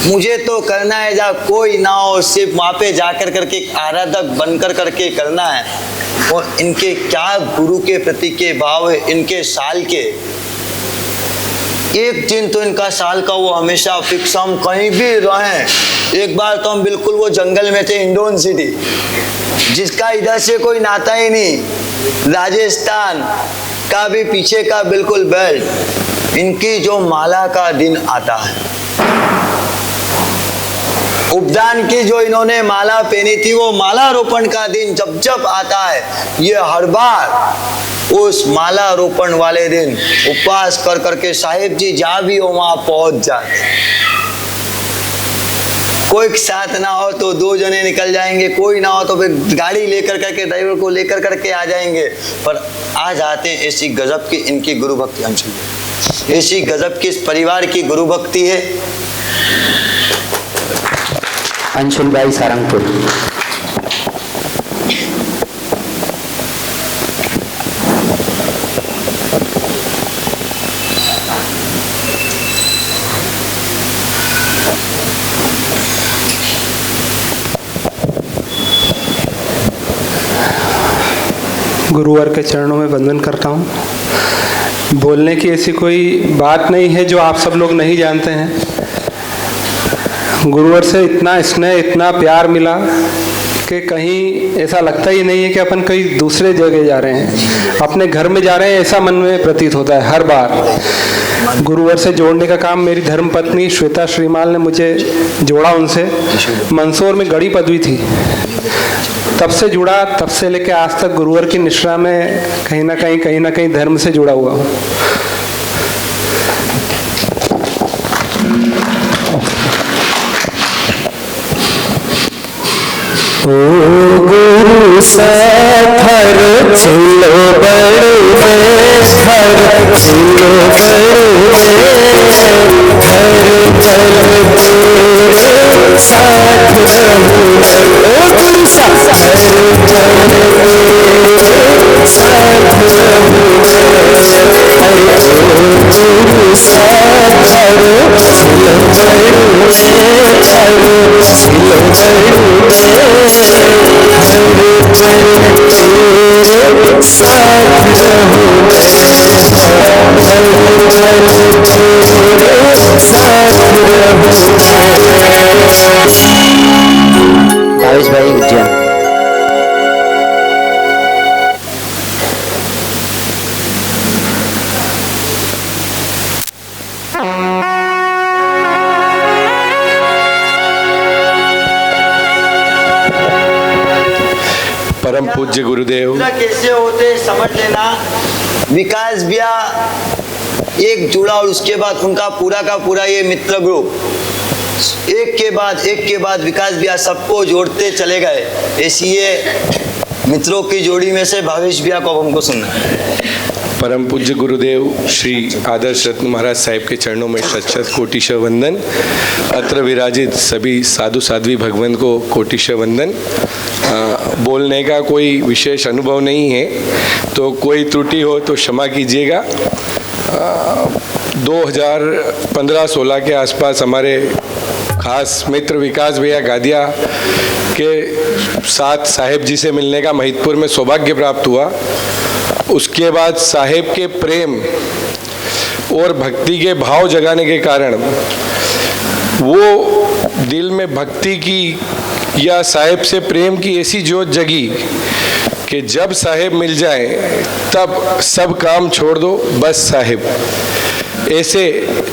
C: मुझे तो करना है जहाँ कोई ना हो, सिर्फ वहाँ पे जाकर करके आराधक बनकर करके करना है। और इनके क्या गुरु के प्रति के भाव है, इनके साल के एक दिन तो इनका साल का वो हमेशा फिक्स, हम कहीं भी रहें। एक बार तो हम बिल्कुल वो जंगल में थे, इंडोन सिटी, जिसका इधर से कोई नाता ही नहीं, राजस्थान का भी पीछे का बिल्कुल बेल्ट। इनकी जो माला का दिन आता है, उपदान की जो इन्होंने माला पहनी थी, वो माला रोपण का दिन जब जब आता है, ये हर बार उस माला रोपण वाले दिन उपवास कर करके साहिब जी जहाँ भी हो वहां पहुंच जाते। कोई साथ ना हो तो 2 जने निकल जाएंगे, कोई ना हो तो फिर गाड़ी लेकर करके ड्राइवर को लेकर करके आ जाएंगे। पर आज आते हैं, ऐसी गजब की इनकी गुरु भक्ति, हम सुनिए, ऐसी गजब की इस परिवार की गुरु भक्ति है।
G: अंशुल भाई सारंगपुर।
O: गुरुवर के चरणों में वंदन करता हूँ। बोलने की ऐसी कोई बात नहीं है जो आप सब लोग नहीं जानते हैं। गुरुवर से इतना स्नेह, इतना प्यार मिला कि कहीं ऐसा लगता ही नहीं है कि अपन कहीं दूसरे जगह जा रहे हैं, अपने घर में जा रहे हैं, ऐसा मन में प्रतीत होता है हर बार। गुरुवर से जोड़ने का काम मेरी धर्मपत्नी श्वेता श्रीमाल ने मुझे जोड़ा। उनसे मंदसौर में गढ़ी पदवी थी, तब से जुड़ा, तब से लेकर आज तक गुरुवर की निष्ठा में कहीं ना कहीं धर्म से जुड़ा हुआ हूँ।
D: ओ गुरु साथर चलो बड़े घर चलो बड़े घर तेरे साथ रहूं। ओ गुरु साथर तेरे साथ रहूं। अरे ओ गुरु साथर चलो बड़े घर चलो बड़े तेरे साथ रहूं।
L: परम पूज्य गुरुदेव।
C: कैसे होते समझ लेना। विकास भैया एक जुड़ा और उसके बाद उनका पूरा का पूरा ये मित्र ग्रुप एक के बाद विकास भैया सबको जोड़ते चले गए। ऐसी ये मित्रों की जोड़ी में से भावेश भैया को हमको सुनना है।
L: परम पूज्य गुरुदेव श्री आदर्श रत्न महाराज साहिब के चरणों में शत कोटिशः वंदन। अत्र विराजित सभी साधु साध्वी भगवान को कोटिशः वंदन। बोलने का कोई विशेष अनुभव नहीं है, तो कोई त्रुटि हो तो क्षमा कीजिएगा। 2015-16 के आसपास हमारे खास मित्र विकास भैया गादिया के साथ साहेब जी से मिलने का महितपुर में सौभाग्य प्राप्त हुआ। उसके बाद साहेब के प्रेम और भक्ति के भाव जगाने के कारण वो दिल में भक्ति की या साहेब से प्रेम की ऐसी जोत जगी कि जब साहेब मिल जाए तब सब काम छोड़ दो, बस साहेब। ऐसे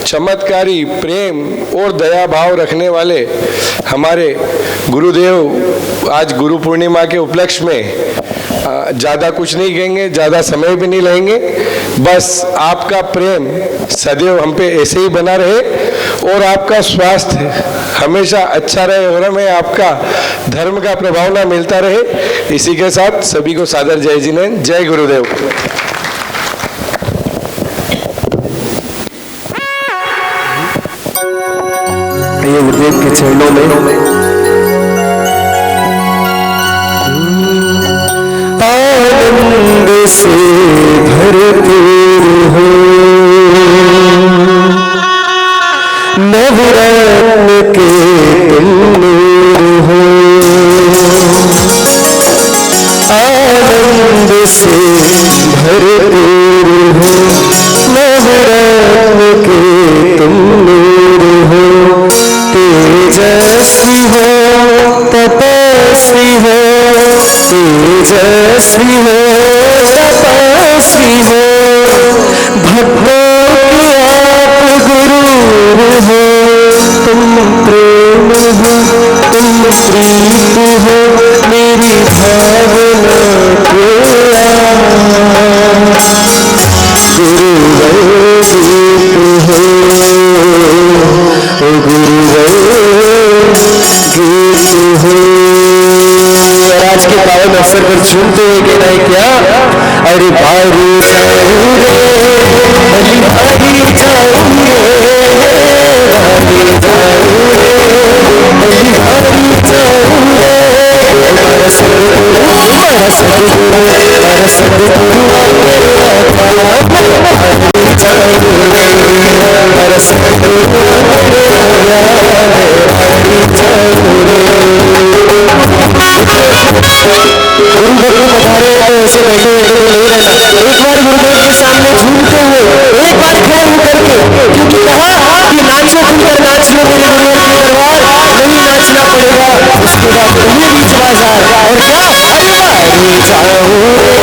L: चमत्कारी प्रेम और दया भाव रखने वाले हमारे गुरुदेव आज गुरु पूर्णिमा के उपलक्ष्य में ज़्यादा कुछ नहीं कहेंगे, ज़्यादा समय भी नहीं लेंगे। बस आपका प्रेम सदैव हम पे ऐसे ही बना रहे और आपका स्वास्थ्य हमेशा अच्छा रहे और हमें आपका धर्म का प्रभाव ना मिलता रहे। इसी के साथ सभी को सादर जय जिनेंद्र। जय गुरुदेव।
A: ये गुरुदेव के चरणों में आनंद से भरपूर हो, नवरत्न के तुम नूर हो। आनंद से भरपूर हो, नवरत्न के तुम नूर हो। तेजस्वी हो तपस्वी हो, तेजस्वी हो तपस्वी हो, भक्तों के आप गुरु हो। तुम प्रेम हो, तुम प्रीत हो, मेरी भावना प्रिया। आज के पावन अवसर पर झूमते हुए कहना है क्या? अरे बारी जाऊं रे, अली बारी जाऊं रे, बारी जाऊं रे, अली बारी जाऊं रे। हमारा सदगुरु, हमारा सदगुरु, हमारा सदगुरु बारी जाऊं रे, हमारा सदगुरु बारी जाऊं रे। गुरु भक्त पधारे ऐसे बैठे नहीं रहना। एक बार गुरुदेव के सामने झूमते हुए एक बार खड़े होकर के, क्योंकि कहा कि नाचो तुमकर नाच लो मेरे गुरुदेव के दरबार, नहीं नाचना पड़ेगा। उसके बाद ये बीच बाजार और क्या? अरे बारी जाऊं रे,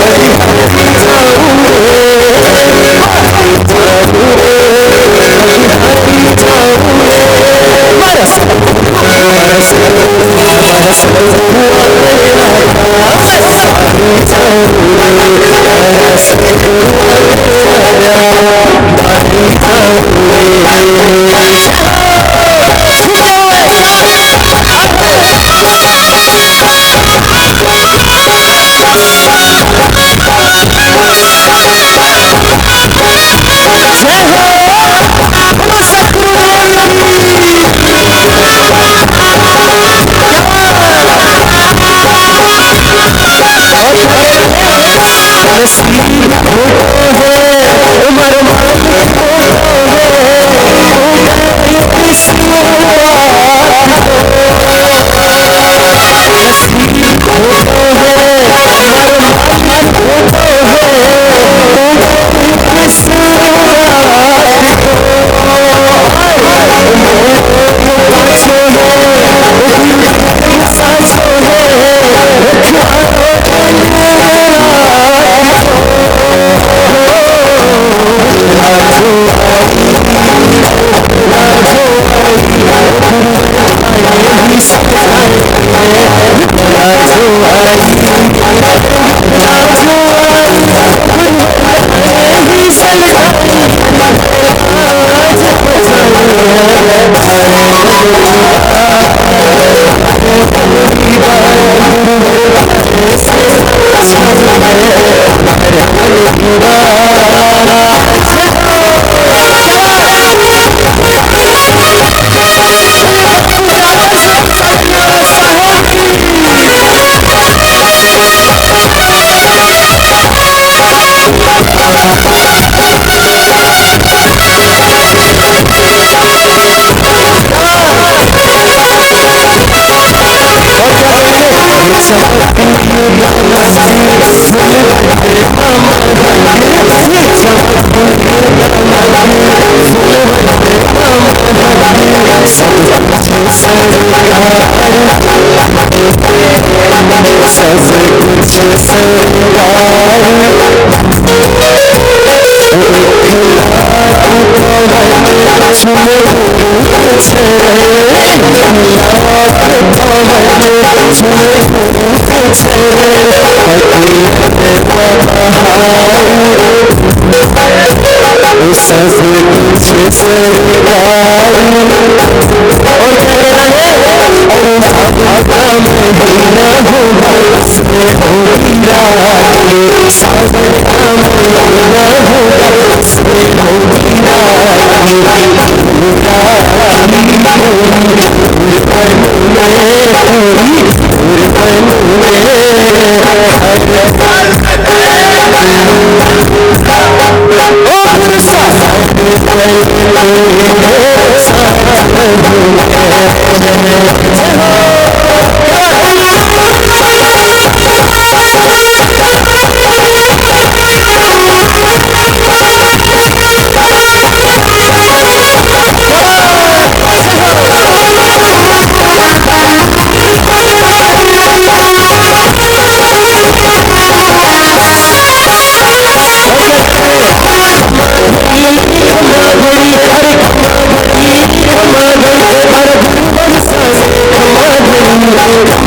A: अरे बारी जाऊं रे, बारी जाऊं रे, अरे बारी जाऊं रे। बरस बरस बरस
D: Hare